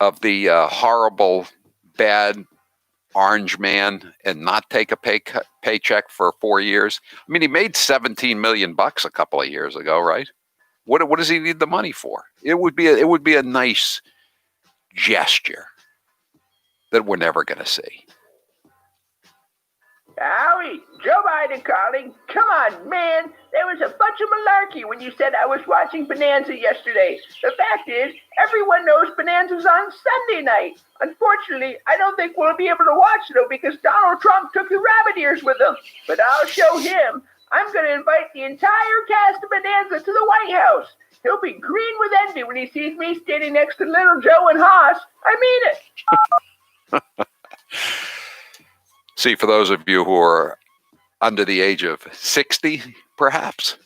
of the horrible, bad orange man and not take a paycheck for 4 years? I mean, he made $17 million a couple of years ago, right? What does he need the money for? It would be a nice gesture that we're never going to see. Howie, Joe Biden calling. Come on, man. There was a bunch of malarkey when you said I was watching Bonanza yesterday. The fact is, everyone knows Bonanza's on Sunday night. Unfortunately, I don't think we'll be able to watch it, though, because Donald Trump took the rabbit ears with him. But I'll show him. I'm going to invite the entire cast of Bonanza to the White House. He'll be green with envy when he sees me standing next to Little Joe and Haas. I mean it. See, for those of you who are under the age of 60, perhaps,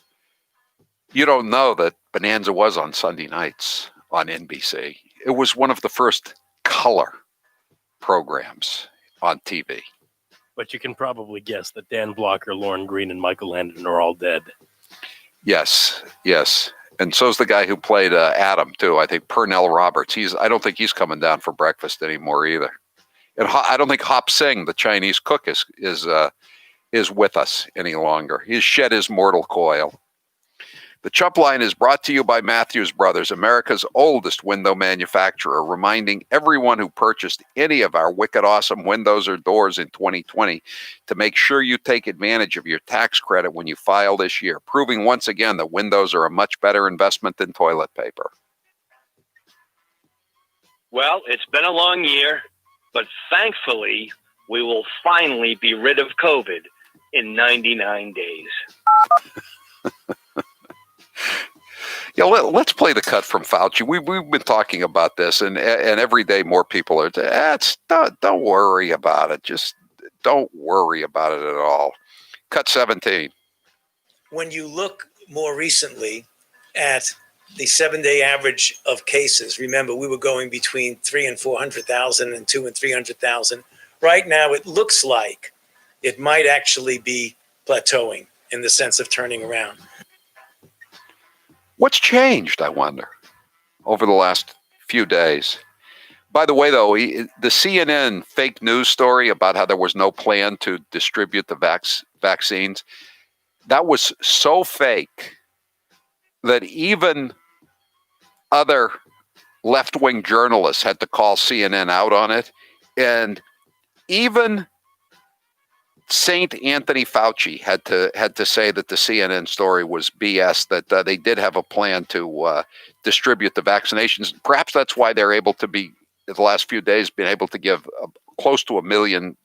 you don't know that Bonanza was on Sunday nights on NBC. It was one of the first color programs on TV. But you can probably guess that Dan Blocker, Lauren Green, and Michael Landon are all dead. Yes. And so's the guy who played Adam, too. I think Pernell Roberts. I don't think he's coming down for breakfast anymore either. And I don't think Hop Sing, the Chinese cook, is with us any longer. He's shed his mortal coil. The Chump Line is brought to you by Matthews Brothers, America's oldest window manufacturer, reminding everyone who purchased any of our wicked awesome windows or doors in 2020 to make sure you take advantage of your tax credit when you file this year, proving once again that windows are a much better investment than toilet paper. Well, it's been a long year, but thankfully, we will finally be rid of COVID in 99 days. Yeah, let's play the cut from Fauci. We've been talking about this, and every day more people are don't worry about it. Just don't worry about it at all. Cut 17. When you look more recently at the 7-day average of cases, remember we were going between 300,000 and 400,000 and 200,000 and 300,000. Right now, it looks like it might actually be plateauing in the sense of turning around. What's changed, I wonder, over the last few days? By the way, though, the CNN fake news story about how there was no plan to distribute the vaccines, that was so fake that even other left-wing journalists had to call CNN out on it, and even Saint Anthony Fauci had to say that the CNN story was BS, that they did have a plan to distribute the vaccinations. Perhaps that's why they're able to be, the last few days, been able to give close to 1 million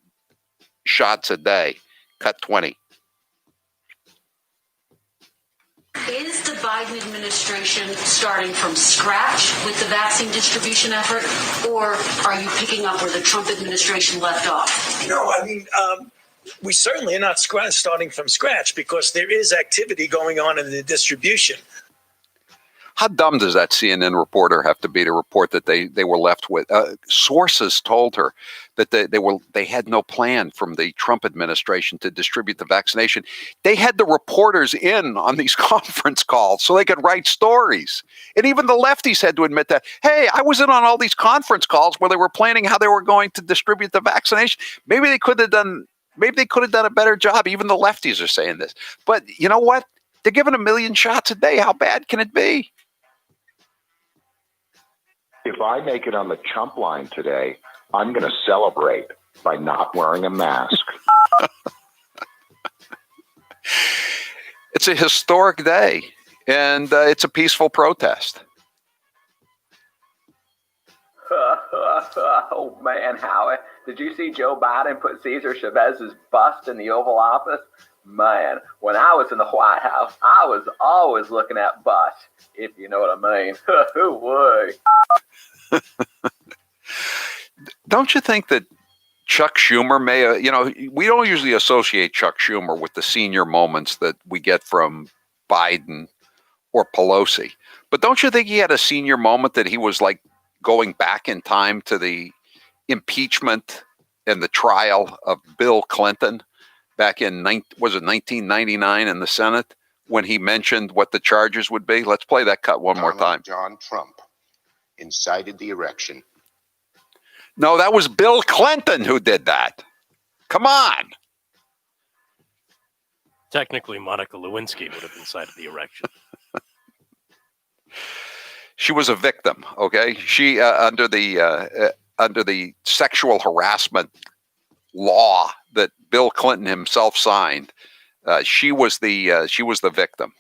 shots a day, cut 20. Is the Biden administration starting from scratch with the vaccine distribution effort, or are you picking up where the Trump administration left off? No, I mean, we certainly are not starting from scratch, because there is activity going on in the distribution. How dumb does that CNN reporter have to be to report that they were left with? Sources told her that they had no plan from the Trump administration to distribute the vaccination. They had the reporters in on these conference calls so they could write stories. And even the lefties had to admit that, hey, I was in on all these conference calls where they were planning how they were going to distribute the vaccination. Maybe they could have done a better job. Even the lefties are saying this. But you know what? They're giving 1 million shots a day. How bad can it be? If I make it on the Chump Line today, I'm going to celebrate by not wearing a mask. It's a historic day, and it's a peaceful protest. Oh, man, Howie. Did you see Joe Biden put Cesar Chavez's bust in the Oval Office? Man, when I was in the White House, I was always looking at busts, if you know what I mean. Boy. Don't you think that Chuck Schumer may, we don't usually associate Chuck Schumer with the senior moments that we get from Biden or Pelosi. But don't you think he had a senior moment that he was like going back in time to the impeachment and the trial of Bill Clinton back in, 1999 in the Senate, when he mentioned what the charges would be? Let's play that cut one more time. John Trump incited the election. No, that was Bill Clinton who did that. Come on. Technically, Monica Lewinsky would have incited the election. She was a victim, okay? She under the sexual harassment law that Bill Clinton himself signed, she was the victim.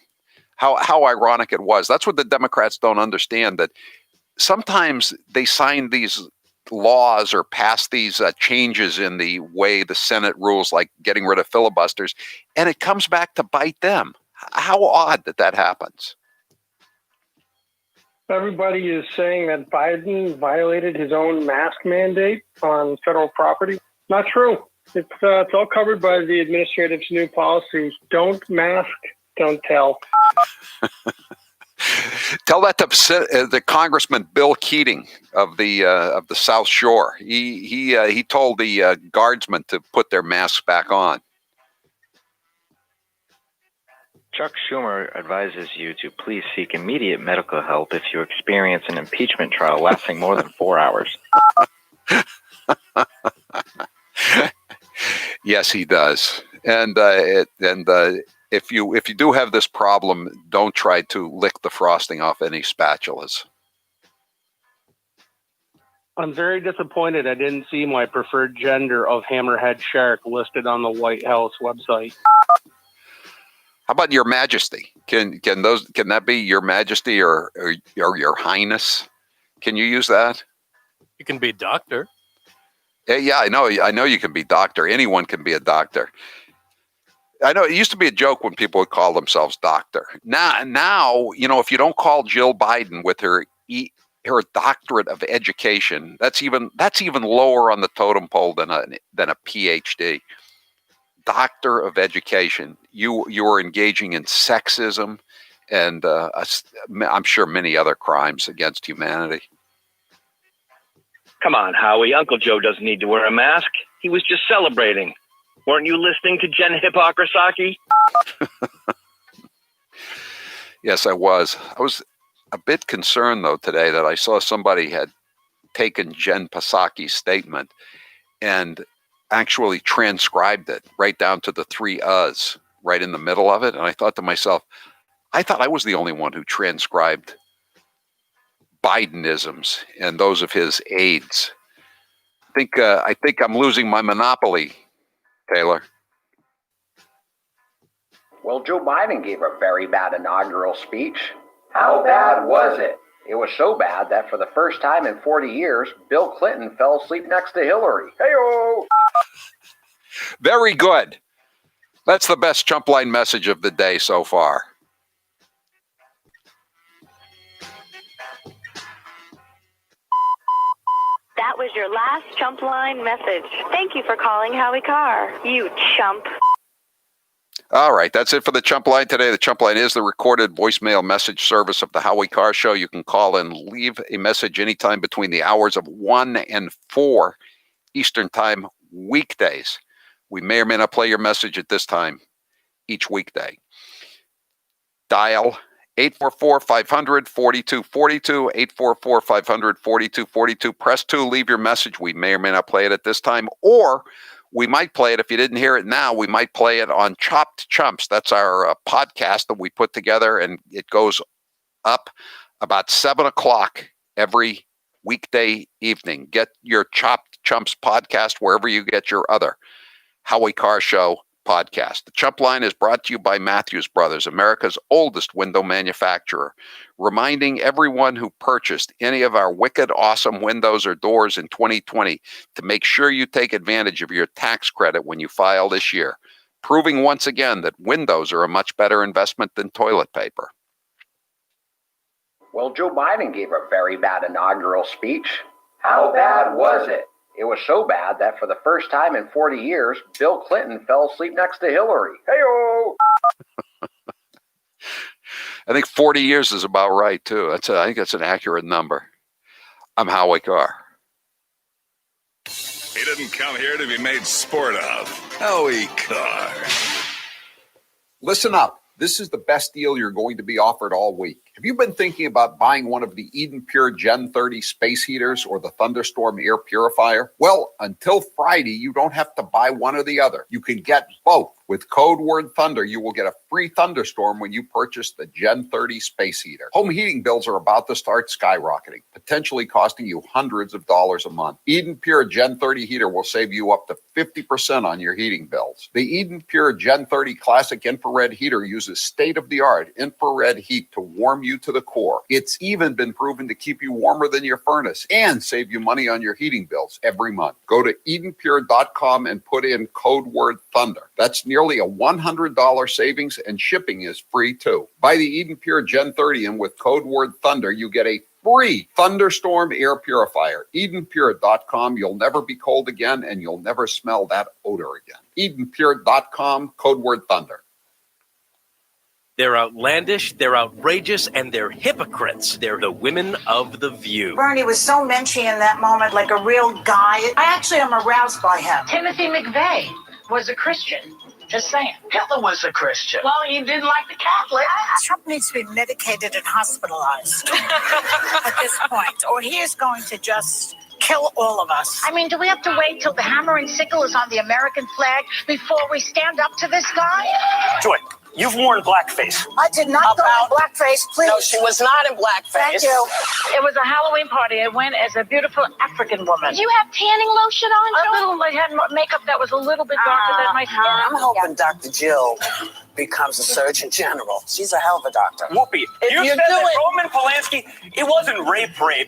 How ironic it was. That's what the Democrats don't understand, that sometimes they sign these laws or pass these changes in the way the Senate rules, like getting rid of filibusters, and it comes back to bite them. How odd that happens. Everybody is saying that Biden violated his own mask mandate on federal property. Not true. It's all covered by the administrative's new policy. Don't mask, don't tell. Tell that to the Congressman Bill Keating of the South Shore. He told the Guardsmen to put their masks back on. Chuck Schumer advises you to please seek immediate medical help if you experience an impeachment trial lasting more than 4 hours. Yes, he does. And if you do have this problem, don't try to lick the frosting off any spatulas. I'm very disappointed I didn't see my preferred gender of hammerhead shark listed on the White House website. How about Your Majesty? Can that be Your Majesty or Your Highness? Can you use that? You can be doctor. Yeah, I know you can be doctor. Anyone can be a doctor. I know it used to be a joke when people would call themselves doctor. Now, if you don't call Jill Biden with her doctorate of education, that's even lower on the totem pole than a PhD. Doctor of education. You are engaging in sexism and I'm sure many other crimes against humanity. Come on, Howie. Uncle Joe doesn't need to wear a mask. He was just celebrating. Weren't you listening to Jen Hippocrisaki? Yes, I was. I was a bit concerned, though, today that I saw somebody had taken Jen Psaki's statement and actually transcribed it right down to the 3 uhs right in the middle of it. And I thought to myself, I thought I was the only one who transcribed Bidenisms and those of his aides. I think I'm losing my monopoly, Taylor. Well, Joe Biden gave a very bad inaugural speech. How bad was it? It was so bad that for the first time in 40 years, Bill Clinton fell asleep next to Hillary. Hey-o! Very good. That's the best Chump Line message of the day so far. That was your last Chump Line message. Thank you for calling Howie Carr, you chump. All right, that's it for the Chump Line today. The Chump Line is the recorded voicemail message service of the Howie Carr Show. You can call and leave a message anytime between the hours of 1 and 4 Eastern Time weekdays. We may or may not play your message at this time each weekday. Dial 844-500-4242, 844-500-4242. Press 2, leave your message. We may or may not play it at this time, or we might play it. If you didn't hear it now, we might play it on Chopped Chumps. That's our podcast that we put together, and it goes up about 7 o'clock every weekday evening. Get your Chopped Chumps podcast wherever you get your other Howie Carr Show podcast. The Chump Line is brought to you by Matthews Brothers, America's oldest window manufacturer, reminding everyone who purchased any of our wicked awesome windows or doors in 2020 to make sure you take advantage of your tax credit when you file this year, proving once again that windows are a much better investment than toilet paper. Well, Joe Biden gave a very bad inaugural speech. How bad was it? It was so bad that for the first time in 40 years, Bill Clinton fell asleep next to Hillary. Hey-o! I think 40 years is about right, too. I think that's an accurate number. I'm Howie Carr. He didn't come here to be made sport of. Howie Carr. Listen up. This is the best deal you're going to be offered all week. Have you been thinking about buying one of the Eden Pure Gen 30 space heaters or the Thunderstorm air purifier? Well, until Friday, you don't have to buy one or the other. You can get both. With code word Thunder, you will get a free Thunderstorm when you purchase the Gen 30 space heater. Home heating bills are about to start skyrocketing, potentially costing you hundreds of dollars a month. Eden Pure Gen 30 heater will save you up to 50% on your heating bills. The Eden Pure Gen 30 Classic Infrared Heater uses state-of-the-art infrared heat to warm you to the core. It's even been proven to keep you warmer than your furnace and save you money on your heating bills every month. Go to EdenPure.com and put in code word Thunder. That's nearly a $100 savings, and shipping is free too. Buy the Eden Pure Gen 30 and with code word Thunder, you get a free Thunderstorm air purifier. EdenPure.com. You'll never be cold again, and you'll never smell that odor again. EdenPure.com, code word Thunder. They're outlandish, they're outrageous, and they're hypocrites. They're the women of The View. Bernie was so menschy in that moment, like a real guy. I actually am aroused by him. Timothy McVeigh was a Christian. Just saying. Hitler was a Christian. Well, he didn't like the Catholics. Trump needs to be medicated and hospitalized at this point, or he is going to just kill all of us. I mean, do we have to wait till the hammer and sickle is on the American flag before we stand up to this guy? Joy, you've worn blackface. I did not go in blackface, please. No, she was not in blackface. Thank you. It was a Halloween party. I went as a beautiful African woman. Did you have tanning lotion on, A little, I had makeup that was a little bit darker than my skin. I'm hoping Dr. Jill becomes a Surgeon General. She's a hell of a doctor. Whoopi, you said that Roman Polanski, it wasn't rape. I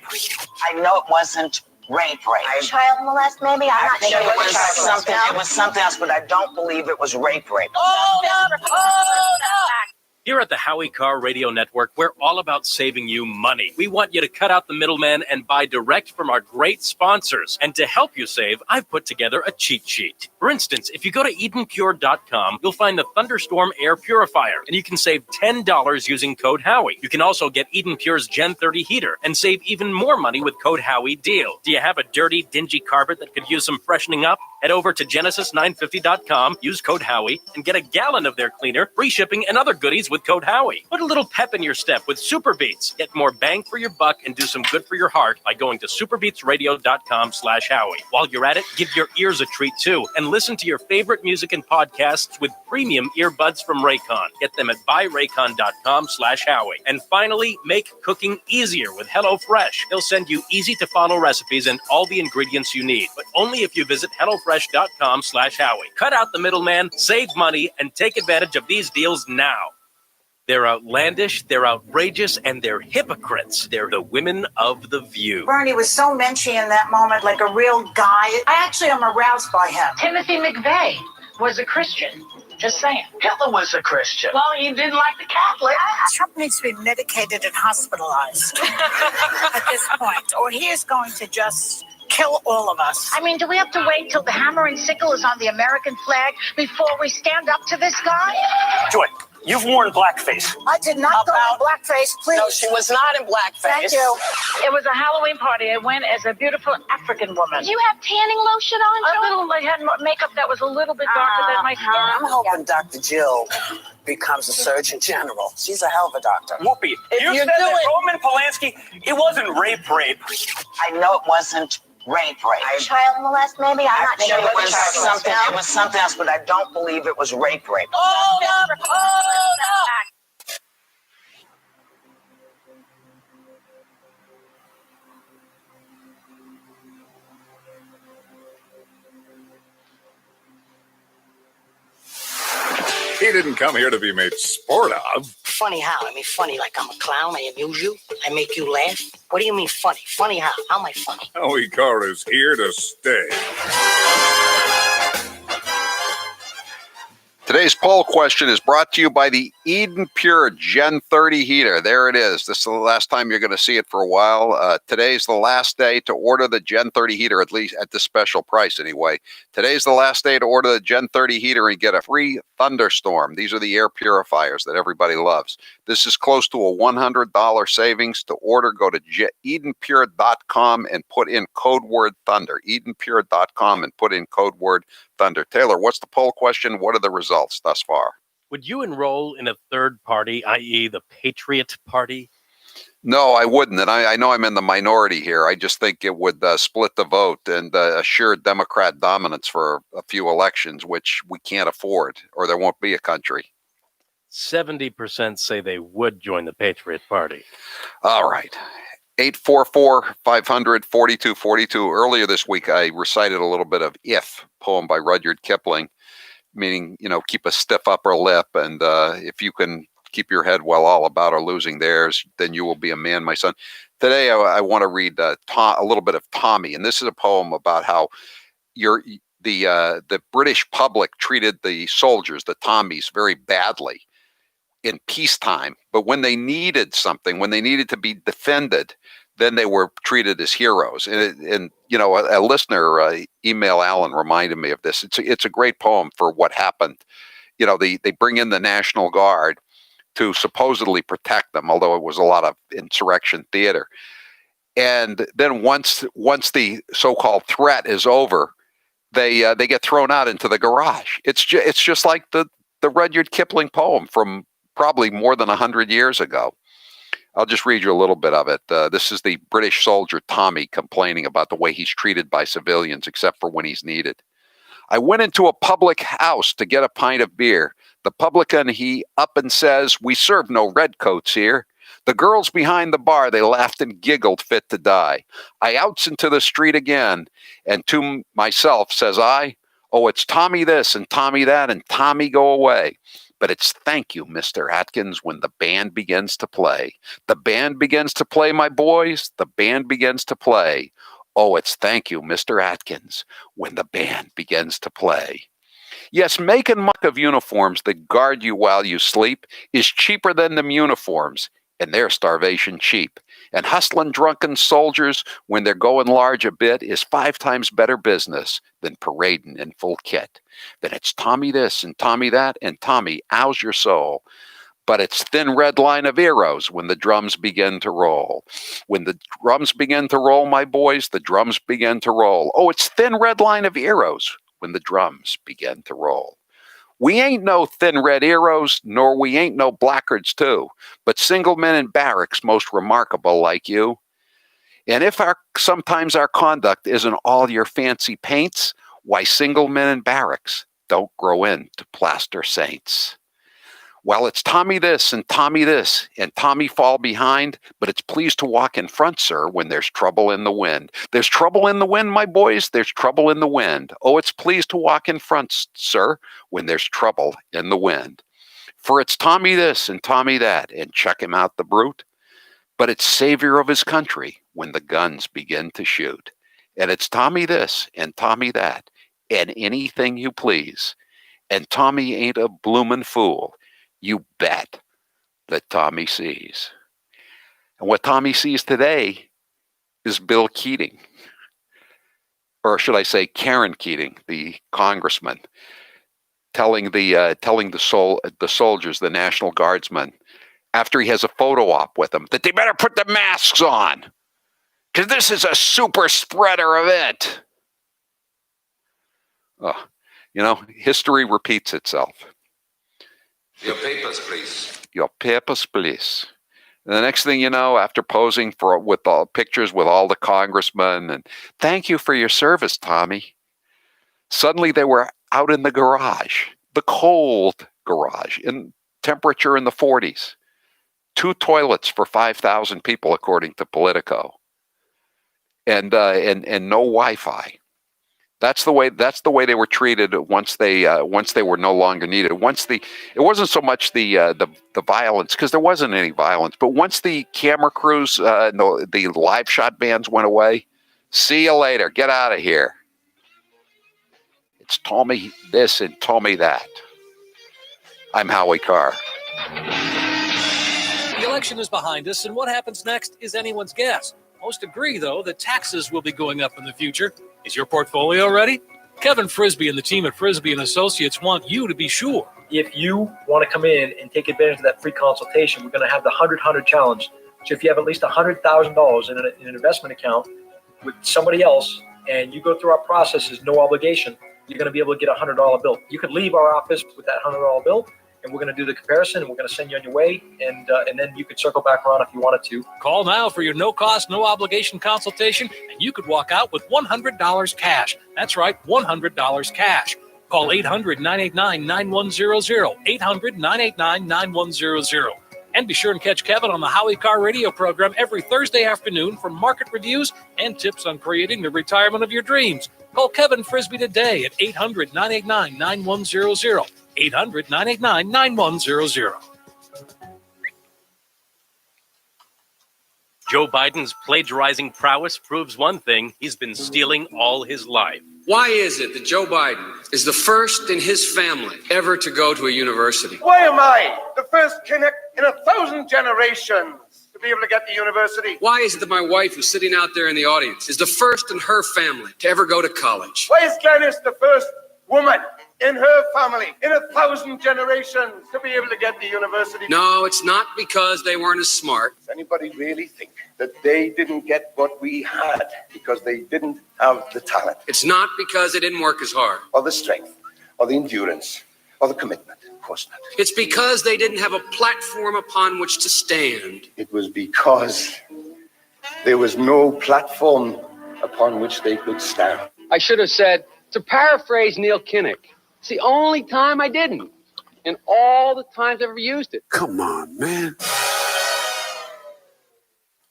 know it wasn't rape. Child molest, maybe? I'm not sure. It was something else, but I don't believe it was rape. Oh, no. Here at the Howie Carr Radio Network, we're all about saving you money. We want you to cut out the middleman and buy direct from our great sponsors. And to help you save, I've put together a cheat sheet. For instance, if you go to EdenPure.com, you'll find the Thunderstorm air purifier, and you can save $10 using code Howie. You can also get Eden Pure's Gen 30 heater and save even more money with code Howie Deal. Do you have a dirty, dingy carpet that could use some freshening up? Head over to Genesis950.com, use code Howie, and get a gallon of their cleaner, free shipping, and other goodies with code Howie. Put a little pep in your step with Super Beets. Get more bang for your buck and do some good for your heart by going to superbeatsradio.com/Howie. While you're at it, give your ears a treat too and listen to your favorite music and podcasts with premium earbuds from Raycon. Get them at buyraycon.com/Howie. And finally, make cooking easier with HelloFresh. They'll send you easy to follow recipes and all the ingredients you need, but only if you visit HelloFresh.com/Howie. Cut out the middleman, save money, and take advantage of these deals now. They're outlandish, they're outrageous, and they're hypocrites. They're the women of The View. Bernie was so menschy in that moment, like a real guy. I actually am aroused by him. Timothy McVeigh was a Christian. Just saying. Hitler was a Christian. Well, he didn't like the Catholics. Trump needs to be medicated and hospitalized at this point, or he is going to just kill all of us. I mean, do we have to wait till the hammer and sickle is on the American flag before we stand up to this guy? Joy, you've worn blackface. I did not go in blackface, please. No, she was not in blackface. Thank you. It was a Halloween party. I went as a beautiful African woman. Did you have tanning lotion on? A little, I had makeup that was a little bit darker than my skin. I'm hoping Dr. Jill becomes a Surgeon General. She's a hell of a doctor. Whoopi, you said that Roman Polanski, it wasn't rape. I know it wasn't rape. Child molest, maybe? I'm not sure. It was something. It was something else, but I don't believe it was rape. Oh, no. He didn't come here to be made sport of. Funny how? I mean, funny like I'm a clown. I amuse you. I make you laugh. What do you mean funny? Funny how? How am I funny? Howie Carr is here to stay. Today's poll question is brought to you by the Eden Pure Gen 30 heater. There it is. This is the last time you're going to see it for a while. Today's the last day to order the Gen 30 heater, at least at the special price anyway. Today's the last day to order the Gen 30 heater and get a free thunderstorm. These are the air purifiers that everybody loves. This is close to a $100 savings. To order, go to EdenPure.com and put in code word thunder. EdenPure.com and put in code word thunder. Taylor, what's the poll question? What are the results thus far? Would you enroll in a third party, i.e. the Patriot Party? No, I wouldn't. And I know I'm in the minority here. I just think it would split the vote and assure Democrat dominance for a few elections, which we can't afford, or there won't be a country. 70% say they would join the Patriot Party. All right. 844-500-4242. Earlier this week, I recited a little bit of If, poem by Rudyard Kipling, meaning, keep a stiff upper lip. And if you can keep your head while all about are losing theirs, then you will be a man, my son. Today, I want to read a little bit of Tommy. And this is a poem about how the British public treated the soldiers, the Tommies, very badly in peacetime. But when they needed something, when they needed to be defended, then they were treated as heroes. And a listener, Email Allen, reminded me of this. It's a great poem for what happened. They bring in the National Guard to supposedly protect them, although it was a lot of insurrection theater. And then once the so-called threat is over, they get thrown out into the garage. It's just like the Rudyard Kipling poem from probably more than 100 years ago. I'll just read you a little bit of it. This is the British soldier Tommy complaining about the way he's treated by civilians, except for when he's needed. I went into a public house to get a pint of beer. The publican, he up and says, "We serve no redcoats here." The girls behind the bar, they laughed and giggled fit to die. I outs into the street again, and to myself says I, "Oh, it's Tommy this and Tommy that and Tommy go away." But it's thank you, Mr. Atkins, when the band begins to play. The band begins to play, my boys. The band begins to play. Oh, it's thank you, Mr. Atkins, when the band begins to play. Yes, making muck of uniforms that guard you while you sleep is cheaper than them uniforms, and they're starvation cheap. And hustling drunken soldiers when they're going large a bit is 5 times better business than parading in full kit. Then it's Tommy this and Tommy that and Tommy, ow's your soul. But it's thin red line of heroes when the drums begin to roll. When the drums begin to roll, my boys, the drums begin to roll. Oh, it's thin red line of heroes when the drums begin to roll. We ain't no thin red heroes, nor we ain't no blackguards too, but single men in barracks most remarkable like you. And if sometimes our conduct isn't all your fancy paints, why single men in barracks don't grow into plaster saints. Well, it's Tommy this and Tommy this, and Tommy fall behind, but it's pleased to walk in front, sir, when there's trouble in the wind. There's trouble in the wind, my boys, there's trouble in the wind. Oh, it's pleased to walk in front, sir, when there's trouble in the wind. For it's Tommy this and Tommy that, and check him out, the brute. But it's savior of his country when the guns begin to shoot. And it's Tommy this and Tommy that, and anything you please. And Tommy ain't a bloomin' fool. You bet that Tommy sees. And what Tommy sees today is Bill Keating, or should I say Karen Keating, the congressman, telling the soldiers, the National Guardsmen, after he has a photo op with them, that they better put the masks on, because this is a super spreader event. Oh, history repeats itself. Your papers, please. Your papers, please. And the next thing you know, after posing with all pictures with all the congressmen, and thank you for your service, Tommy, suddenly they were out in the garage, the cold garage, in temperature in the 40s. 2 toilets for 5,000 people, according to Politico, and no Wi-Fi. That's the way they were treated once they were no longer needed. It wasn't so much the violence, because there wasn't any violence, but once the camera crews, the live shot bands went away, see you later, get out of here. It's Tommy this and Tommy that. I'm Howie Carr. The election is behind us, and what happens next is anyone's guess. Most agree, though, that taxes will be going up in the future. Is your portfolio ready? Kevin Frisbee and the team at Frisbee & Associates want you to be sure. If you want to come in and take advantage of that free consultation, we're going to have the 100-100 challenge. So if you have at least $100,000 in an investment account with somebody else, and you go through our processes, no obligation, you're going to be able to get a $100 bill. You could leave our office with that $100 bill, and we're going to do the comparison, and we're going to send you on your way, and then you could circle back around if you wanted to. Call now for your no-cost, no-obligation consultation, and you could walk out with $100 cash. That's right, $100 cash. Call 800-989-9100, 800-989-9100. And be sure and catch Kevin on the Howie Carr radio program every Thursday afternoon for market reviews and tips on creating the retirement of your dreams. Call Kevin Frisbee today at 800-989-9100. 800-989-9100. Joe Biden's plagiarizing prowess proves one thing: he's been stealing all his life. Why is it that Joe Biden is the first in his family ever to go to a university? Why am I the first connect in 1,000 generations to be able to get to university? Why is it that my wife, who's sitting out there in the audience, is the first in her family to ever go to college? Why is Glenys the first woman in her family in 1,000 generations to be able to get to university? No, it's not because they weren't as smart. Does anybody really think that they didn't get what we had because they didn't have the talent? It's not because they didn't work as hard. Or the strength, or the endurance, or the commitment. Of course not. It's because they didn't have a platform upon which to stand. It was because there was no platform upon which they could stand. I should have said, to paraphrase Neil Kinnock, it's the only time I didn't, and all the times I've ever used it. Come on, man.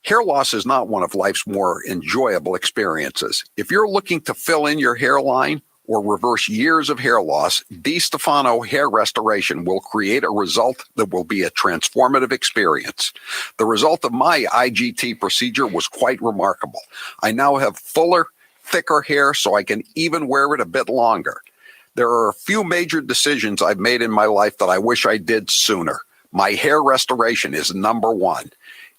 Hair loss is not one of life's more enjoyable experiences. If you're looking to fill in your hairline or reverse years of hair loss, DiStefano Hair Restoration will create a result that will be a transformative experience. The result of my IGT procedure was quite remarkable. I now have fuller, thicker hair, so I can even wear it a bit longer. There are a few major decisions I've made in my life that I wish I did sooner. My hair restoration is number one.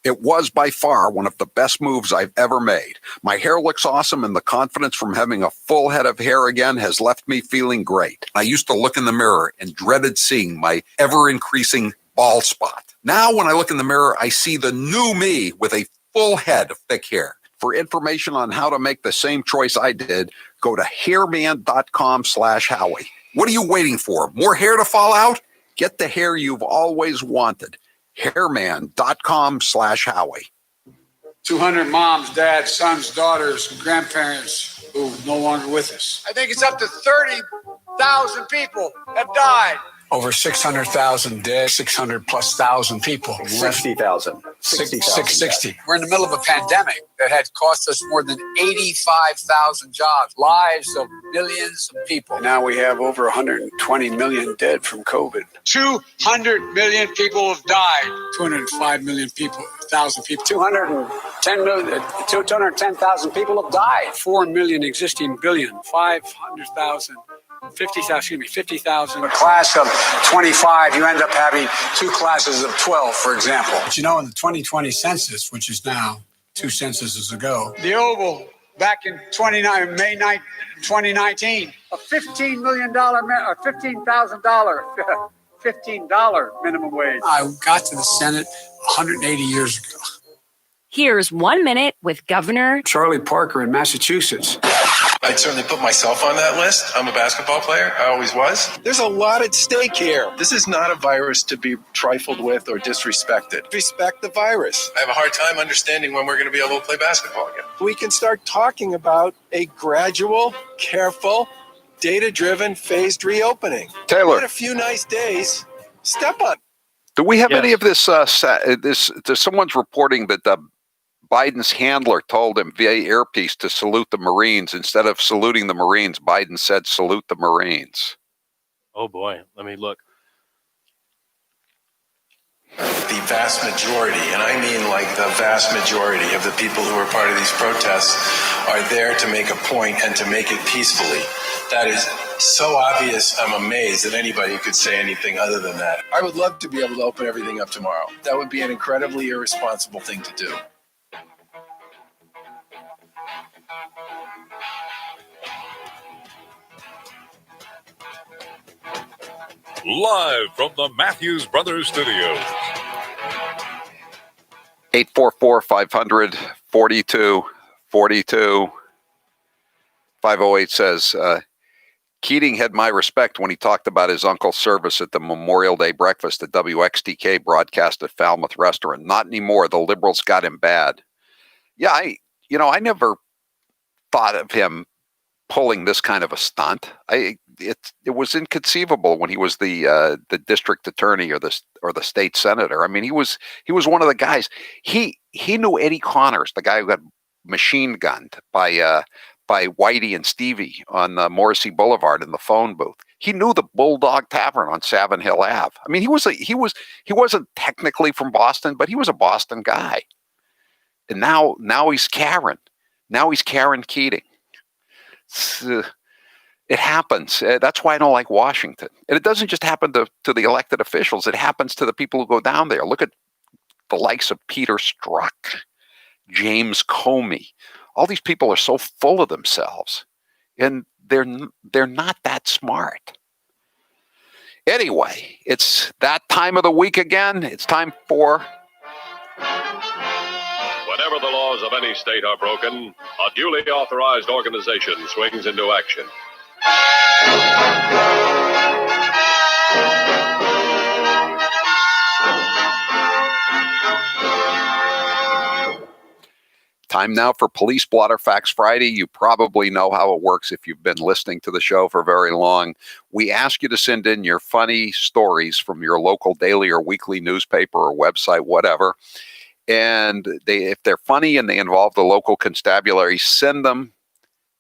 It was by far one of the best moves I've ever made. My hair looks awesome, and the confidence from having a full head of hair again has left me feeling great. I used to look in the mirror and dreaded seeing my ever-increasing bald spot. Now when I look in the mirror, I see the new me with a full head of thick hair. For information on how to make the same choice I did, go to hairman.com/Howie. What are you waiting for? More hair to fall out? Get the hair you've always wanted. Hairman.com/Howie. 200 moms, dads, sons, daughters, and grandparents who are no longer with us. I think it's up to 30,000 people have died. Over 600,000 dead, 600 plus thousand people. 60,000. 660. We're in the middle of a pandemic that had cost us more than 85,000 jobs, lives of millions of people. And now we have over 120 million dead from COVID. 200 million people have died. 205 million people, 1,000 people. 210,000 people have died. 4 million existing billion. 500,000. 50,000. A class of 25, you end up having 2 classes of 12, for example. But you know, in the 2020 census, which is now 2 censuses ago, the Oval back in May 9th, 2019, a $15 million, or $15,000, $15 minimum wage. I got to the Senate 180 years ago. Here's 1 minute with Governor Charlie Parker in Massachusetts. I'd certainly put myself on that list. I'm a basketball player. I always was. There's a lot at stake here. This is not a virus to be trifled with or disrespected. Respect the virus. I have a hard time understanding when we're going to be able to play basketball again. We can start talking about a gradual, careful, data-driven, phased reopening. Taylor. In a few nice days, step up. Do we have any of this? Someone's reporting that Biden's handler told him via earpiece to salute the Marines. Instead of saluting the Marines, Biden said, salute the Marines. Oh, boy. Let me look. The vast majority, and I mean like the vast majority of the people who are part of these protests are there to make a point and to make it peacefully. That is so obvious, I'm amazed that anybody could say anything other than that. I would love to be able to open everything up tomorrow. That would be an incredibly irresponsible thing to do. Live from the Matthews Brothers Studios. 844-500-4242. 508 says, Keating had my respect when he talked about his uncle's service at the Memorial Day breakfast at WXTK broadcast at Falmouth Restaurant. Not anymore. The liberals got him bad. Yeah, I never thought of him pulling this kind of a stunt. It was inconceivable when he was the district attorney or the state senator. I mean, he was one of the guys. He knew Eddie Connors, the guy who got machine gunned by Whitey and Stevie on Morrissey Boulevard in the phone booth. He knew the Bulldog Tavern on Savin Hill Ave. I mean, he wasn't technically from Boston, but he was a Boston guy. And now he's Karen. Now he's Karen Keating. It happens. That's why I don't like Washington. And it doesn't just happen to the elected officials. It happens to the people who go down there. Look at the likes of Peter Strzok, James Comey. All these people are so full of themselves, and they're not that smart. Anyway, it's that time of the week again. It's time for... Whenever the laws of any state are broken, a duly authorized organization swings into action. Time now for Police Blotter Facts Friday. You probably know how it works if you've been listening to the show for very long. We ask you to send in your funny stories from your local daily or weekly newspaper or website, whatever. And if they're funny and they involve the local constabulary, send them,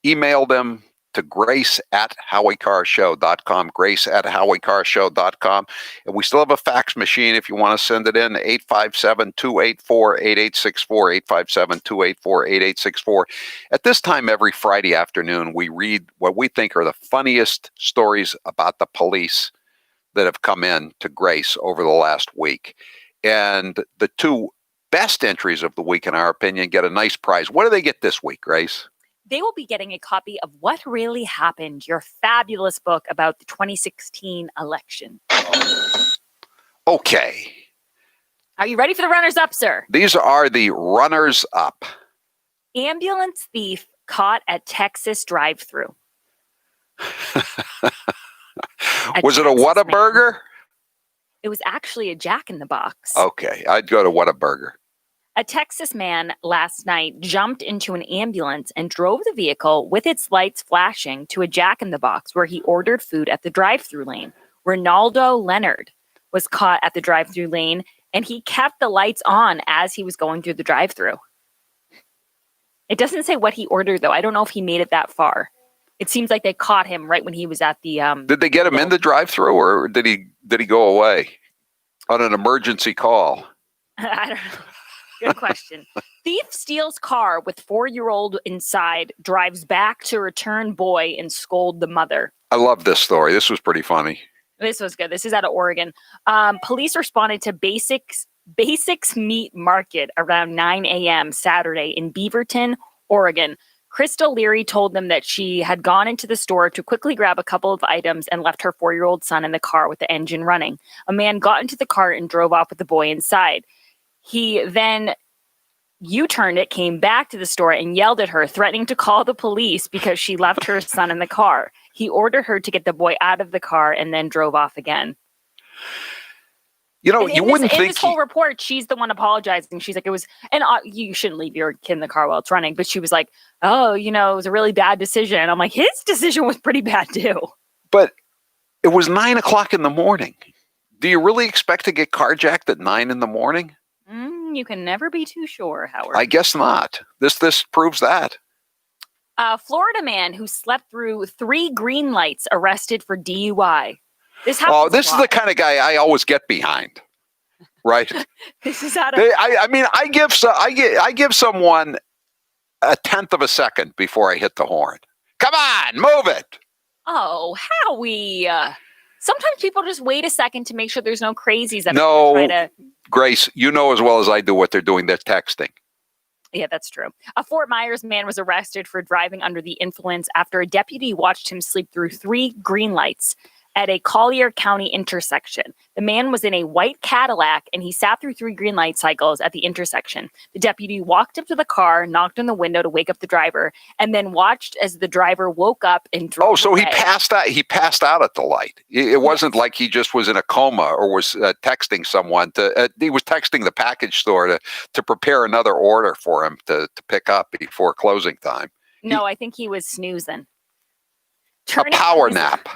email them to grace@howiecarrshow.com, grace@howiecarrshow.com. And we still have a fax machine if you want to send it in, 857-284-8864, 857-284-8864. At this time every Friday afternoon, we read what we think are the funniest stories about the police that have come in to Grace over the last week. And the two best entries of the week, in our opinion, get a nice prize. What do they get this week, Grace? They will be getting a copy of What Really Happened, your fabulous book about the 2016 election. Okay. Are you ready for the runners-up, sir? These are the runners-up. Ambulance thief caught at Texas drive-thru. Was it a Whataburger? It was actually a Jack in the Box. Okay, I'd go to Whataburger. A Texas man last night jumped into an ambulance and drove the vehicle with its lights flashing to a Jack in the Box where he ordered food at the drive-thru lane. Ronaldo Leonard was caught at the drive-thru lane, and he kept the lights on as he was going through the drive-thru. It doesn't say what he ordered, though. I don't know if he made it that far. It seems like they caught him right when he was at the... Did they get him in the drive-thru, or did he go away on an emergency call? I don't know. Good question. Thief steals car with 4-year-old inside, drives back to return boy and scold the mother. I love this story. This was pretty funny. This was good. This is out of Oregon. Police responded to Basics Meat Market around 9 a.m. Saturday in Beaverton, Oregon. Crystal Leary told them that she had gone into the store to quickly grab a couple of items and left her 4-year-old son in the car with the engine running. A man got into the car and drove off with the boy inside. He then U-turned it, came back to the store and yelled at her, threatening to call the police because she left her son in the car. He ordered her to get the boy out of the car and then drove off again. You know, you wouldn't think... In this whole report, she's the one apologizing. She's like, it was... And you shouldn't leave your kid in the car while it's running. But she was like, oh, it was a really bad decision. I'm like, his decision was pretty bad too. But it was 9 o'clock in the morning. Do you really expect to get carjacked at 9 in the morning? You can never be too sure, Howard. I guess not. This proves that. A Florida man who slept through 3 green lights arrested for DUI. This is the kind of guy I always get behind, right? This is out of... I give someone a tenth of a second before I hit the horn. Come on, move it. Oh, Howie. Sometimes people just wait a second to make sure there's no crazies that No, try to... Grace, you know as well as I do what they're doing. They're texting. Yeah, that's true. A Fort Myers man was arrested for driving under the influence after a deputy watched him sleep through 3 green lights at a Collier County intersection. The man was in a white Cadillac and he sat through 3 green light cycles at the intersection. The deputy walked up to the car, knocked on the window to wake up the driver, and then watched as the driver woke up and drove away. So he passed out. He passed out at the light. It wasn't like he just was in a coma or was texting someone he was texting the package store to prepare another order for him to pick up before closing time. No, I think he was snoozing. A power nap.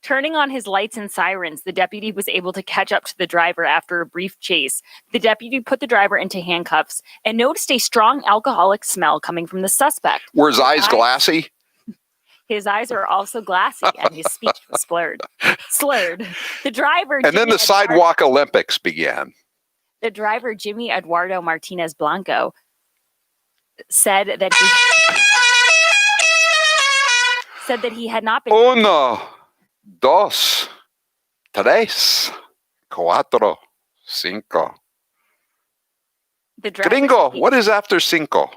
Turning on his lights and sirens, the deputy was able to catch up to the driver after a brief chase. The deputy put the driver into handcuffs and noticed a strong alcoholic smell coming from the suspect. Were his eyes glassy? His eyes are also glassy and his speech was slurred. The driver... And then the sidewalk Olympics began. The driver, Jimmy Eduardo Martinez Blanco, said that he had not been... Uno, dos, tres, cuatro, cinco. Gringo, what is after cinco?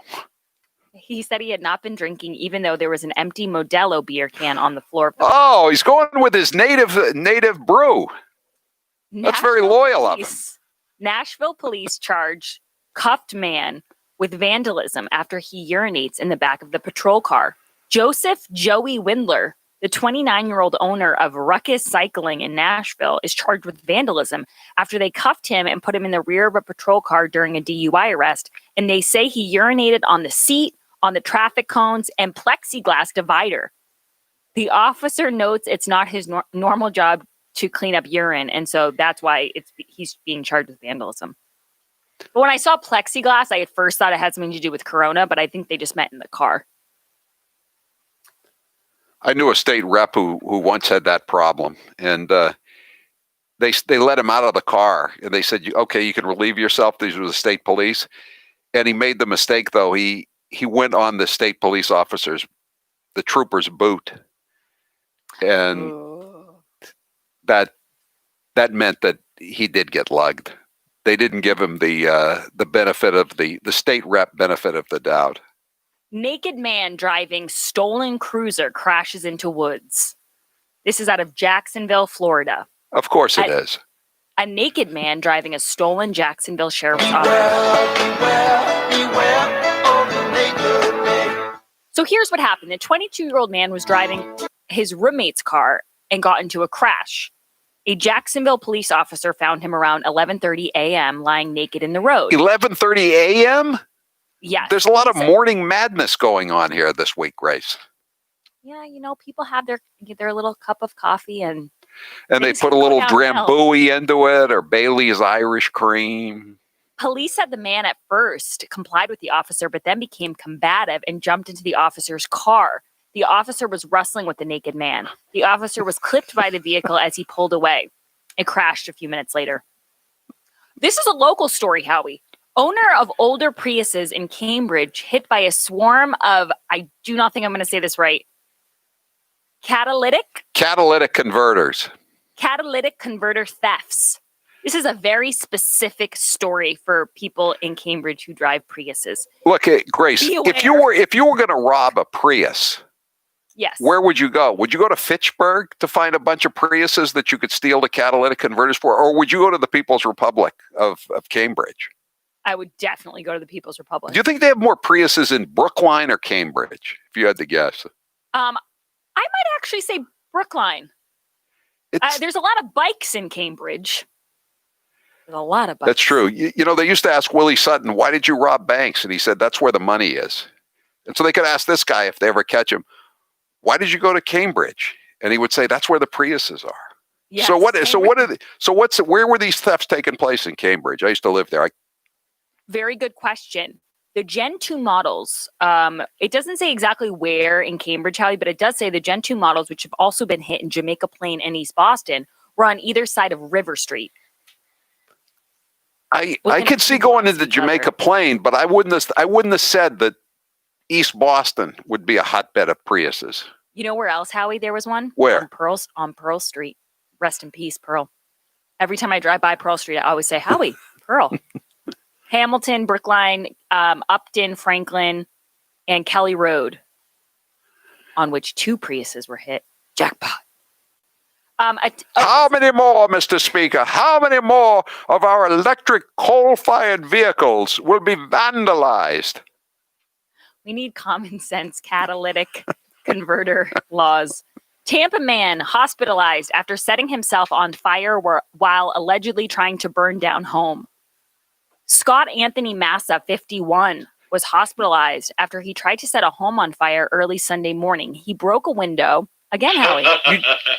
He said he had not been drinking, even though there was an empty Modelo beer can on the floor. He's going with his native brew. That's very loyal of him. Nashville police charge cuffed man with vandalism after he urinates in the back of the patrol car. Joseph Joey Windler, the 29-year-old owner of Ruckus Cycling in Nashville, is charged with vandalism after they cuffed him and put him in the rear of a patrol car during a DUI arrest. And they say he urinated on the seat, on the traffic cones, and plexiglass divider. The officer notes it's not his normal job to clean up urine, and so that's why he's being charged with vandalism. But when I saw plexiglass, I at first thought it had something to do with Corona, but I think they just meant in the car. I knew a state rep who once had that problem, and they let him out of the car, and they said, "Okay, you can relieve yourself." These were the state police, and he made the mistake though. He went on the state police officers, the trooper's boot, and that meant that he did get lugged. They didn't give him the benefit of the state rep benefit of the doubt. Naked man driving stolen cruiser crashes into woods. This is out of Jacksonville, Florida. Of course it is. A naked man driving a stolen Jacksonville Sheriff's Office. So here's what happened. The 22-year-old man was driving his roommate's car and got into a crash. A Jacksonville police officer found him around 11:30 a.m. lying naked in the road. 11:30 a.m.? Yes. There's a lot of morning madness going on here this week, Grace. Yeah, people have their little cup of coffee and they put a little Drambuie into it or Bailey's Irish cream. Police said the man at first complied with the officer, but then became combative and jumped into the officer's car. The officer was wrestling with the naked man. The officer was clipped by the vehicle as he pulled away. It crashed a few minutes later. This is a local story, Howie. Owner of older Priuses in Cambridge hit by a swarm of, I do not think I'm going to say this right, catalytic converters. Catalytic converter thefts. This is a very specific story for people in Cambridge who drive Priuses. Look, Grace, if you were going to rob a Prius, yes, where would you go? Would you go to Fitchburg to find a bunch of Priuses that you could steal the catalytic converters for? Or would you go to the People's Republic of Cambridge? I would definitely go to the People's Republic. Do you think they have more Priuses in Brookline or Cambridge, if you had to guess? I might actually say Brookline. There's a lot of bikes in Cambridge. There's a lot of bikes. That's true. They used to ask Willie Sutton, why did you rob banks? And he said, that's where the money is. And so they could ask this guy if they ever catch him, why did you go to Cambridge? And he would say, that's where the Priuses are. Yes, where were these thefts taking place in Cambridge? I used to live there. Very good question. The Gen 2 models, it doesn't say exactly where in Cambridge, Howie, but it does say the Gen 2 models, which have also been hit in Jamaica Plain and East Boston, were on either side of River Street. I could see going into Jamaica Plain, but I wouldn't have said that East Boston would be a hotbed of Priuses. You know where else, Howie, there was one? Where? On Pearl Street. Rest in peace, Pearl. Every time I drive by Pearl Street, I always say, Howie, Pearl. Hamilton, Brookline, Upton, Franklin, and Kelly Road, on which 2 Priuses were hit. Jackpot. How many more, Mr. Speaker? How many more of our electric coal-fired vehicles will be vandalized? We need common sense catalytic converter laws. Tampa man hospitalized after setting himself on fire while allegedly trying to burn down home. Scott Anthony Massa, 51, was hospitalized after he tried to set a home on fire early Sunday morning. He broke a window. Again, Howie.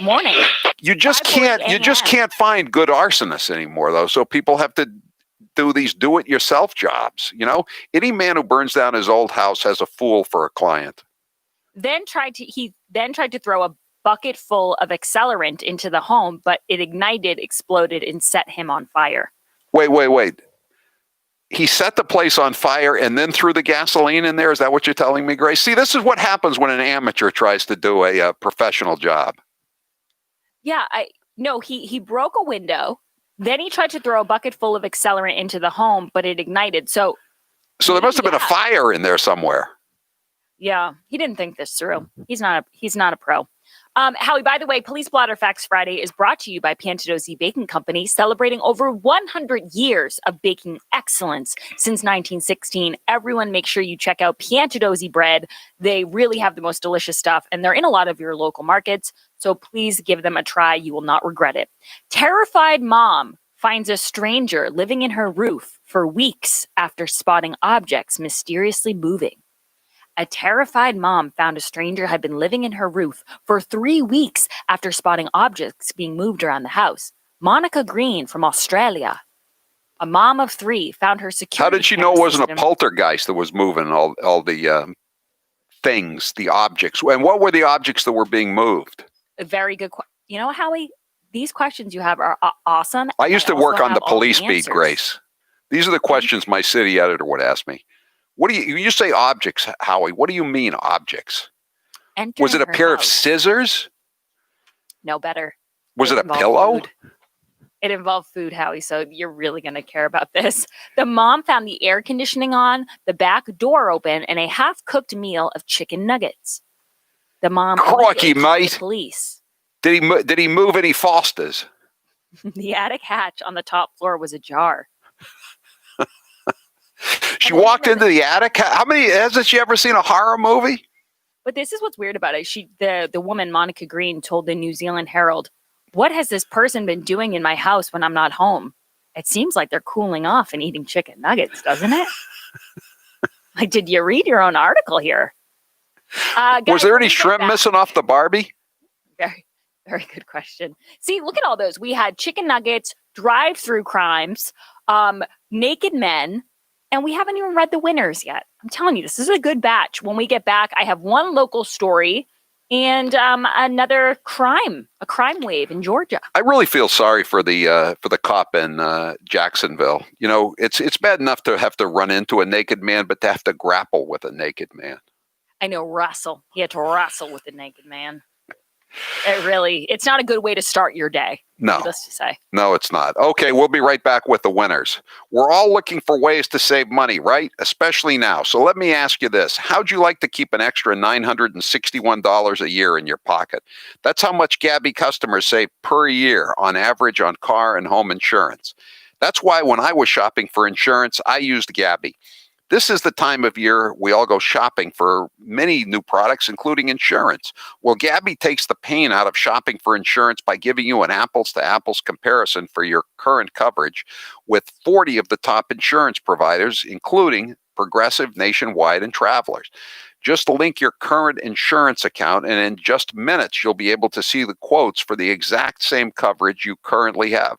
Morning. You just can't find good arsonists anymore, though. So people have to do these do-it-yourself jobs. Any man who burns down his old house has a fool for a client. He then tried to throw a bucket full of accelerant into the home, but it ignited, exploded, and set him on fire. Wait. He set the place on fire and then threw the gasoline in there? Is that what you're telling me, Grace? See, this is what happens when an amateur tries to do a professional job. Yeah, he broke a window. Then he tried to throw a bucket full of accelerant into the home, but it ignited. So there must have been a fire in there somewhere. Yeah, he didn't think this through. He's not a pro. Howie, by the way, Police Blotter Facts Friday is brought to you by Piantadosi Baking Company, celebrating over 100 years of baking excellence since 1916. Everyone, make sure you check out Piantadosi bread. They really have the most delicious stuff, and they're in a lot of your local markets, so please give them a try. You will not regret it. Terrified mom finds a stranger living in her roof for weeks after spotting objects mysteriously moving. A terrified mom found a stranger had been living in her roof for 3 weeks after spotting objects being moved around the house. Monica Green from Australia, a mom of 3, found her security. How did she know it wasn't a poltergeist that was moving all the things, the objects? And what were the objects that were being moved? A very good question. Howie, these questions you have are awesome. I used to work on the police beat, Grace. These are the questions my city editor would ask me. What do you say objects, Howie? What do you mean objects? Was it a pair of scissors? No, better. Was it a pillow? Food. It involved food, Howie, so you're really going to care about this. The mom found the air conditioning on, the back door open, and a half-cooked meal of chicken nuggets. The mom Crikey, mate. The police. Did he move any Fosters? The attic hatch on the top floor was ajar. She walked into the attic. Hasn't she ever seen a horror movie? But this is what's weird about it. The woman, Monica Green, told the New Zealand Herald, "What has this person been doing in my house when I'm not home? It seems like they're cooling off and eating chicken nuggets, doesn't it?" Like, did you read your own article here? Was there any shrimp missing off the Barbie? Very, very good question. See, look at all those. We had chicken nuggets, drive-through crimes, naked men, and we haven't even read the winners yet. I'm telling you, this is a good batch. When we get back, I have one local story and another a crime wave in Georgia. I really feel sorry for the cop in Jacksonville. You know, it's bad enough to have to run into a naked man, but to have to grapple with a naked man. I know, wrestle. He had to wrestle with the naked man. It's not a good way to start your day. No. Needless to say. No, it's not. Okay, we'll be right back with the winners. We're all looking for ways to save money, right? Especially now. So let me ask you this. How'd you like to keep an extra $961 a year in your pocket? That's how much Gabby customers save per year on average on car and home insurance. That's why when I was shopping for insurance, I used Gabby. This is the time of year we all go shopping for many new products, including insurance. Well, Gabby takes the pain out of shopping for insurance by giving you an apples-to-apples comparison for your current coverage with 40 of the top insurance providers, including Progressive, Nationwide, and Travelers. Just link your current insurance account, and in just minutes, you'll be able to see the quotes for the exact same coverage you currently have.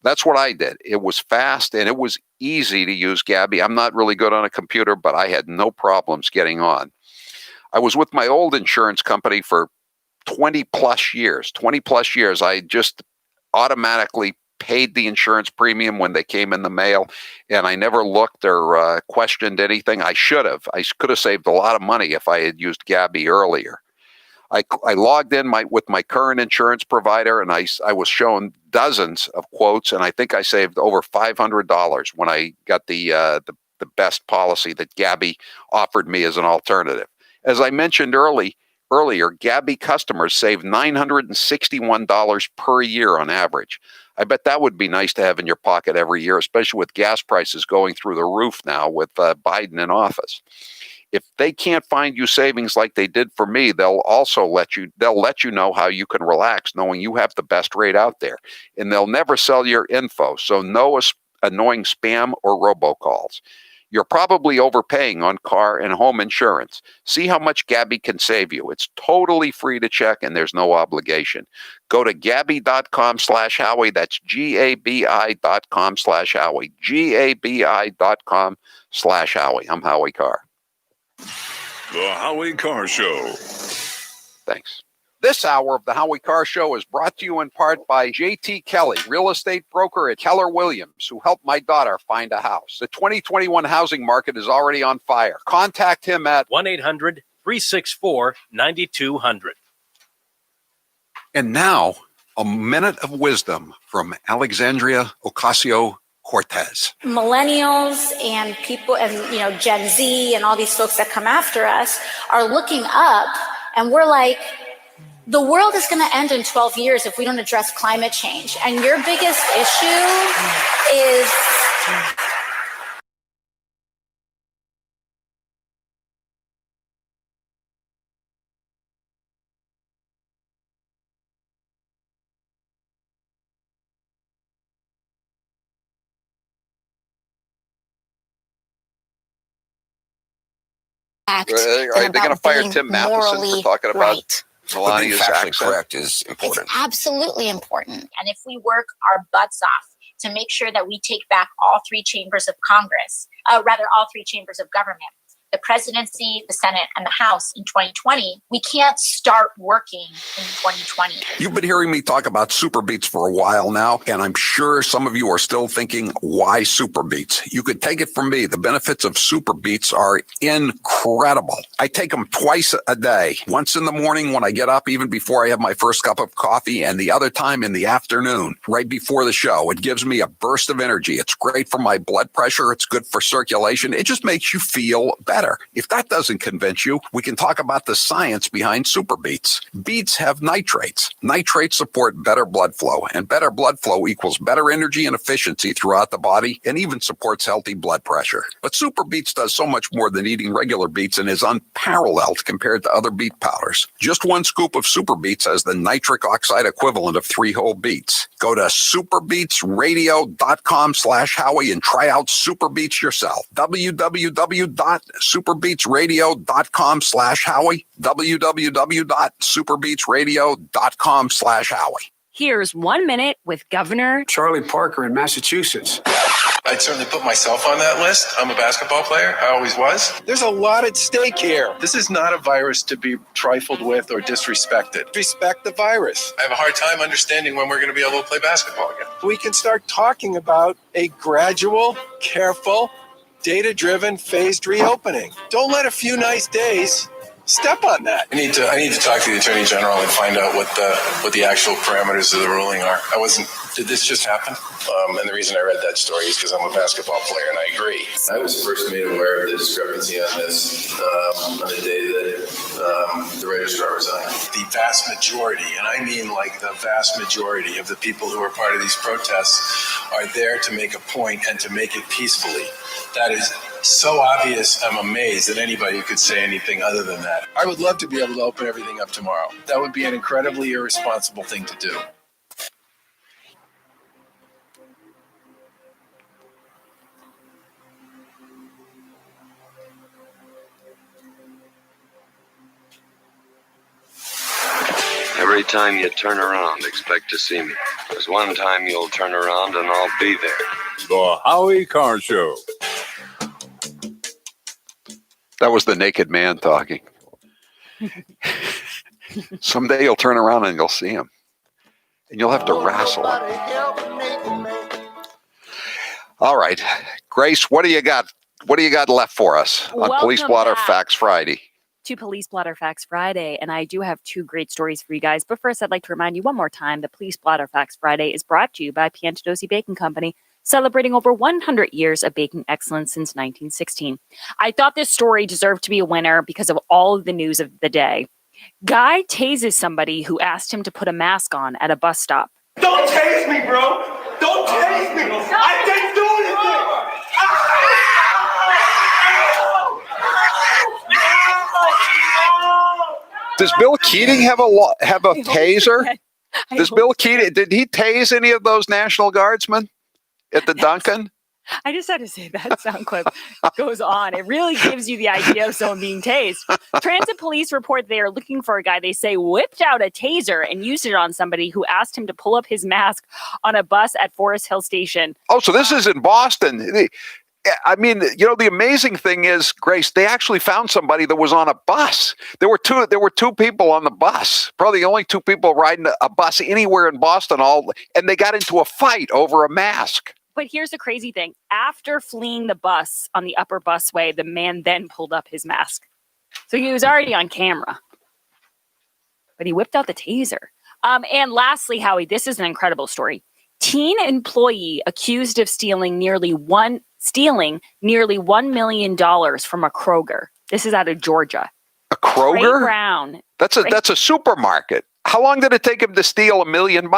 That's what I did. It was fast and it was easy to use Gabby. I'm not really good on a computer, but I had no problems getting on. I was with my old insurance company for 20 plus years. I just automatically paid the insurance premium when they came in the mail, and I never looked or questioned anything. I should have. I could have saved a lot of money if I had used Gabby earlier. I logged in with my current insurance provider, and I was shown dozens of quotes, and I think I saved over $500 when I got the best policy that Gabby offered me as an alternative. As I mentioned earlier, Gabby customers save $961 per year on average. I bet that would be nice to have in your pocket every year, especially with gas prices going through the roof now with Biden in office. If they can't find you savings like they did for me, they'll let you know how you can relax knowing you have the best rate out there. And they'll never sell your info, so no annoying spam or robocalls. You're probably overpaying on car and home insurance. See how much Gabby can save you. It's totally free to check and there's no obligation. Go to Gabby.com/Howie. That's GABI.com/Howie. GABI.com/Howie. I'm Howie Carr. The Howie Carr Show. Thanks. This hour of the Howie Carr Show is brought to you in part by J.T. Kelly, real estate broker at Keller Williams, who helped my daughter find a house. The 2021 housing market is already on fire. Contact him at 1-800-364-9200. And now, a minute of wisdom from Alexandria Ocasio-Cortez. Millennials and people and Gen Z and all these folks that come after us are looking up, and we're like, the world is going to end in 12 years if we don't address climate change. And your biggest issue is Are they going to fire Tim Matheson for talking about Melania's accent? Correct is important. It's absolutely important. And if we work our butts off to make sure that we take back all three chambers of Congress, all three chambers of government, the presidency, the Senate, and the House in 2020, we can't start working in 2020. You've been hearing me talk about Super Beets for a while now, and I'm sure some of you are still thinking, why Super Beets? You could take it from me. The benefits of Super Beets are incredible. I take them twice a day, once in the morning when I get up, even before I have my first cup of coffee, and the other time in the afternoon, right before the show. It gives me a burst of energy. It's great for my blood pressure. It's good for circulation. It just makes you feel better. better. If that doesn't convince you, we can talk about the science behind Super Beets. Beets have nitrates. Nitrates support better blood flow, and better blood flow equals better energy and efficiency throughout the body, and even supports healthy blood pressure. But Super Beets does so much more than eating regular beets and is unparalleled compared to other beet powders. Just one scoop of Super Beets has the nitric oxide equivalent of 3 whole beets. Go to superbeetsradio.com/Howie and try out Super Beets yourself. www.superbeetsradio.com/Howie. www.superbeetsradio.com/Howie. Here's 1 minute with Governor Charlie Parker in Massachusetts. I'd certainly put myself on that list. I'm a basketball player. I always was. There's a lot at stake here. This is not a virus to be trifled with or disrespected. Respect the virus. I have a hard time understanding when we're going to be able to play basketball again. We can start talking about a gradual, careful, data-driven, phased reopening. Don't let a few nice days step on that. I need to talk to the Attorney General and find out what the actual parameters of the ruling are. Did this just happen? And the reason I read that story is because I'm a basketball player, and I agree. I was first made aware of the discrepancy on this on the day that the registrar resigned. The vast majority, and I mean like the vast majority of the people who are part of these protests are there to make a point and to make it peacefully. That is so obvious, I'm amazed that anybody could say anything other than that. I would love to be able to open everything up tomorrow. That would be an incredibly irresponsible thing to do. Every time you turn around, expect to see me. There's one time you'll turn around and I'll be there. The Howie Carr Show. That was the naked man talking. Someday you'll turn around and you'll see him. And you'll have to wrestle him. All right. Grace, what do you got? What do you got left for us on Welcome Police Blotter back Facts Friday? to Police Blotter Facts Friday, and I do have 2 great stories for you guys. But first, I'd like to remind you one more time that Police Blotter Facts Friday is brought to you by Piantadosi Baking Company, celebrating over 100 years of baking excellence since 1916. I thought this story deserved to be a winner because of all of the news of the day. Guy tases somebody who asked him to put a mask on at a bus stop. Don't tase me, bro. Don't tase me. I didn't do anything. Does Bill Keating have a taser? Does Bill Keating, did he tase any of those National Guardsmen at the Duncan? I just had to say that sound clip goes on. It really gives you the idea of someone being tased. Transit police report they are looking for a guy they say whipped out a taser and used it on somebody who asked him to pull up his mask on a bus at Forest Hill Station. Oh, so this is in Boston. I mean, you know, the amazing thing is, Grace, they actually found somebody that was on a bus. There were two people on the bus, probably the only 2 people riding a bus anywhere in Boston, and they got into a fight over a mask. But here's the crazy thing. After fleeing the bus on the upper busway, the man then pulled up his mask. So he was already on camera. But he whipped out the taser. And lastly, Howie, this is an incredible story. Teen employee accused of stealing nearly $1 million from a Kroger. This is out of Georgia. A Kroger? Trey Brown. That's a supermarket. How long did it take him to steal $1 million?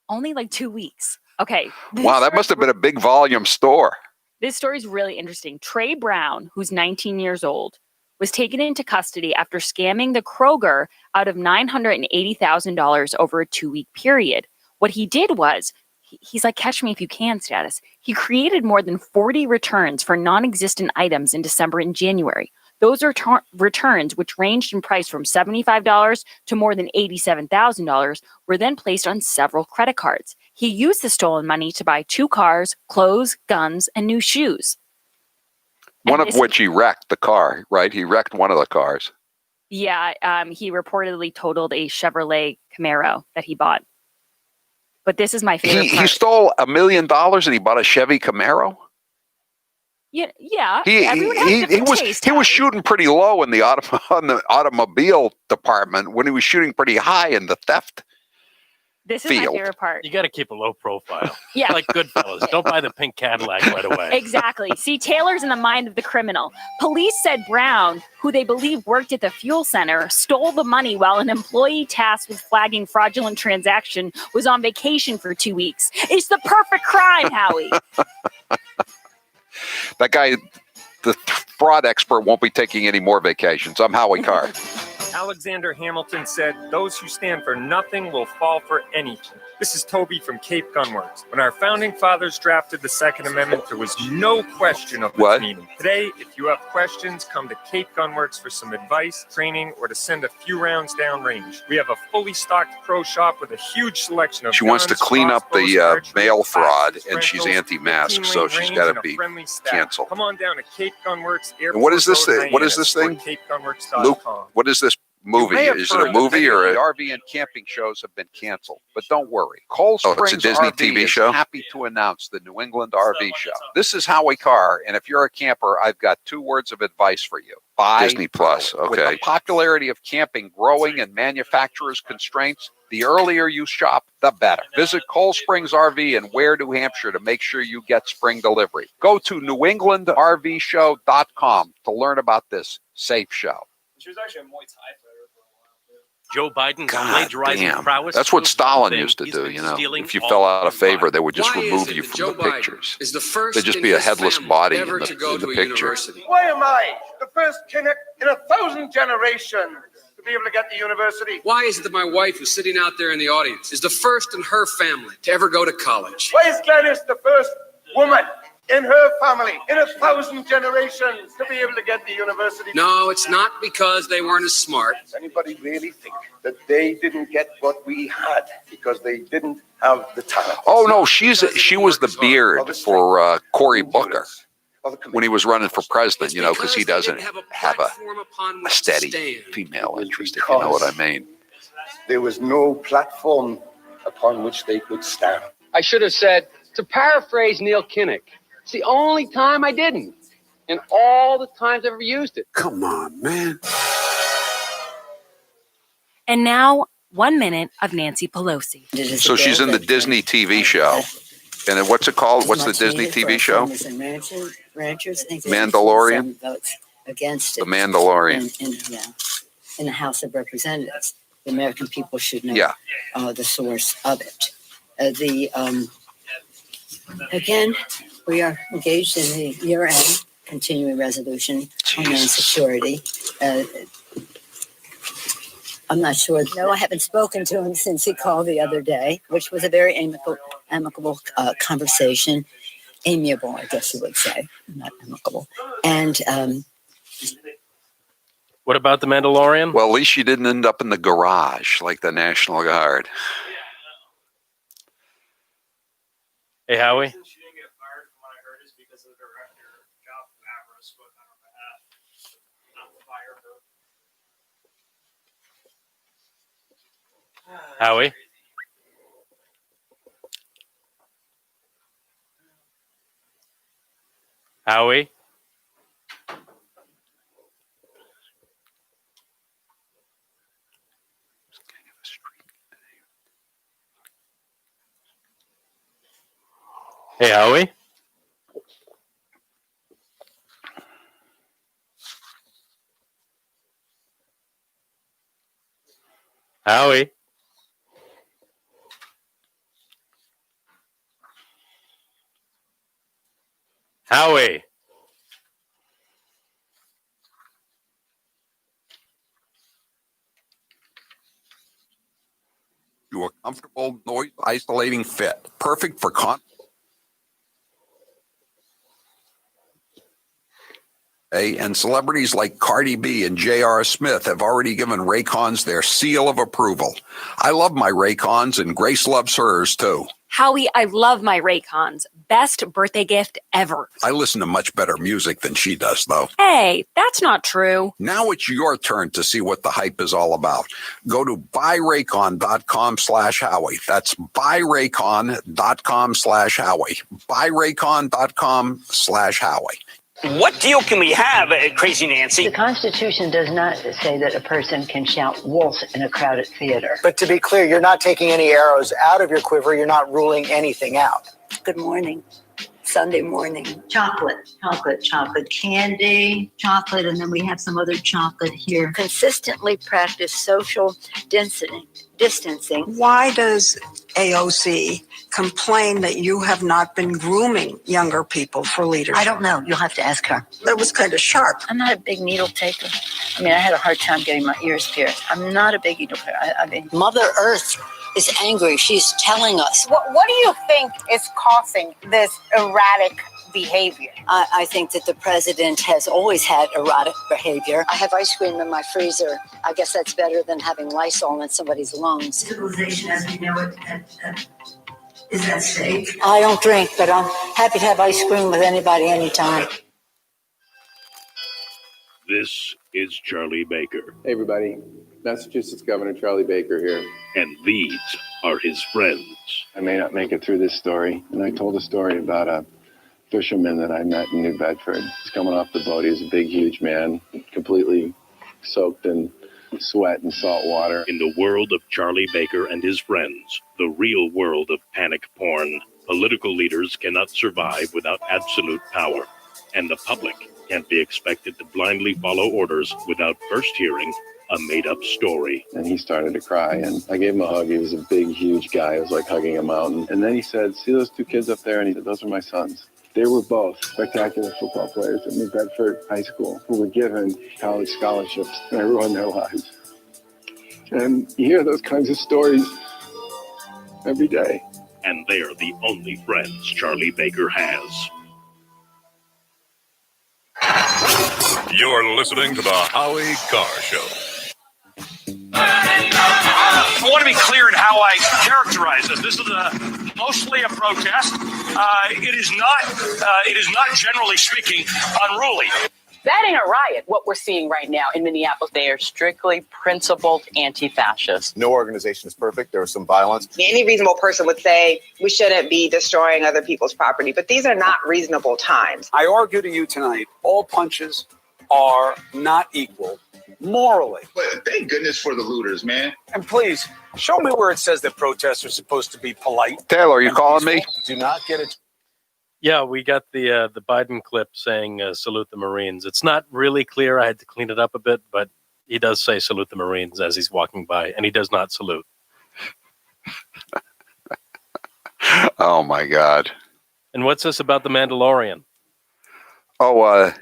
Only like 2 weeks. Okay. Wow, that must have been a big volume store. This story is really interesting. Trey Brown, who's 19 years old, was taken into custody after scamming the Kroger out of $980,000 over a 2-week period. What he did was, he's like catch me if you can status. He created more than 40 returns for non-existent items in December and January. Those returns, which ranged in price from $75 to more than $87,000, were then placed on several credit cards. He used the stolen money to buy 2 cars, clothes, guns, and new shoes. One of which he wrecked the car, right? He wrecked one of the cars. Yeah, he reportedly totaled a Chevrolet Camaro that he bought. But this is my favorite part. He stole $1 million and he bought a Chevy Camaro? Yeah. He was shooting pretty low in the automobile department when he was shooting pretty high in the theft. This is my field. favorite part. You got to keep a low profile. Yeah. Like Goodfellas. Don't buy the pink Cadillac right away. Exactly. See, Taylor's in the mind of the criminal. Police said Brown, who they believe worked at the fuel center, stole the money while an employee tasked with flagging fraudulent transaction was on vacation for 2 weeks. It's the perfect crime, Howie. That guy, the fraud expert, won't be taking any more vacations. I'm Howie Carr. Alexander Hamilton said, "Those who stand for nothing will fall for anything." This is Toby from Cape Gunworks. When our founding fathers drafted the Second Amendment, there was no question of its meaning. Today, if you have questions, come to Cape Gunworks for some advice, training, or to send a few rounds downrange. We have a fully stocked pro shop with a huge selection of She wants to guns, clean up the crossbows, mail archery, fraud, axes, and she's rentals, anti-mask, 15 so lane she's range, got to and a be friendly staff. canceled. Come on down to Cape Gunworks. And what is this thing? What is this thing? Luke, what is this movie? Is it a movie or the RV and camping shows have been canceled? But don't worry. Cold Springs it's a Disney RV TV is show? happy to announce the New England RV show. This is Howie Carr, and if you're a camper, I've got 2 words of advice for you. Buy Disney Plus, early. With okay. the popularity of camping growing and manufacturers' constraints, the earlier you shop, the better. Visit Cold Springs RV in Ware, New Hampshire to make sure you get spring delivery. Go to newenglandrvshow.com to learn about this safe show. She was actually a Muay Thai fighter. Joe Biden's God plagiarizing damn. prowess. That's what proves Stalin one thing, used to he's do, been you know. stealing If you all fell out of the favor, money. they would just Why is remove it you that from Joe the Biden pictures. is the first There'd just in be a his headless family body in ever to go the to a picture. university? Why am I the first Kinnick in 1,000 generations to be able to get to university? Why is it that my wife, who's sitting out there in the audience, is the first in her family to ever go to college? Why is Glenys the first woman in her family in 1,000 generations to be able to get to university? No, it's not because they weren't as smart. Does anybody really think that they didn't get what we had because they didn't have the talent? Oh, no, she was the beard for Cory Booker when he was running for president, you know, because he doesn't have a steady female interest, if you know what I mean. There was no platform upon which they could stand. I should have said, to paraphrase Neil Kinnock, it's the only time I didn't, and all the times I've ever used it. Come on, man. And now, 1 minute of Nancy Pelosi. So she's in the Disney TV show. And then what's it called? What's the Disney TV show? Mandalorian? Against it. The Mandalorian. In the House of Representatives. The American people should know the source of it. Again, we are engaged in the year-end continuing resolution on Homeland Security. I'm not sure. No, I haven't spoken to him since he called the other day, which was a very amicable conversation. Amiable, I guess you would say, not amicable. And what about the Mandalorian? Well, at least she didn't end up in the garage like the National Guard. Hey, Howie. Howie. Howie. Hey, Howie. Howie. Howie. You a comfortable, noise isolating fit. Perfect for and celebrities like Cardi B and J.R. Smith have already given Raycons their seal of approval. I love my Raycons, and Grace loves hers too. Howie, I love my Raycons. Best birthday gift ever. I listen to much better music than she does, though. Hey, that's not true. Now it's your turn to see what the hype is all about. Go to buyraycon.com/Howie. That's buyraycon.com/Howie. Buyraycon.com/Howie. What deal can we have, Crazy Nancy? The Constitution does not say that a person can shout wolf in a crowded theater. But to be clear, you're not taking any arrows out of your quiver. You're not ruling anything out. Good morning. Sunday morning. Chocolate candy, chocolate, and then we have some other chocolate here. Consistently practice social distancing. Why does AOC complain that you have not been grooming younger people for leadership? I don't know. You'll have to ask her. That was kind of sharp. I'm not a big needle taker. I mean, I had a hard time getting my ears pierced. I'm not a big needle taker. I mean, Mother Earth is angry. She's telling us. What do you think is causing this erratic behavior? I think that the president has always had erratic behavior. I have ice cream in my freezer. I guess that's better than having Lysol in somebody's lungs. Civilization as we know it is at stake. I don't drink, but I'm happy to have ice cream with anybody, anytime. This is Charlie Baker. Hey everybody, Massachusetts Governor Charlie Baker here. And these are his friends. I may not make it through this story, and I told a story about a fisherman that I met in New Bedford. He's coming off the boat. He was a big, huge man, completely soaked in sweat and salt water. In the world of Charlie Baker and his friends, the real world of panic porn, political leaders cannot survive without absolute power, and the public can't be expected to blindly follow orders without first hearing a made-up story. And he started to cry, and I gave him a hug. He was a big, huge guy. It was like hugging a mountain. And then he said, "See those two kids up there?" And he said, "Those are my sons." They were both spectacular football players at New Bedford High School who were given college scholarships, and I ruined their lives. And you hear those kinds of stories every day. And they're the only friends Charlie Baker has. You're listening to the Howie Carr Show. I want to be clear in how I characterize this. This is mostly a protest. It is not generally speaking unruly. That ain't a riot, what we're seeing right now in Minneapolis. They are strictly principled anti-fascists. No organization is perfect. There was some violence. Any reasonable person would say we shouldn't be destroying other people's property, but these are not reasonable times. I argue to you tonight, all punches are not equal morally. But thank goodness for the looters, man. And please, show me where it says that protests are supposed to be polite. Taylor, are you calling me? Do not get it. Yeah, we got the Biden clip saying salute the Marines. It's not really clear. I had to clean it up a bit, but he does say salute the Marines as he's walking by, and he does not salute. Oh, my God. And what's this about the Mandalorian? Oh,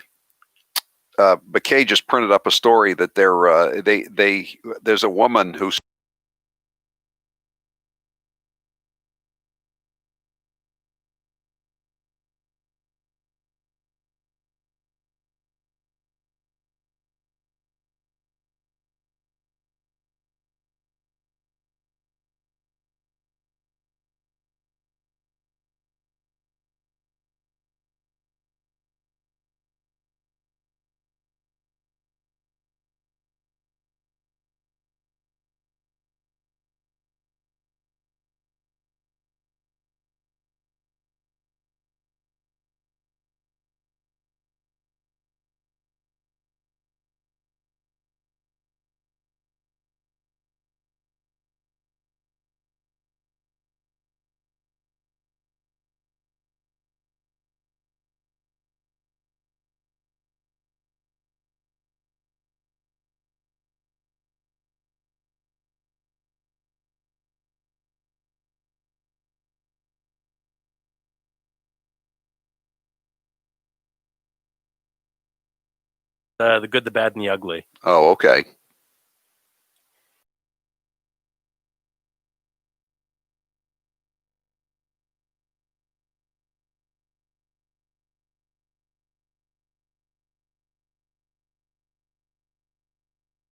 McKay just printed up a story that there's a woman who's The Good, the Bad, and the Ugly. Oh, okay.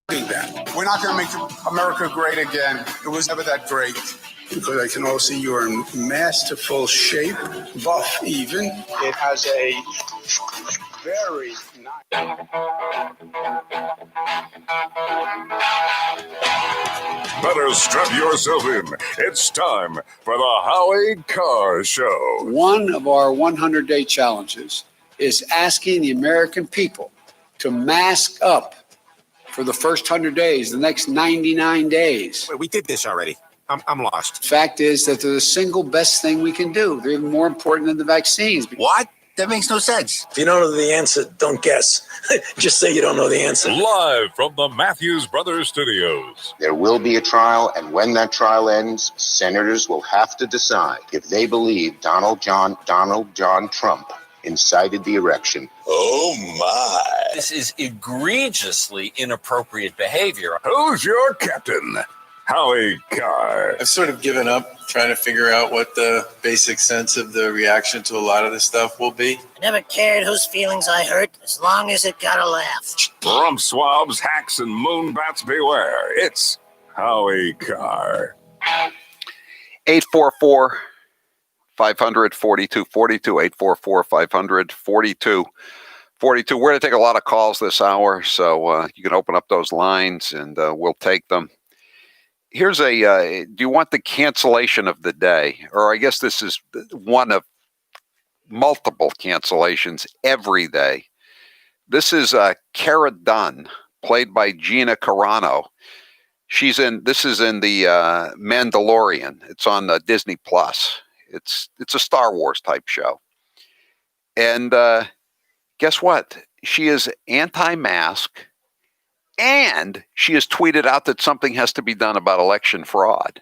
We're not going to make America great again. It was never that great. Because I can also see you're in masterful shape, buff even. It has a very Better strap yourself in. It's time for the Howie Carr Show. One of our 100-day challenges is asking the American people to mask up for the first 100 days, the next 99 days. We did this already. I'm lost. Fact is that they're the single best thing we can do. They're even more important than the vaccines. What? That makes no sense. If you don't know the answer, don't guess. Just say you don't know the answer. Live from the Matthews Brothers Studios. There will be a trial, and when that trial ends, senators will have to decide if they believe Donald John Trump incited the election. Oh, my. This is egregiously inappropriate behavior. Who's your captain? Howie Carr. I've sort of given up trying to figure out what the basic sense of the reaction to a lot of this stuff will be. I never cared whose feelings I hurt as long as it got a laugh. Rump swabs, hacks, and moonbats beware. It's Howie Carr. 844 500 4242 844 500 4242. We're going to take a lot of calls this hour, so you can open up those lines and we'll take them. Here's do you want the cancellation of the day? Or I guess this is one of multiple cancellations every day. This is Cara Dunn, played by Gina Carano. This is in the Mandalorian. It's on Disney Plus. It's a Star Wars type show. And guess what? She is anti-mask. And she has tweeted out that something has to be done about election fraud.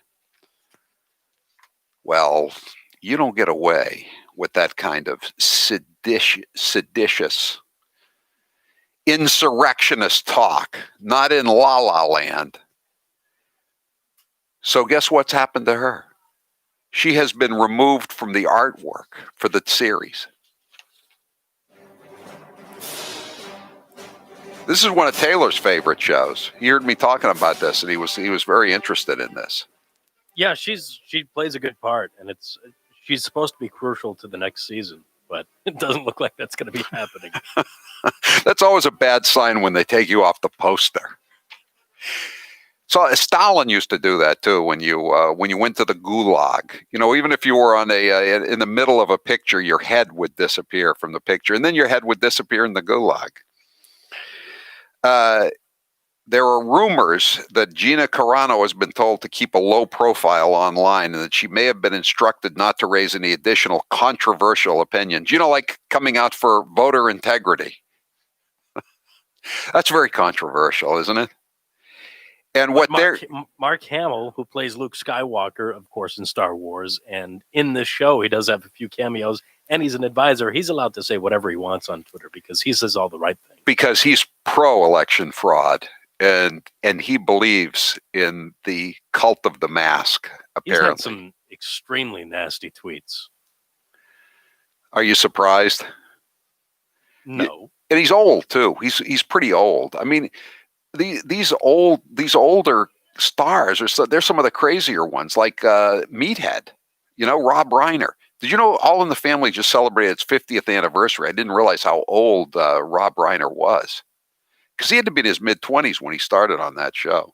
Well, you don't get away with that kind of seditious, insurrectionist talk, not in La La Land. So guess what's happened to her? She has been removed from the artwork for the series. This is one of Taylor's favorite shows. He heard me talking about this, and he was very interested in this. Yeah, she plays a good part, and she's supposed to be crucial to the next season, but it doesn't look like that's going to be happening. That's always a bad sign when they take you off the poster. So Stalin used to do that too. When you went to the gulag, even if you were on in the middle of a picture, your head would disappear from the picture, and then your head would disappear in the gulag. There are rumors that Gina Carano has been told to keep a low profile online and that she may have been instructed not to raise any additional controversial opinions. Like coming out for voter integrity. That's very controversial, isn't it? And what Mark Hamill, who plays Luke Skywalker, of course, in Star Wars, and in this show, he does have a few cameos, and he's an advisor. He's allowed to say whatever he wants on Twitter because he says all the right things. Because he's pro-election fraud, and he believes in the cult of the mask, apparently. He's had some extremely nasty tweets. Are you surprised? No. And he's old, too. He's pretty old. I mean, these older stars they're some of the crazier ones, like Meathead, Rob Reiner. Did you know All in the Family just celebrated its 50th anniversary? I didn't realize how old Rob Reiner was, because he had to be in his mid-20s when he started on that show.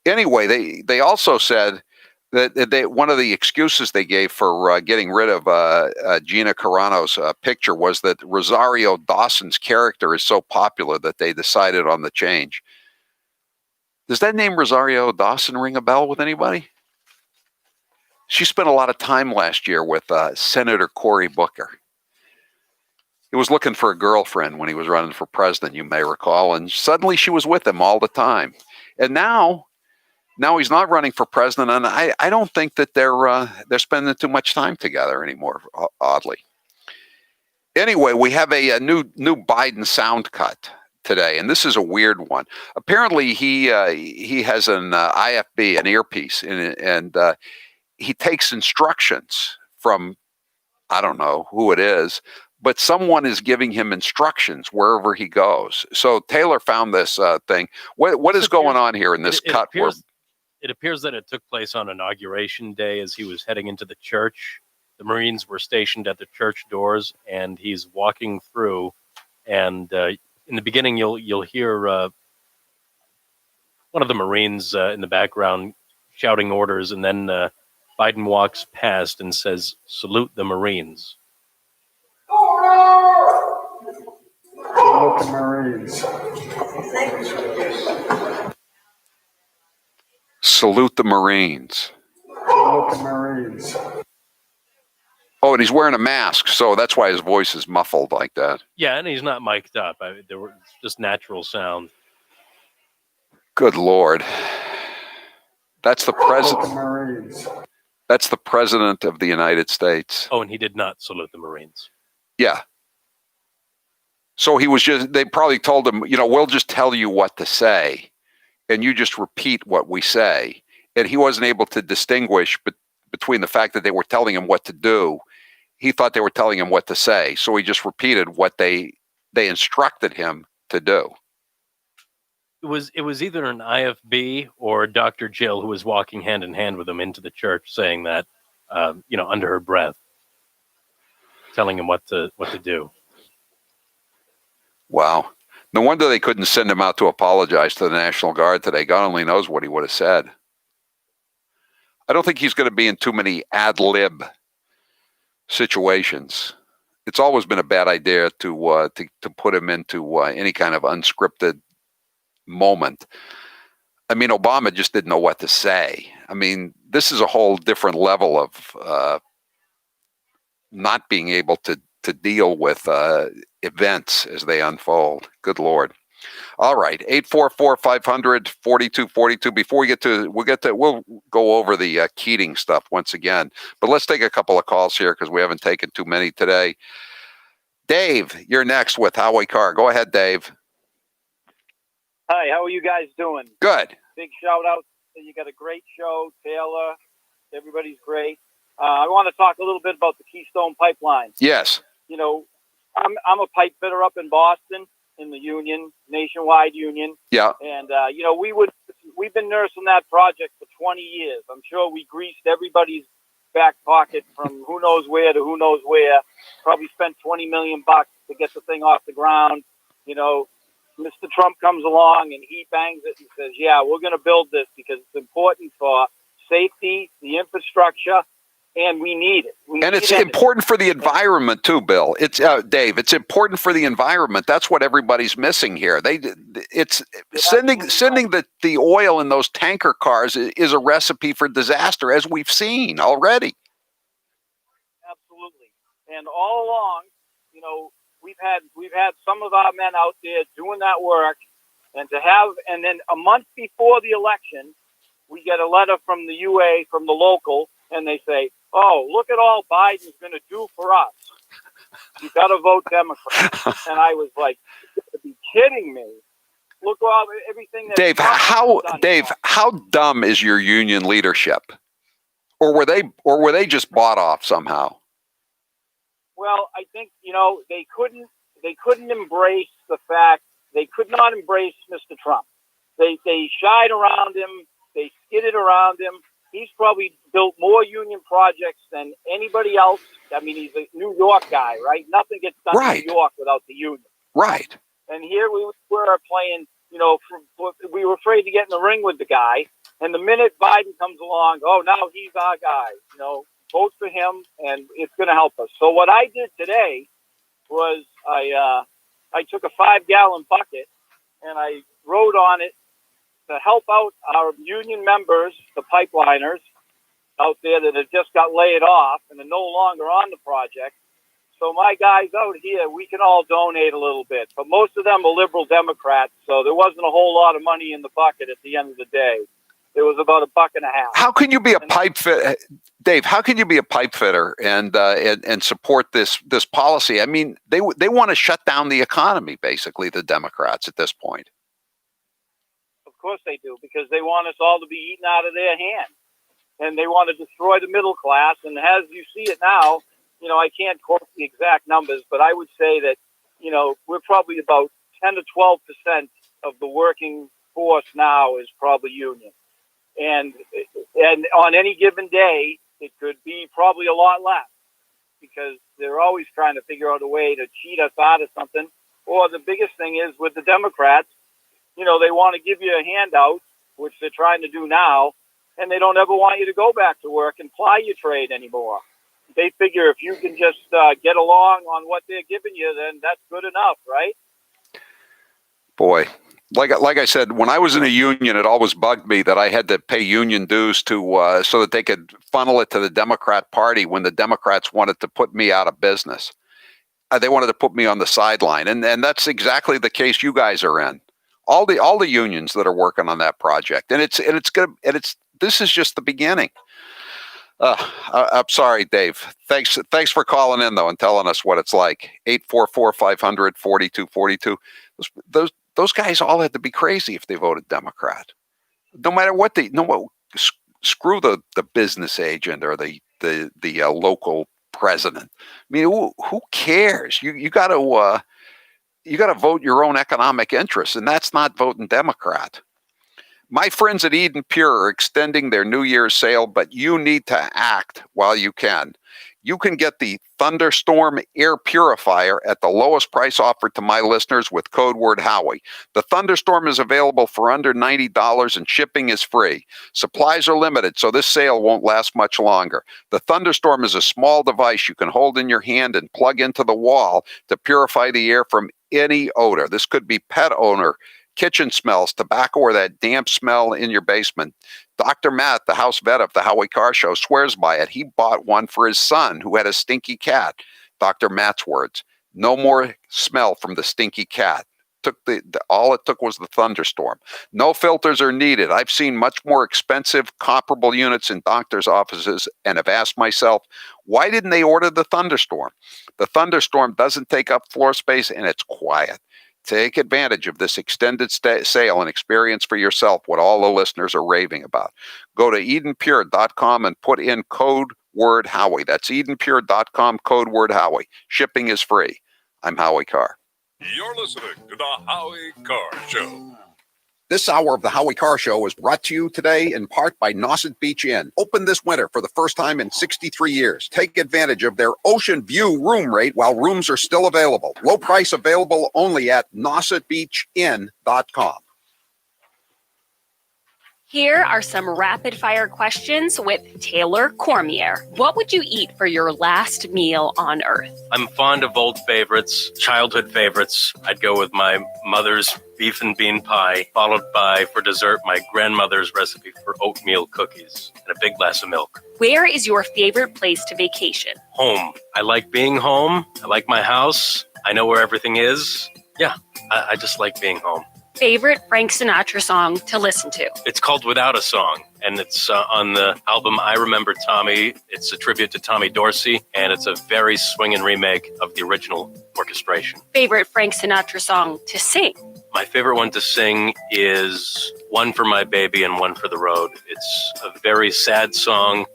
Anyway, they also said that one of the excuses they gave for getting rid of Gina Carano's picture was that Rosario Dawson's character is so popular that they decided on the change. Does that name Rosario Dawson ring a bell with anybody? She spent a lot of time last year with Senator Cory Booker. He was looking for a girlfriend when he was running for president, you may recall, and suddenly she was with him all the time. And now he's not running for president, and I don't think that they're spending too much time together anymore, oddly. Anyway, we have a new Biden sound cut today, and this is a weird one. Apparently, he has an IFB, an earpiece, and he takes instructions from, I don't know who it is, but someone is giving him instructions wherever he goes. So Taylor found this thing. What is going on here in this cut? It appears that it took place on Inauguration Day as he was heading into the church. The Marines were stationed at the church doors, and he's walking through. And in the beginning, you'll hear one of the Marines in the background shouting orders, and then Biden walks past and says, "Salute the Marines." Salute the Marines. Salute the Marines. Salute the Marines. Oh, and he's wearing a mask, so that's why his voice is muffled like that. Yeah, and he's not mic'd up. There were just natural sound. Good Lord. That's the president. Salute the Marines. That's the president of the United States. Oh, and he did not salute the Marines. Yeah. So he was just, they probably told him, we'll just tell you what to say, and you just repeat what we say. And he wasn't able to distinguish between the fact that they were telling him what to do. He thought they were telling him what to say. So he just repeated what they instructed him to do. It was either an IFB or Dr. Jill who was walking hand in hand with him into the church saying that, under her breath, telling him what to do. Wow. No wonder they couldn't send him out to apologize to the National Guard today. God only knows what he would have said. I don't think he's going to be in too many ad lib situations. It's always been a bad idea to put him into any kind of unscripted moment. I mean, Obama just didn't know what to say. I mean, this is a whole different level of not being able to deal with events as they unfold. Good Lord. All right, 844-500-4242. Before we'll go over the Keating stuff once again, but let's take a couple of calls here because we haven't taken too many today. Dave, you're next with Howie Carr. Go ahead, Dave. Hi, how are you guys doing? Good. Big shout out. You got a great show, Taylor. Everybody's great. I want to talk a little bit about the Keystone pipeline. Yes. I'm a pipe fitter up in Boston in the union, nationwide union. Yeah. And we've been nursing that project for 20 years. I'm sure we greased everybody's back pocket from who knows where to who knows where. Probably spent $20 million to get the thing off the ground. Mr. Trump comes along and he bangs it and says, yeah, we're going to build this because it's important for safety, the infrastructure, and we need it. And it's important for the environment too, Bill. It's Dave. It's important for the environment. That's what everybody's missing here. It's sending the oil in those tanker cars is a recipe for disaster, as we've seen already. Absolutely. And all along, we've had some of our men out there doing that work, and then a month before the election, we get a letter from the UA, from the local, and they say, oh, look at all Biden's going to do for us. You got to vote Democrat. And I was like, you got to be kidding me. Look at everything that Dave, how dumb is your union leadership? Or were they just bought off somehow? Well, I think, they couldn't embrace the fact, they could not embrace Mr. Trump. They shied around him, they skidded around him. He's probably built more union projects than anybody else. I mean, he's a New York guy, right? Nothing gets done in New York without the union. Right. And here we were playing, we were afraid to get in the ring with the guy. And the minute Biden comes along, oh, now he's our guy. Vote for him, and it's going to help us. So what I did today was I took a 5-gallon bucket and I wrote on it to help out our union members, the pipeliners out there that have just got laid off and are no longer on the project. So my guys out here, we can all donate a little bit. But most of them are liberal Democrats, so there wasn't a whole lot of money in the bucket at the end of the day. It was about $1.50. How can you be a pipe fitter, Dave? How can you be a pipe fitter and support this policy? I mean, they want to shut down the economy, basically, the Democrats at this point. Of course they do, because they want us all to be eaten out of their hand, and they want to destroy the middle class. And as you see it now, I can't quote the exact numbers, but I would say that we're probably about 10 to 12% of the working force now is probably union. And on any given day, it could be probably a lot less, because they're always trying to figure out a way to cheat us out of something. Or the biggest thing is with the Democrats, they want to give you a handout, which they're trying to do now, and they don't ever want you to go back to work and ply your trade anymore. They figure if you can just get along on what they're giving you, then that's good enough, right? Boy, like I said, when I was in a union, it always bugged me that I had to pay union dues to so that they could funnel it to the Democrat Party when the Democrats wanted to put me out of business. They wanted to put me on the sideline, and that's exactly the case you guys are in. All the unions that are working on that project, and this is just the beginning. I'm sorry, Dave. Thanks for calling in though and telling us what it's like. 844-500-4242. Those guys all had to be crazy if they voted Democrat. No matter what screw the business agent or the local president. I mean, who cares? You got to vote your own economic interests, and that's not voting Democrat. My friends at Eden Pure are extending their New Year's sale, but you need to act while you can. You can get the Thunderstorm air purifier at the lowest price offered to my listeners with code word Howie. The Thunderstorm is available for under $90 and shipping is free. Supplies are limited, so this sale won't last much longer. The Thunderstorm is a small device you can hold in your hand and plug into the wall to purify the air from any odor. This could be pet odor, kitchen smells, tobacco, or that damp smell in your basement. Dr. Matt, the house vet of the Howie Carr Show, swears by it. He bought one for his son who had a stinky cat. Dr. Matt's words, no more smell from the stinky cat. All it took was the Thunderstorm. No filters are needed. I've seen much more expensive comparable units in doctors' offices and have asked myself, why didn't they order the Thunderstorm? The Thunderstorm doesn't take up floor space and it's quiet. Take advantage of this extended sale and experience for yourself what all the listeners are raving about. Go to EdenPure.com and put in code word Howie. That's EdenPure.com, code word Howie. Shipping is free. I'm Howie Carr. You're listening to the Howie Carr Show. This hour of the Howie Carr Show is brought to you today in part by Nauset Beach Inn. Open this winter for the first time in 63 years. Take advantage of their ocean view room rate while rooms are still available. Low price available only at nausetbeachinn.com. Here are some rapid fire questions with Taylor Cormier. What would you eat for your last meal on Earth? I'm fond of old favorites, childhood favorites. I'd go with my mother's beef and bean pie, followed by, for dessert, my grandmother's recipe for oatmeal cookies and a big glass of milk. Where is your favorite place to vacation? Home. I like being home. I like my house. I know where everything is. Yeah, I just like being home. Favorite Frank Sinatra song to listen to? It's called Without a Song, and it's on the album I Remember Tommy. It's a tribute to Tommy Dorsey, and it's a very swinging remake of the original orchestration. Favorite Frank Sinatra song to sing? My favorite one to sing is One for My Baby and One for the Road. It's a very sad song,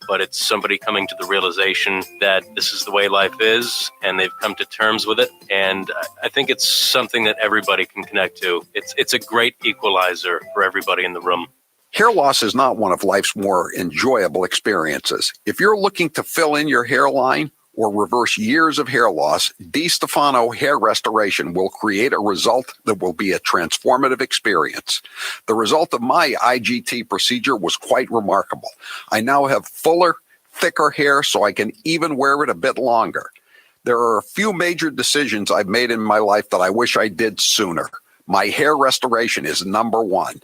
but it's somebody coming to the realization that this is the way life is, and they've come to terms with it. And I think it's something that everybody can connect to. It's a great equalizer for everybody in the room. Hair loss is not one of life's more enjoyable experiences. If you're looking to fill in your hairline or reverse years of hair loss, DiStefano Hair Restoration will create a result that will be a transformative experience. The result of my IGT procedure was quite remarkable. I now have fuller, thicker hair, so I can even wear it a bit longer. There are a few major decisions I've made in my life that I wish I did sooner. My hair restoration is number one.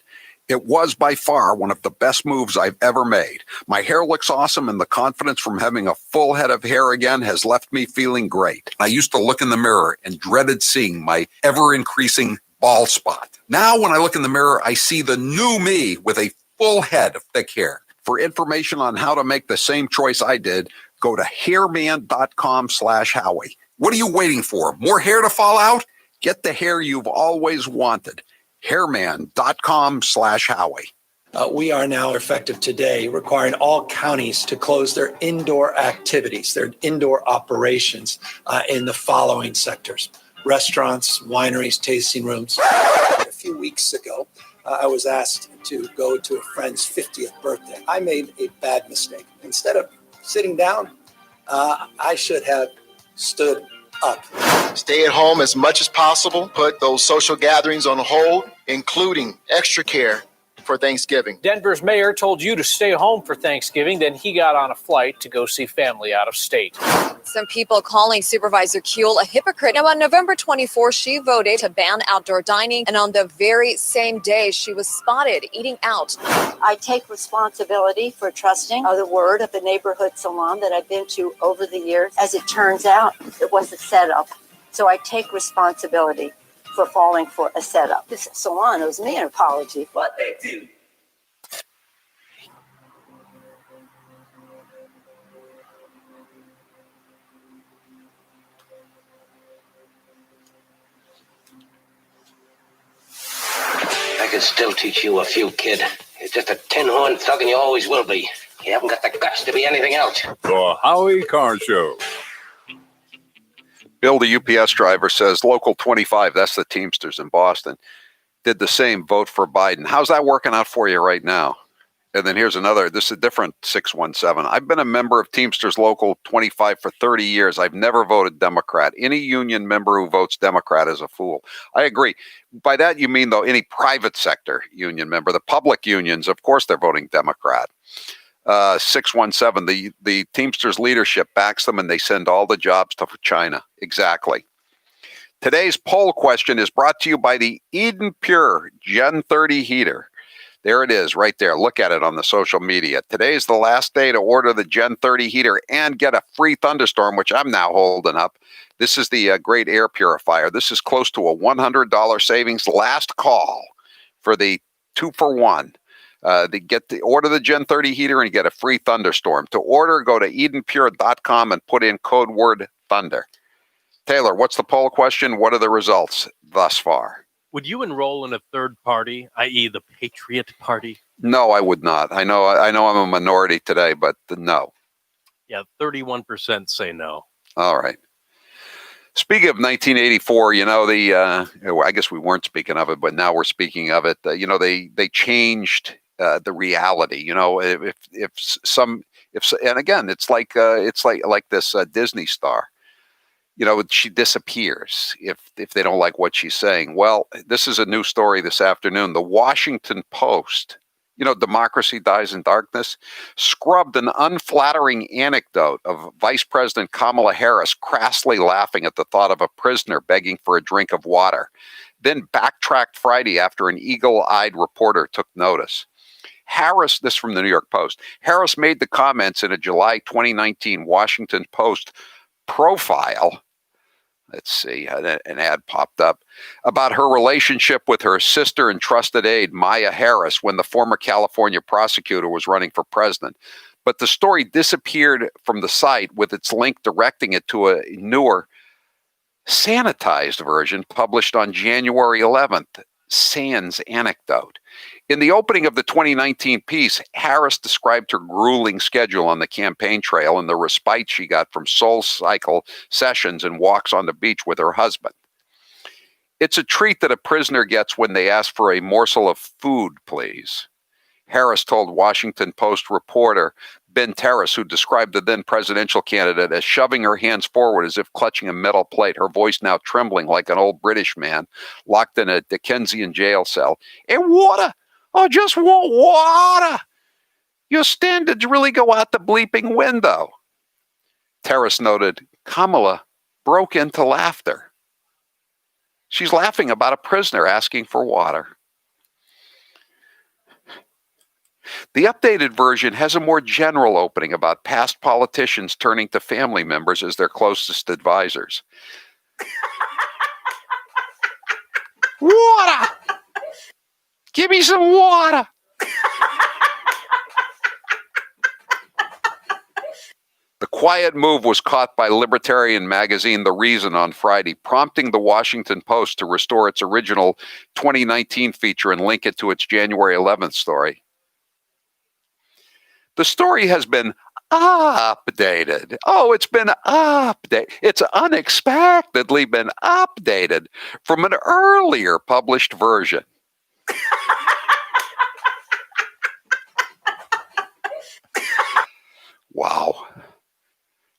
It was by far one of the best moves I've ever made. My hair looks awesome, and the confidence from having a full head of hair again has left me feeling great. I used to look in the mirror and dreaded seeing my ever-increasing bald spot. Now, when I look in the mirror, I see the new me with a full head of thick hair. For information on how to make the same choice I did, go to hairman.com/Howie. What are you waiting for? More hair to fall out? Get the hair you've always wanted. hairman.com/Howie. We are now, effective today, requiring all counties to close their indoor activities, their indoor operations in the following sectors: restaurants, wineries, tasting rooms. A few weeks ago, I was asked to go to a friend's 50th birthday. I made a bad mistake. Instead of sitting down, I should have stood up. Stay at home as much as possible. Put those social gatherings on hold, including extra care for Thanksgiving. Denver's mayor told you to stay home for Thanksgiving, then he got on a flight to go see family out of state. Some people calling Supervisor Kuehl a hypocrite. Now, on November 24th, she voted to ban outdoor dining, and on the very same day, she was spotted eating out. I take responsibility for trusting the word of the neighborhood salon that I've been to over the years. As it turns out, it was a setup. So I take responsibility for falling for a setup. This salon owes me an apology. What they do. I can still teach you a few, kid. You're just a tin-horn thug and you always will be. You haven't got the guts to be anything else. The Howie Carr Show. Bill, the UPS driver, says Local 25, that's the Teamsters in Boston, did the same, vote for Biden. How's that working out for you right now? And then here's another, this is a different 617. I've been a member of Teamsters Local 25 for 30 years. I've never voted Democrat. Any union member who votes Democrat is a fool. I agree. By that, you mean, though, any private sector union member. The public unions, of course, they're voting Democrat. 617, the Teamsters leadership backs them and they send all the jobs to China. Exactly. Today's poll question is brought to you by the Eden Pure Gen 30 heater. There it is right there. Look at it on the social media. Today's the last day to order the Gen 30 heater and get a free thunderstorm, which I'm now holding up. This is the great air purifier. This is close to a $100 savings. Last call for the 2-for-1. Order the Gen 30 heater and get a free thunderstorm. To order, go to EdenPure.com and put in code word thunder. Taylor, what's the poll question? What are the results thus far? Would you enroll in a third party, i.e. the Patriot Party? No, I would not. I know I'm a minority today, but no. Yeah, 31% say no. All right. Speaking of 1984, I guess we weren't speaking of it, but now we're speaking of it. They changed the reality. And again, it's like this Disney star. She disappears if they don't like what she's saying. Well, this is a new story this afternoon. The Washington Post, democracy dies in darkness, scrubbed an unflattering anecdote of Vice President Kamala Harris crassly laughing at the thought of a prisoner begging for a drink of water, then backtracked Friday after an eagle-eyed reporter took notice. Harris, this from the New York Post, Harris made the comments in a July 2019 Washington Post profile. Let's see, an ad popped up about her relationship with her sister and trusted aide, Maya Harris, when the former California prosecutor was running for president. But the story disappeared from the site with its link directing it to a newer, sanitized version published on January 11th, sans anecdote. In the opening of the 2019 piece, Harris described her grueling schedule on the campaign trail and the respite she got from Soul Cycle sessions and walks on the beach with her husband. It's a treat that a prisoner gets when they ask for a morsel of food, please. Harris told Washington Post reporter Ben Terrace, who described the then presidential candidate as shoving her hands forward as if clutching a metal plate, her voice now trembling like an old British man locked in a Dickensian jail cell. And water! I just want water! Your standards really go out the bleeping window. Terrace noted, Kamala broke into laughter. She's laughing about a prisoner asking for water. The updated version has a more general opening about past politicians turning to family members as their closest advisors. Water! Give me some water! The quiet move was caught by libertarian magazine The Reason on Friday, prompting the Washington Post to restore its original 2019 feature and link it to its January 11th story. The story has been updated. Oh, it's been updated. It's unexpectedly been updated from an earlier published version. Wow.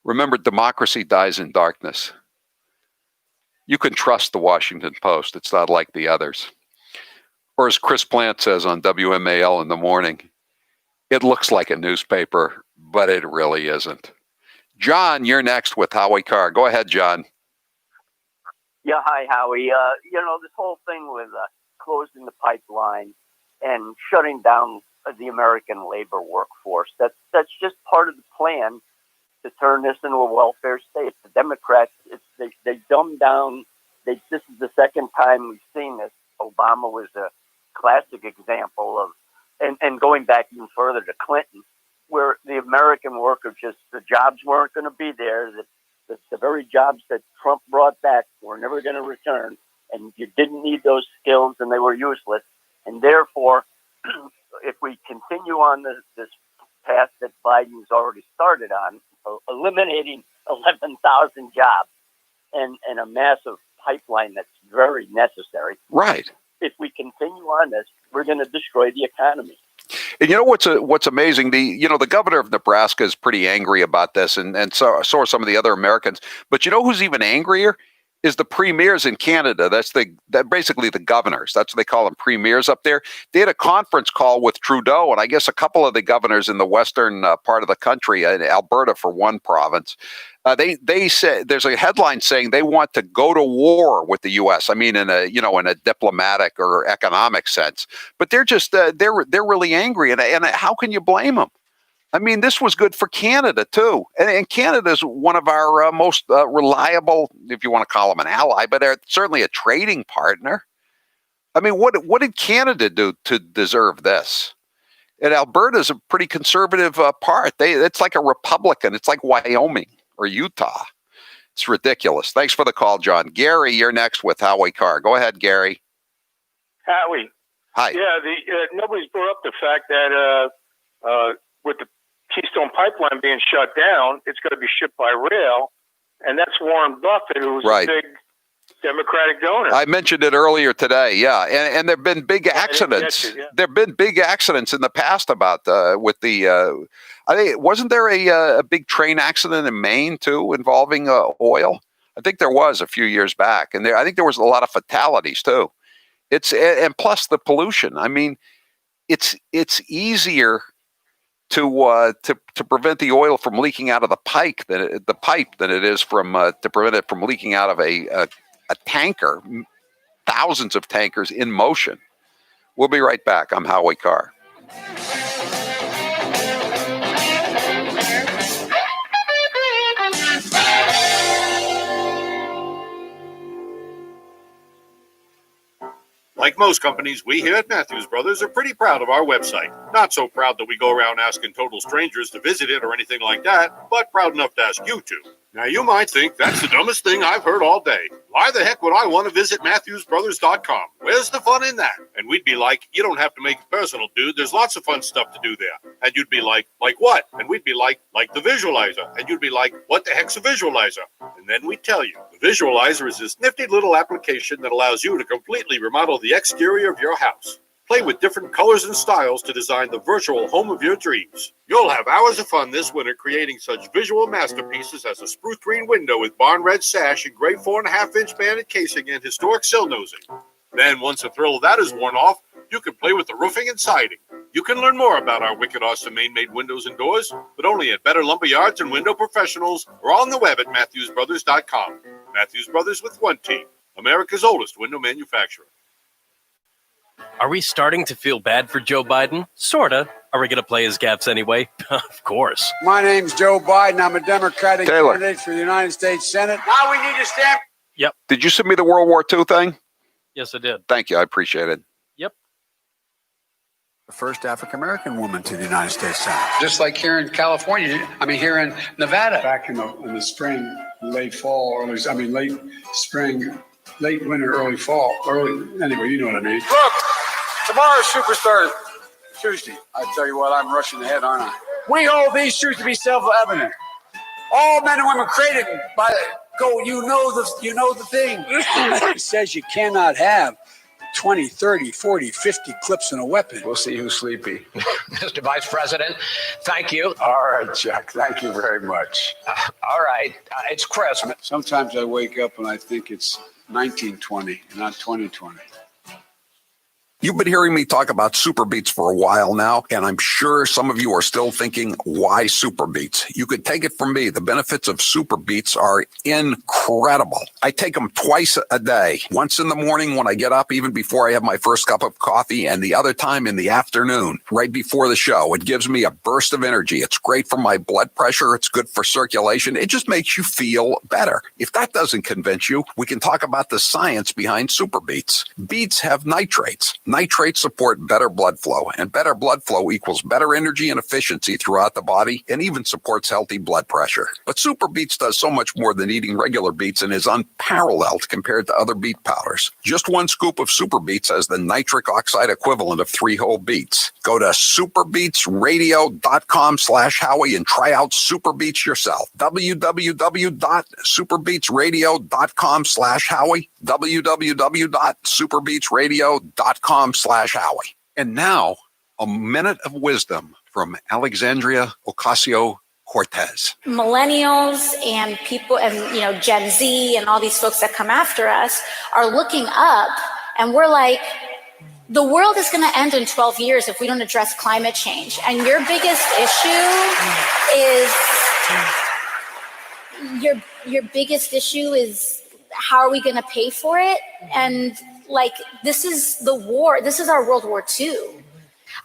Remember, democracy dies in darkness. You can trust the Washington Post. It's not like the others. Or as Chris Plant says on WMAL in the morning, it looks like a newspaper, but it really isn't. John, you're next with Howie Carr. Go ahead, John. Yeah, hi, Howie. This whole thing with closing the pipeline and shutting down the American labor workforce, that's just part of the plan to turn this into a welfare state. The Democrats, they dumbed down. This is the second time we've seen this. Obama was a classic example of, and going back even further to Clinton, where the American worker the jobs weren't going to be there. The very jobs that Trump brought back were never going to return, and you didn't need those skills, and they were useless. And therefore, if we continue on this path that Biden's already started on, eliminating 11,000 jobs and a massive pipeline that's very necessary. Right. If we continue on this, we're going to destroy the economy. And you know what's amazing? The governor of Nebraska is pretty angry about this, and so are some of the other Americans. But you know who's even angrier? Is the premiers in Canada. That's basically the governors. That's what they call them, premiers up there. They had a conference call with Trudeau, and I guess a couple of the governors in the western part of the country, Alberta for one province. They said there's a headline saying they want to go to war with the U.S. I mean, in a diplomatic or economic sense. But they're just they're really angry, and how can you blame them? I mean, this was good for Canada, too. And Canada is one of our most reliable, if you want to call them an ally, but they're certainly a trading partner. I mean, what did Canada do to deserve this? And Alberta's a pretty conservative part. It's like a Republican. It's like Wyoming or Utah. It's ridiculous. Thanks for the call, John. Gary, you're next with Howie Carr. Go ahead, Gary. Howie. Hi. Yeah, nobody's brought up the fact that with the Keystone Pipeline being shut down, it's going to be shipped by rail, and that's Warren Buffett, who's right. a big Democratic donor. I mentioned it earlier today, yeah, and there have been big accidents. There have been big accidents in the past about with the. I think wasn't there a big train accident in Maine too involving oil? I think there was a few years back, and I think there was a lot of fatalities too. And plus the pollution. I mean, it's easier to prevent the oil from leaking out of the pipe than it is from to prevent it from leaking out of a tanker, thousands of tankers in motion. We'll be right back. I'm Howie Carr. Like most companies, we here at Matthews Brothers are pretty proud of our website. Not so proud that we go around asking total strangers to visit it or anything like that, but proud enough to ask you to. Now, you might think that's the dumbest thing I've heard all day. Why the heck would I want to visit MatthewsBrothers.com? Where's the fun in that? And we'd be like, you don't have to make it personal, dude. There's lots of fun stuff to do there. And you'd be like what? And we'd be like the visualizer. And you'd be like, what the heck's a visualizer? And then we'd tell you. The visualizer is this nifty little application that allows you to completely remodel the exterior of your house. Play with different colors and styles to design the virtual home of your dreams. You'll have hours of fun this winter creating such visual masterpieces as a spruce green window with barn red sash and gray 4.5-inch banded casing and historic sill nosing. Then, once the thrill of that is worn off, you can play with the roofing and siding. You can learn more about our wicked awesome Maine-made windows and doors, but only at Better Lumber Yards and Window Professionals or on the web at MatthewsBrothers.com. Matthews Brothers with one T, America's oldest window manufacturer. Are we starting to feel bad for Joe Biden? Sorta. Are we going to play his gaffes anyway? Of course. My name's Joe Biden. I'm a Democratic candidate for the United States Senate. Now we need to stand. Yep. Did you send me the World War II thing? Yes, I did. Thank you. I appreciate it. Yep. The first African-American woman to the United States Senate. Just like here in California, here in Nevada. Back in the spring, late fall, late spring, late winter, early fall, anyway, you know what I mean. Look, tomorrow's Superstar Tuesday. I tell you what, I'm rushing ahead, aren't I? We hold these truths to be self-evident. All men and women created by you know the thing. It says you cannot have 20, 30, 40, 50 clips in a weapon. We'll see who's sleepy. Mr. Vice President, thank you. All right, Chuck. Thank you very much. All right. It's Christmas. Sometimes I wake up and I think it's 1920, not 2020. You've been hearing me talk about Super Beets for a while now, and I'm sure some of you are still thinking, why Super Beets? You could take it from me. The benefits of Super Beets are incredible. I take them twice a day, once in the morning when I get up, even before I have my first cup of coffee, and the other time in the afternoon, right before the show. It gives me a burst of energy. It's great for my blood pressure. It's good for circulation. It just makes you feel better. If that doesn't convince you, we can talk about the science behind Super Beets. Beets have nitrates. Nitrates support better blood flow, and better blood flow equals better energy and efficiency throughout the body, and even supports healthy blood pressure. But Super Beets does so much more than eating regular beets and is unparalleled compared to other beet powders. Just one scoop of Super Beets has the nitric oxide equivalent of 3 whole beets. Go to superbeetsradio.com/Howie and try out Super Beets yourself. www.superbeetsradio.com/Howie. www.superbeetsradio.com/Howie. And now, a minute of wisdom from Alexandria Ocasio-Cortez. Millennials and people and Gen Z and all these folks that come after us are looking up, and we're like, the world is going to end in 12 years if we don't address climate change. And your biggest issue is how are we going to pay for it? And this is the war. This is our World War II.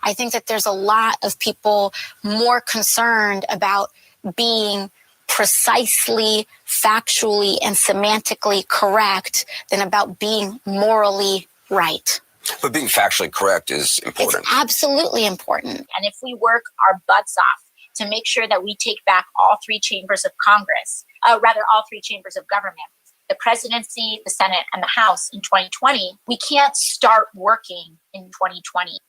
I think that there's a lot of people more concerned about being precisely, factually, and semantically correct than about being morally right. But being factually correct is important. It's absolutely important. And if we work our butts off to make sure that we take back all 3 chambers of Congress, all 3 chambers of government, the presidency, the Senate, and the House in 2020, we can't start working in 2020.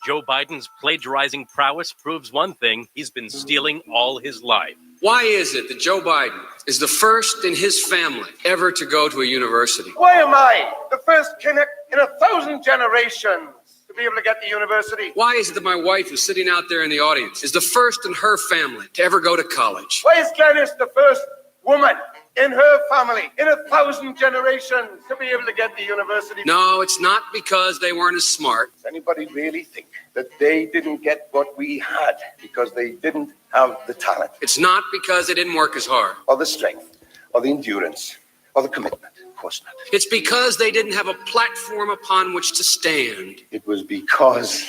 Joe Biden's plagiarizing prowess proves one thing: he's been stealing all his life. Why is it that Joe Biden is the first in his family ever to go to a university? Why am I the first connect in 1,000 generations to be able to get to university? Why is it that my wife, who's sitting out there in the audience, is the first in her family to ever go to college? Why is Glennis the first woman in her family in 1,000 generations to be able to get to university? No, it's not because they weren't as smart. Does anybody really think that they didn't get what we had because they didn't have the talent? It's not because they didn't work as hard. Or the strength, or the endurance, or the commitment. Of course not. It's because they didn't have a platform upon which to stand. It was because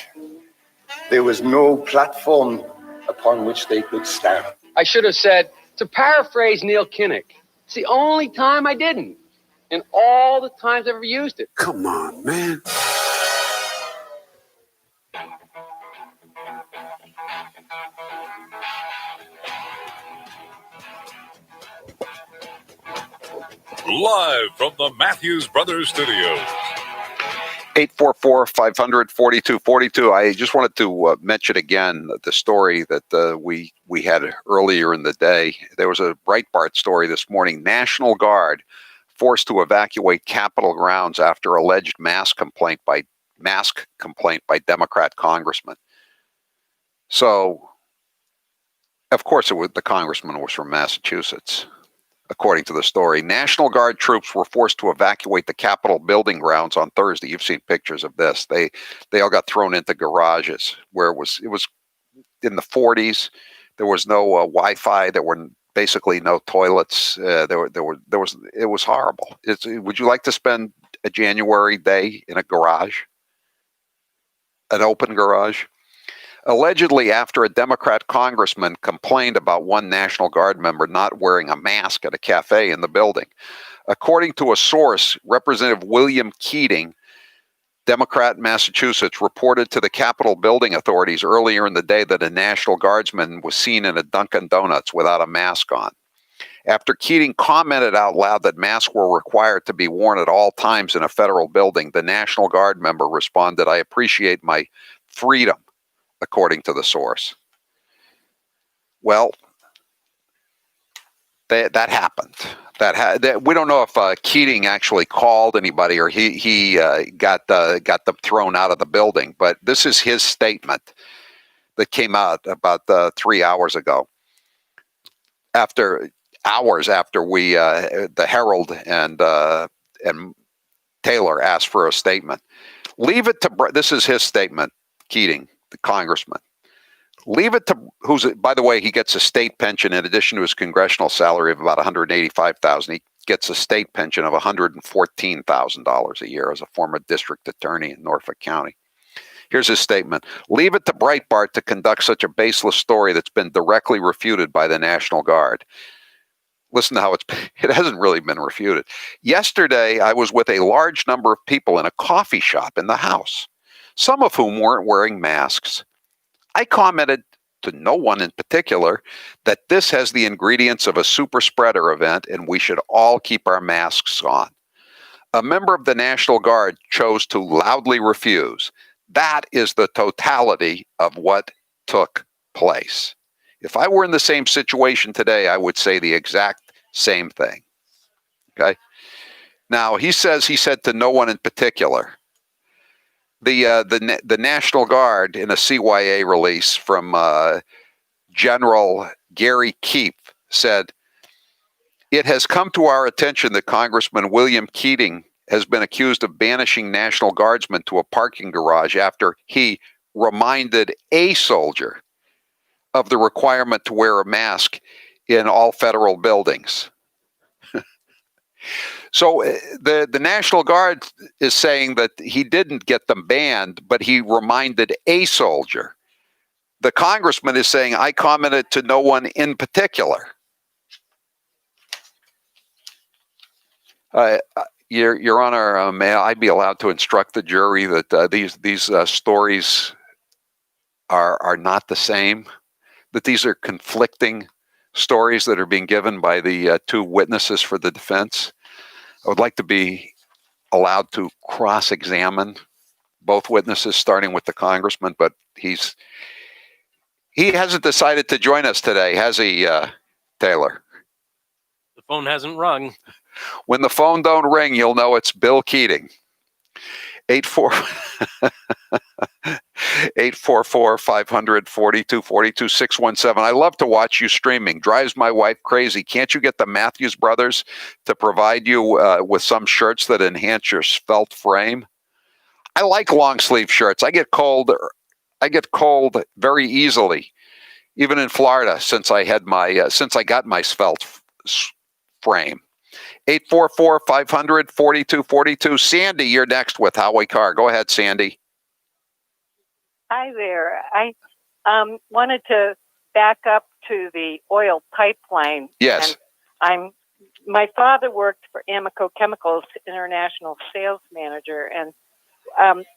there was no platform upon which they could stand. I should have said, to paraphrase Neil Kinnock, it's the only time I didn't, and all the times I've ever used it. Come on, man. Live from the Matthews Brothers Studios. 844-500-4242. I just wanted to mention again the story that we had earlier in the day. There was a Breitbart story this morning. National Guard forced to evacuate Capitol grounds after alleged mask complaint by Democrat congressman. So, of course, the congressman was from Massachusetts. According to the story, National Guard troops were forced to evacuate the Capitol building grounds on Thursday. You've seen pictures of this. They all got thrown into garages where it was in the 40s. There was no Wi-Fi. There were basically no toilets. It was horrible. Would you like to spend a January day in a garage, an open garage? Allegedly, after a Democrat congressman complained about one National Guard member not wearing a mask at a cafe in the building. According to a source, Representative William Keating, Democrat in Massachusetts, reported to the Capitol building authorities earlier in the day that a National Guardsman was seen in a Dunkin' Donuts without a mask on. After Keating commented out loud that masks were required to be worn at all times in a federal building, the National Guard member responded, "I appreciate my freedom," according to the source. Well, that happened. We don't know if Keating actually called anybody or he got them thrown out of the building, but this is his statement that came out about 3 hours ago. Hours after we, the Herald and Taylor asked for a statement. Leave it to, this is his statement, Keating, the congressman. Leave it to, by the way, he gets a state pension in addition to his congressional salary of about $185,000. He gets a state pension of $114,000 a year as a former district attorney in Norfolk County. Here's his statement. Leave it to Breitbart to conduct such a baseless story that's been directly refuted by the National Guard. Listen to how it hasn't really been refuted. Yesterday, I was with a large number of people in a coffee shop in the House, some of whom weren't wearing masks. I commented to no one in particular that this has the ingredients of a super spreader event and we should all keep our masks on. A member of the National Guard chose to loudly refuse. That is the totality of what took place. If I were in the same situation today, I would say the exact same thing. Okay. Now, he said to no one in particular. The National Guard, in a CYA release from General Gary Keefe, said, "It has come to our attention that Congressman William Keating has been accused of banishing National Guardsmen to a parking garage after he reminded a soldier of the requirement to wear a mask in all federal buildings." So the National Guard is saying that he didn't get them banned, but he reminded a soldier. The congressman is saying, I commented to no one in particular. Your Honor, may I be allowed to instruct the jury that these stories are not the same, that these are conflicting stories that are being given by the two witnesses for the defense? I would like to be allowed to cross-examine both witnesses, starting with the congressman, but he hasn't decided to join us today, has he, Taylor? The phone hasn't rung. When the phone don't ring, you'll know it's Bill Keating. 844-500-4242-617. I love to watch you streaming. Drives my wife crazy. Can't you get the Matthews brothers to provide you with some shirts that enhance your svelte frame? I like long sleeve shirts. I get cold very easily, even in Florida, since I got my svelte frame. 844-500-4242. Sandy, you're next with Howie Carr. Go ahead, Sandy. Hi there. I wanted to back up to the oil pipeline. Yes. And my father worked for Amoco Chemicals, international sales manager, and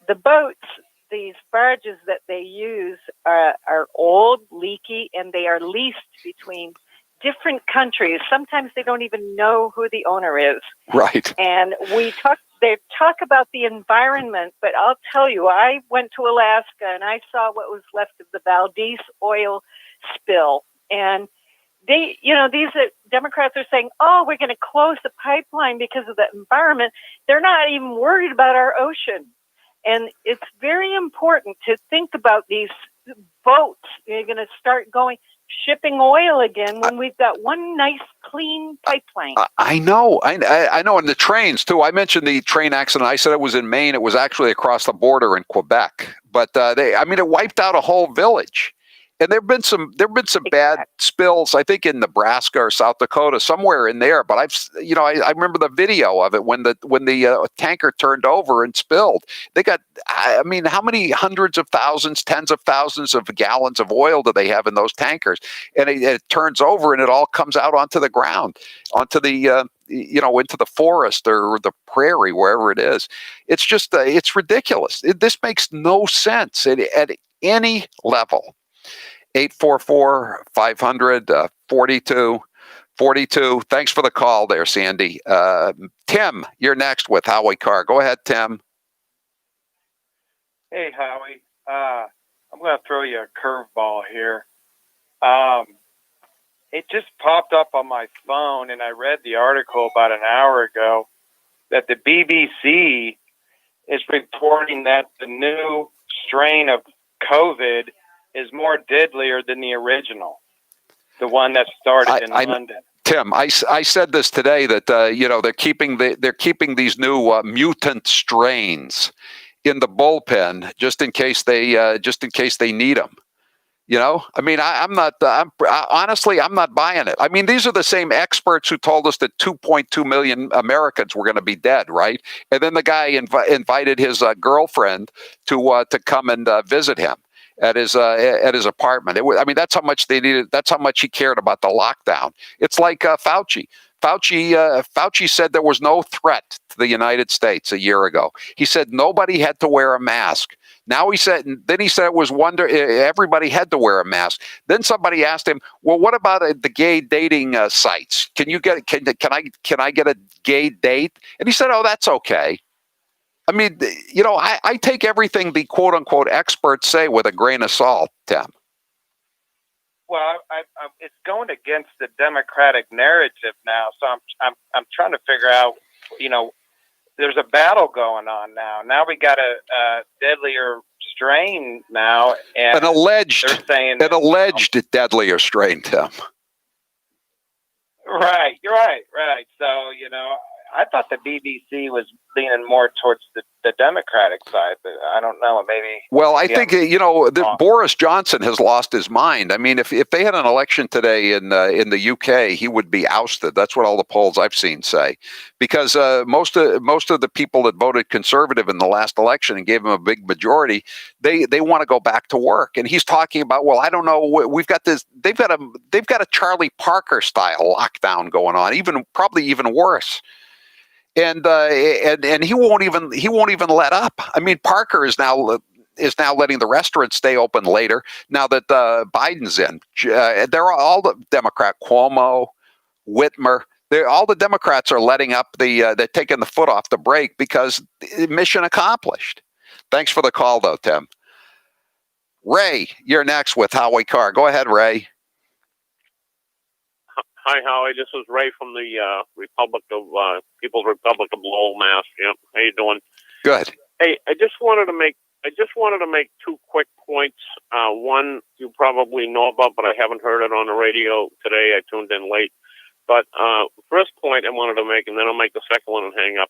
the boats, these barges that they use are old, leaky, and they are leased between different countries. Sometimes they don't even know who the owner is. Right. And they talk about the environment, but I'll tell you, I went to Alaska and I saw what was left of the Valdez oil spill. And these Democrats are saying, oh, we're going to close the pipeline because of the environment. They're not even worried about our ocean. And it's very important to think about these boats. They're going to start shipping oil again when we've got one nice clean pipeline. I know. I know. And the trains too. I mentioned the train accident. I said it was in Maine. It was actually across the border in Quebec. But it wiped out a whole village. And there've been some bad spills, I think in Nebraska or South Dakota, somewhere in there. But I remember the video of it when the tanker turned over and spilled. They got, how many hundreds of thousands, tens of thousands of gallons of oil do they have in those tankers? And it turns over and it all comes out onto the ground, onto the into the forest or the prairie, wherever it is. It's just it's ridiculous. This makes no sense at any level. 844-500-4242. Thanks for the call there, Sandy. Tim, you're next with Howie Carr. Go ahead, Tim. Hey, Howie. I'm going to throw you a curveball here. It just popped up on my phone, and I read the article about an hour ago that the BBC is reporting that the new strain of COVID is more deadlier than the original, the one that started in London. Tim, I said this today that they're keeping these new mutant strains, in the bullpen just in case they need him. You know, I mean, honestly, I'm not buying it. I mean, these are the same experts who told us that 2.2 million Americans were going to be dead, right? And then the guy invited his girlfriend to come and visit him at his apartment. I mean, that's how much they needed. That's how much he cared about the lockdown. It's like Fauci. Fauci said there was no threat to the United States a year ago. He said nobody had to wear a mask. Then he said it was everybody had to wear a mask. Then somebody asked him, well, what about the gay dating sites? Can I get a gay date? And he said, oh, that's okay. I mean, you know, I take everything the quote unquote experts say with a grain of salt, Tim. Well, it's going against the Democratic narrative now. So I'm trying to figure out, you know, there's a battle going on now. Now we got a deadlier strain now, and an alleged deadlier strain, Tim. Right, you're right. So, you know, I thought the BBC was leaning more towards the Democratic side, but I don't know. Maybe. Well, I think Boris Johnson has lost his mind. I mean, if they had an election today in the UK, he would be ousted. That's what all the polls I've seen say, because most of the people that voted Conservative in the last election and gave him a big majority, they want to go back to work. And he's talking about, well, I don't know, we've got this. They've got a Charlie Parker style lockdown going on, probably even worse. And he won't even let up. I mean, Parker is now letting the restaurants stay open later now that Biden's in. They're all the Democrat, Cuomo, Whitmer. All the Democrats are letting up they're taking the foot off the brake because mission accomplished. Thanks for the call, though, Tim. Ray, you're next with Howie Carr. Go ahead, Ray. Hi, Howie. This is Ray from the People's Republic of Lowell, Mass. Yep. How you doing? Good. Hey, I just wanted to make two quick points. One you probably know about, but I haven't heard it on the radio today. I tuned in late. But first point I wanted to make, and then I'll make the second one and hang up.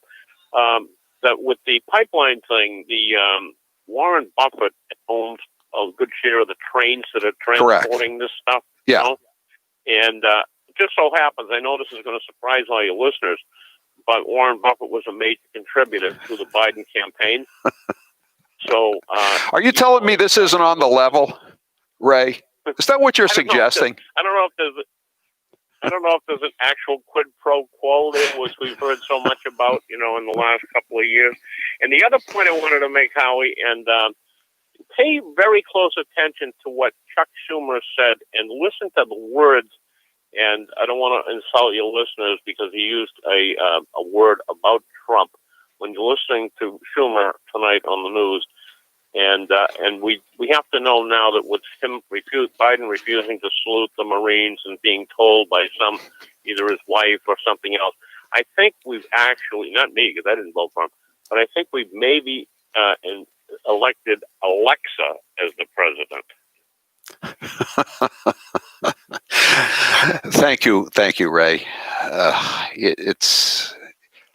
That with the pipeline thing, the Warren Buffett owns a good share of the trains that are transporting this stuff. Yeah. You know? And just so happens, I know this is going to surprise all your listeners, but Warren Buffett was a major contributor to the Biden campaign. So, are you telling me this isn't on the level, Ray? Is that what you're suggesting? I don't know if there's an actual quid pro quo there, which we've heard so much about, you know, in the last couple of years. And the other point I wanted to make, Howie, and pay very close attention to what Chuck Schumer said and listen to the words. And I don't want to insult your listeners because he used a word about Trump when you're listening to Schumer tonight on the news. And we have to know now that with him Biden refusing to salute the Marines and being told by either his wife or something else, I think we've actually, not me because I didn't vote for him, but I think we've maybe elected Alexa as the president. Thank you, Ray.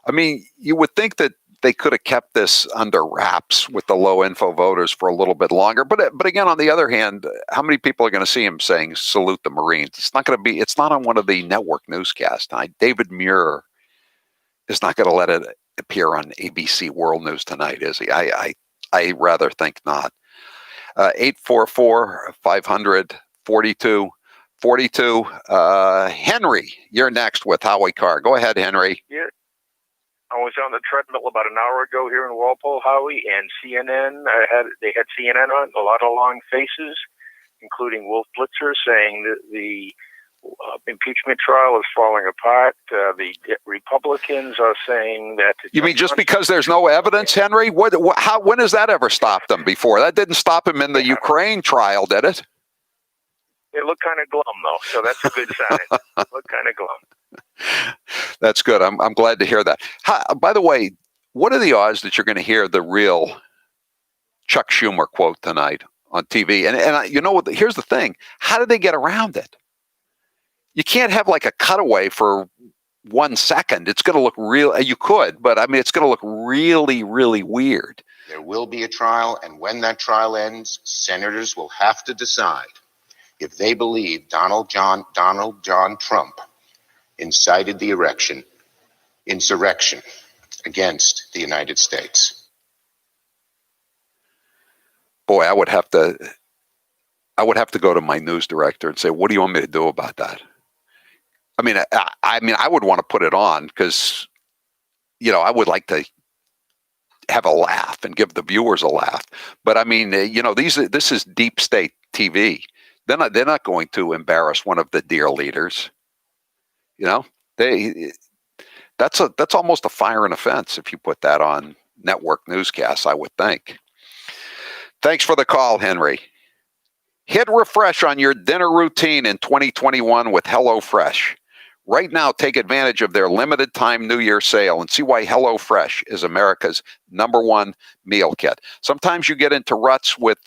I mean, you would think that they could have kept this under wraps with the low info voters for a little bit longer. But again, on the other hand, how many people are going to see him saying salute the Marines? It's not on one of the network newscasts tonight. David Muir is not going to let it appear on ABC World News tonight, is he? I rather think not. 844-500-4242. Henry, you're next with Howie Carr. Go ahead, Henry. Yeah. I was on the treadmill about an hour ago here in Walpole, Howie, and CNN. They had CNN on, a lot of long faces, including Wolf Blitzer, saying that the impeachment trial is falling apart. The Republicans are saying that. You mean just because there's no evidence, Henry? When has that ever stopped them before? That didn't stop him in the Ukraine trial, did it? It looked kind of glum, though, so that's a good sign. Looked kind of glum. That's good. I'm glad to hear that. By the way, what are the odds that you're going to hear the real Chuck Schumer quote tonight on TV? And you know what? Here's the thing. How did they get around it? You can't have like a cutaway for 1 second, it's going to look real. You could, but I mean, it's going to look really, really weird. There will be a trial, and when that trial ends, senators will have to decide if they believe Donald John Trump incited the insurrection against the United States. Boy, I would have to go to my news director and say, "What do you want me to do about that?" I mean, I would want to put it on because, I would like to have a laugh and give the viewers a laugh. But I mean, this is deep state TV. They're not going to embarrass one of the dear leaders. That's almost a firing offense if you put that on network newscasts, I would think. Thanks for the call, Henry. Hit refresh on your dinner routine in 2021 with HelloFresh. Right now, take advantage of their limited time New Year sale and see why HelloFresh is America's #1 meal kit. Sometimes you get into ruts with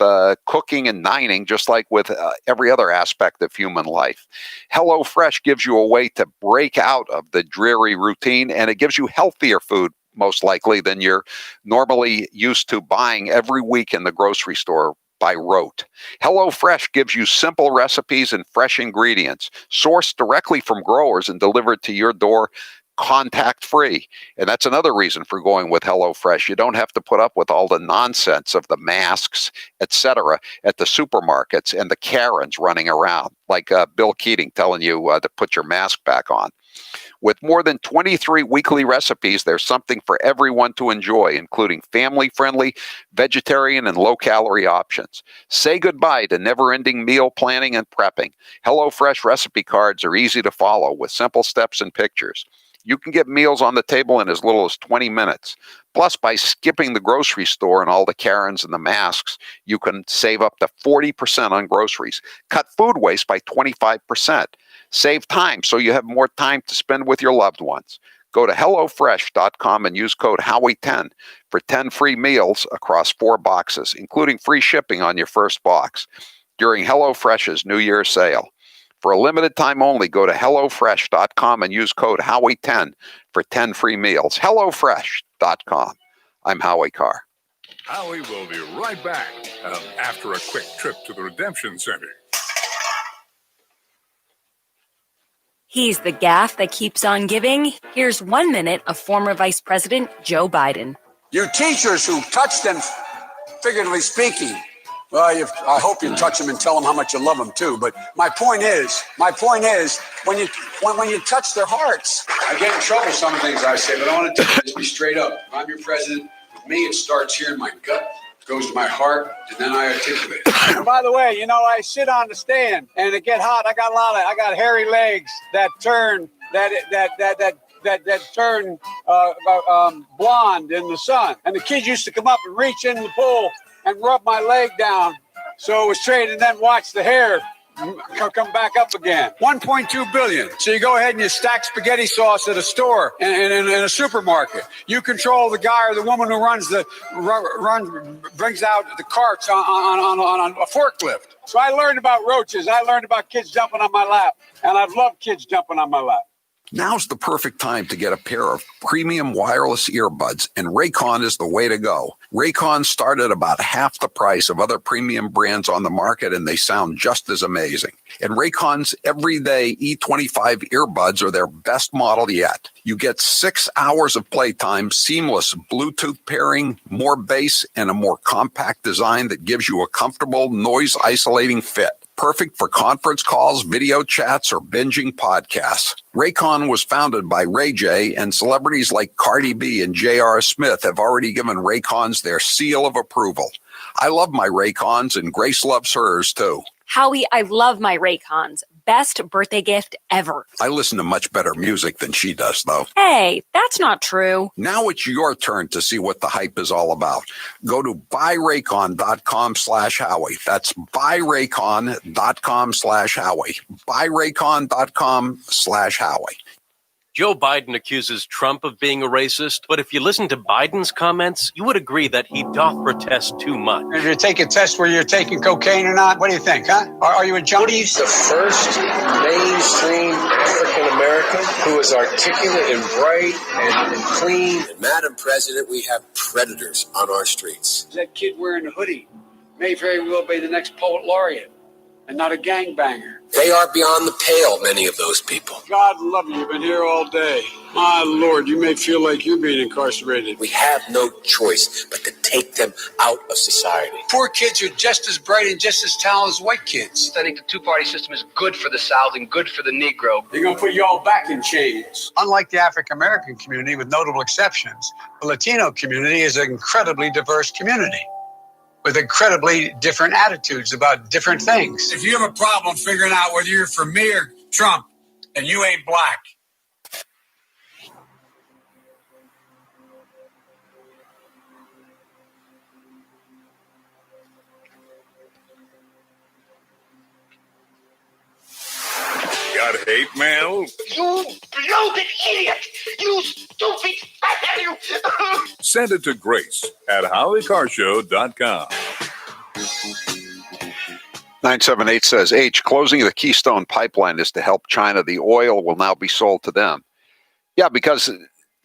cooking and dining, just like with every other aspect of human life. HelloFresh gives you a way to break out of the dreary routine, and it gives you healthier food, most likely, than you're normally used to buying every week in the grocery store by rote. HelloFresh gives you simple recipes and fresh ingredients, sourced directly from growers and delivered to your door contact-free. And that's another reason for going with HelloFresh. You don't have to put up with all the nonsense of the masks, etc., at the supermarkets and the Karens running around, like Bill Keating telling you to put your mask back on. With more than 23 weekly recipes, there's something for everyone to enjoy, including family-friendly, vegetarian, and low-calorie options. Say goodbye to never-ending meal planning and prepping. HelloFresh recipe cards are easy to follow with simple steps and pictures. You can get meals on the table in as little as 20 minutes. Plus, by skipping the grocery store and all the Karens and the masks, you can save up to 40% on groceries. Cut food waste by 25%. Save time so you have more time to spend with your loved ones. Go to HelloFresh.com and use code Howie10 for 10 free meals across 4 boxes, including free shipping on your first box during HelloFresh's New Year's sale. For a limited time only, go to HelloFresh.com and use code Howie10 for 10 free meals. HelloFresh.com. I'm Howie Carr. Howie will be right back after a quick trip to the Redemption Center. He's the gaffe that keeps on giving. Here's 1 minute of former Vice President Joe Biden. You teachers who touch them, figuratively speaking, well, I hope you touch them and tell them how much you love them too. But my point is, when you touch their hearts, I get in trouble with some things I say, but I want to just be straight up. If I'm your president, with me, it starts here in my gut, goes to my heart, and then I articulate it. And by the way, I sit on the stand and it get hot. I got hairy legs that turn turn blonde in the sun. And the kids used to come up and reach in the pool and rub my leg down so it was straight, and then watch the hair come back up again. 1.2 billion. So you go ahead and you stack spaghetti sauce at a store and in a supermarket. You control the guy or the woman who brings out the carts on a forklift. So I learned about roaches. I learned about kids jumping on my lap, and I've loved kids jumping on my lap. Now's the perfect time to get a pair of premium wireless earbuds, and Raycon is the way to go. Raycon start at about half the price of other premium brands on the market, and they sound just as amazing. And Raycon's everyday E25 earbuds are their best model yet. You get 6 hours of playtime, seamless Bluetooth pairing, more bass, and a more compact design that gives you a comfortable, noise-isolating fit. Perfect for conference calls, video chats, or binging podcasts. Raycon was founded by Ray J, and celebrities like Cardi B and J.R. Smith have already given Raycons their seal of approval. I love my Raycons, and Grace loves hers, too. Howie, I love my Raycons. Best birthday gift ever. I listen to much better music than she does, though. Hey, that's not true. Now it's your turn to see what the hype is all about. Go to buyraycon.com/Howie. That's buyraycon.com/Howie. Buyraycon.com/Howie. Joe Biden accuses Trump of being a racist, but if you listen to Biden's comments, you would agree that he doth protest too much. If you take a test where you're taking cocaine or not, what do you think, huh? Are you a junkie? The first mainstream African American who is articulate and bright and clean. And Madam President, we have predators on our streets. That kid wearing a hoodie may very well be the next poet laureate and not a gangbanger. They are beyond the pale, many of those people. God love you. You've been here all day. My Lord, you may feel like you're being incarcerated. We have no choice but to take them out of society. Poor kids are just as bright and just as talented as white kids. I think the two-party system is good for the South and good for the Negro. They're going to put you all back in chains. Unlike the African-American community, with notable exceptions, the Latino community is an incredibly diverse community with incredibly different attitudes about different things. If you have a problem figuring out whether you're for me or Trump, and you ain't black. Got hate mail? You bloated idiot! You stupid fat you! Send it to Grace at HowieCarShow.com. 978 says, H, closing of the Keystone pipeline is to help China. The oil will now be sold to them. Yeah, because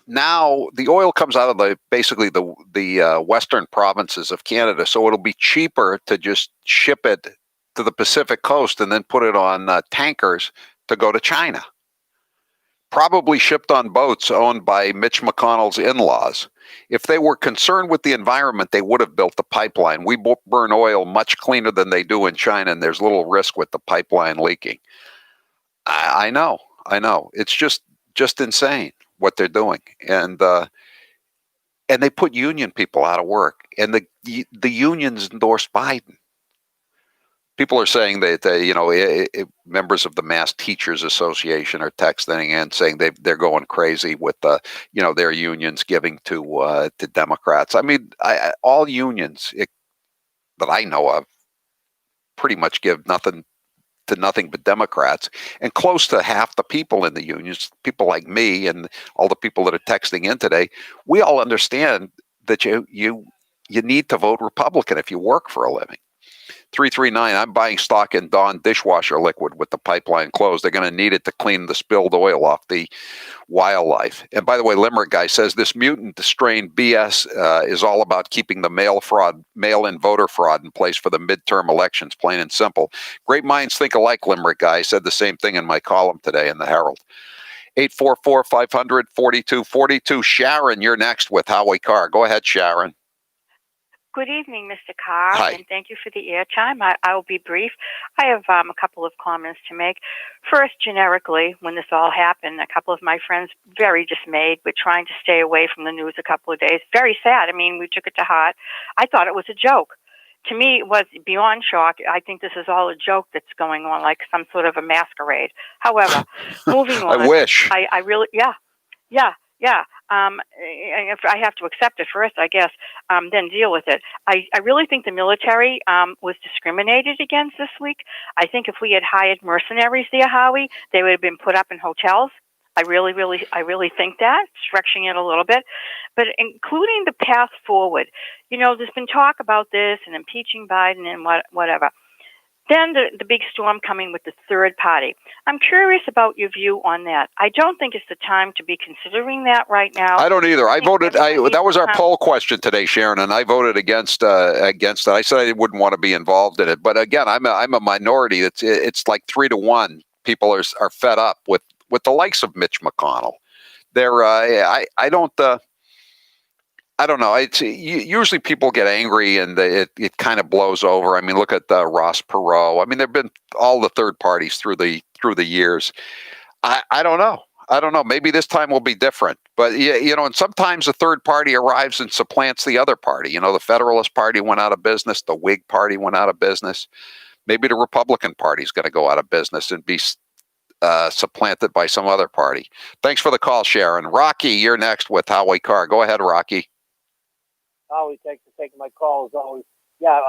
now the oil comes out of basically the western provinces of Canada, so it'll be cheaper to just ship it to the Pacific coast and then put it on tankers to go to China. Probably shipped on boats owned by Mitch McConnell's in-laws. If they were concerned with the environment, they would have built the pipeline. We burn oil much cleaner than they do in China, and there's little risk with the pipeline leaking. I know. It's just insane what they're doing. And they put union people out of work. And the unions endorsed Biden. People are saying that members of the Mass Teachers Association are texting in saying they're going crazy with their unions giving to Democrats. I mean, all unions that I know of pretty much give nothing but Democrats, and close to half the people in the unions, people like me and all the people that are texting in today, we all understand that you need to vote Republican if you work for a living. 339, I'm buying stock in Dawn dishwasher liquid with the pipeline closed. They're going to need it to clean the spilled oil off the wildlife. And by the way, Limerick guy says this mutant strain BS is all about keeping the mail-in voter fraud in place for the midterm elections, plain and simple. Great minds think alike, Limerick guy. I said the same thing in my column today in the Herald. 844-500-4242. Sharon, you're next with Howie Carr. Go ahead, Sharon. Good evening, Mr. Carr, Hi. and thank you for the airtime. I will be brief. I have a couple of comments to make. First, generically, when this all happened, a couple of my friends very dismayed. We're trying to stay away from the news a couple of days. Very sad. I mean, we took it to heart. I thought it was a joke. To me, it was beyond shock. I think this is all a joke that's going on, like some sort of a masquerade. However, moving on. I wish. I really, yeah. If I have to accept it first, I guess, then deal with it. I really think the military was discriminated against this week. I think if we had hired mercenaries there, Howie, they would have been put up in hotels. I really think that, stretching it a little bit, but including the path forward. There's been talk about this and impeaching Biden and whatever. Then the big storm coming with the third party. I'm curious about your view on that. I don't think it's the time to be considering that right now. I don't either. I voted. That was our poll question today, Sharon, and I voted against it. I said I wouldn't want to be involved in it. But again, I'm a minority. It's like 3-1. People are fed up with the likes of Mitch McConnell. I don't know. Usually people get angry and it kind of blows over. I mean, look at Ross Perot. I mean, there've been all the third parties through the years. I don't know. Maybe this time will be different. But and sometimes the third party arrives and supplants the other party. The Federalist Party went out of business. The Whig Party went out of business. Maybe the Republican Party is going to go out of business and be supplanted by some other party. Thanks for the call, Sharon. Rocky, you're next with Howie Carr. Go ahead, Rocky. Howie, thanks for taking my call as always. Yeah,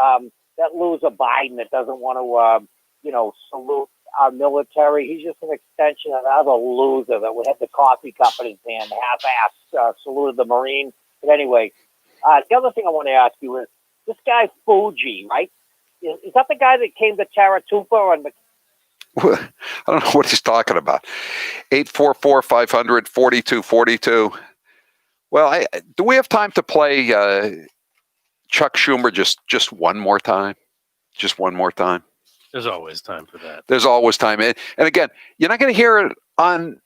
that loser Biden that doesn't want to, salute our military. He's just an extension of another loser that we had the coffee cup in his hand, half-assed, saluted the Marine. But anyway, the other thing I want to ask you is, this guy Fuji, right? Is that the guy that came to Taratupa and I don't know what he's talking about. 844-500-4242. Well, do we have time to play Chuck Schumer just one more time? Just one more time? There's always time for that. There's always time. And again, you're not going to hear it on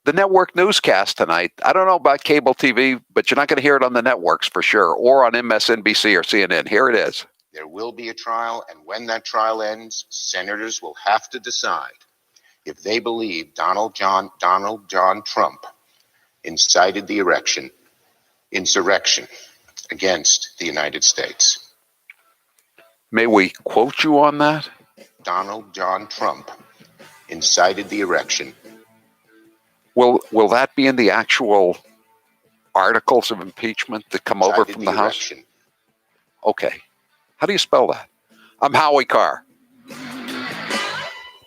the network newscast tonight. I don't know about cable TV, but you're not going to hear it on the networks for sure, or on MSNBC or CNN. Here it is. There will be a trial, and when that trial ends, senators will have to decide if they believe Donald John Trump incited the insurrection against the United States. May we quote you on that? Donald John Trump incited the election. Will that be in the actual articles of impeachment that come over from the House? Okay. How do you spell that? I'm Howie Carr.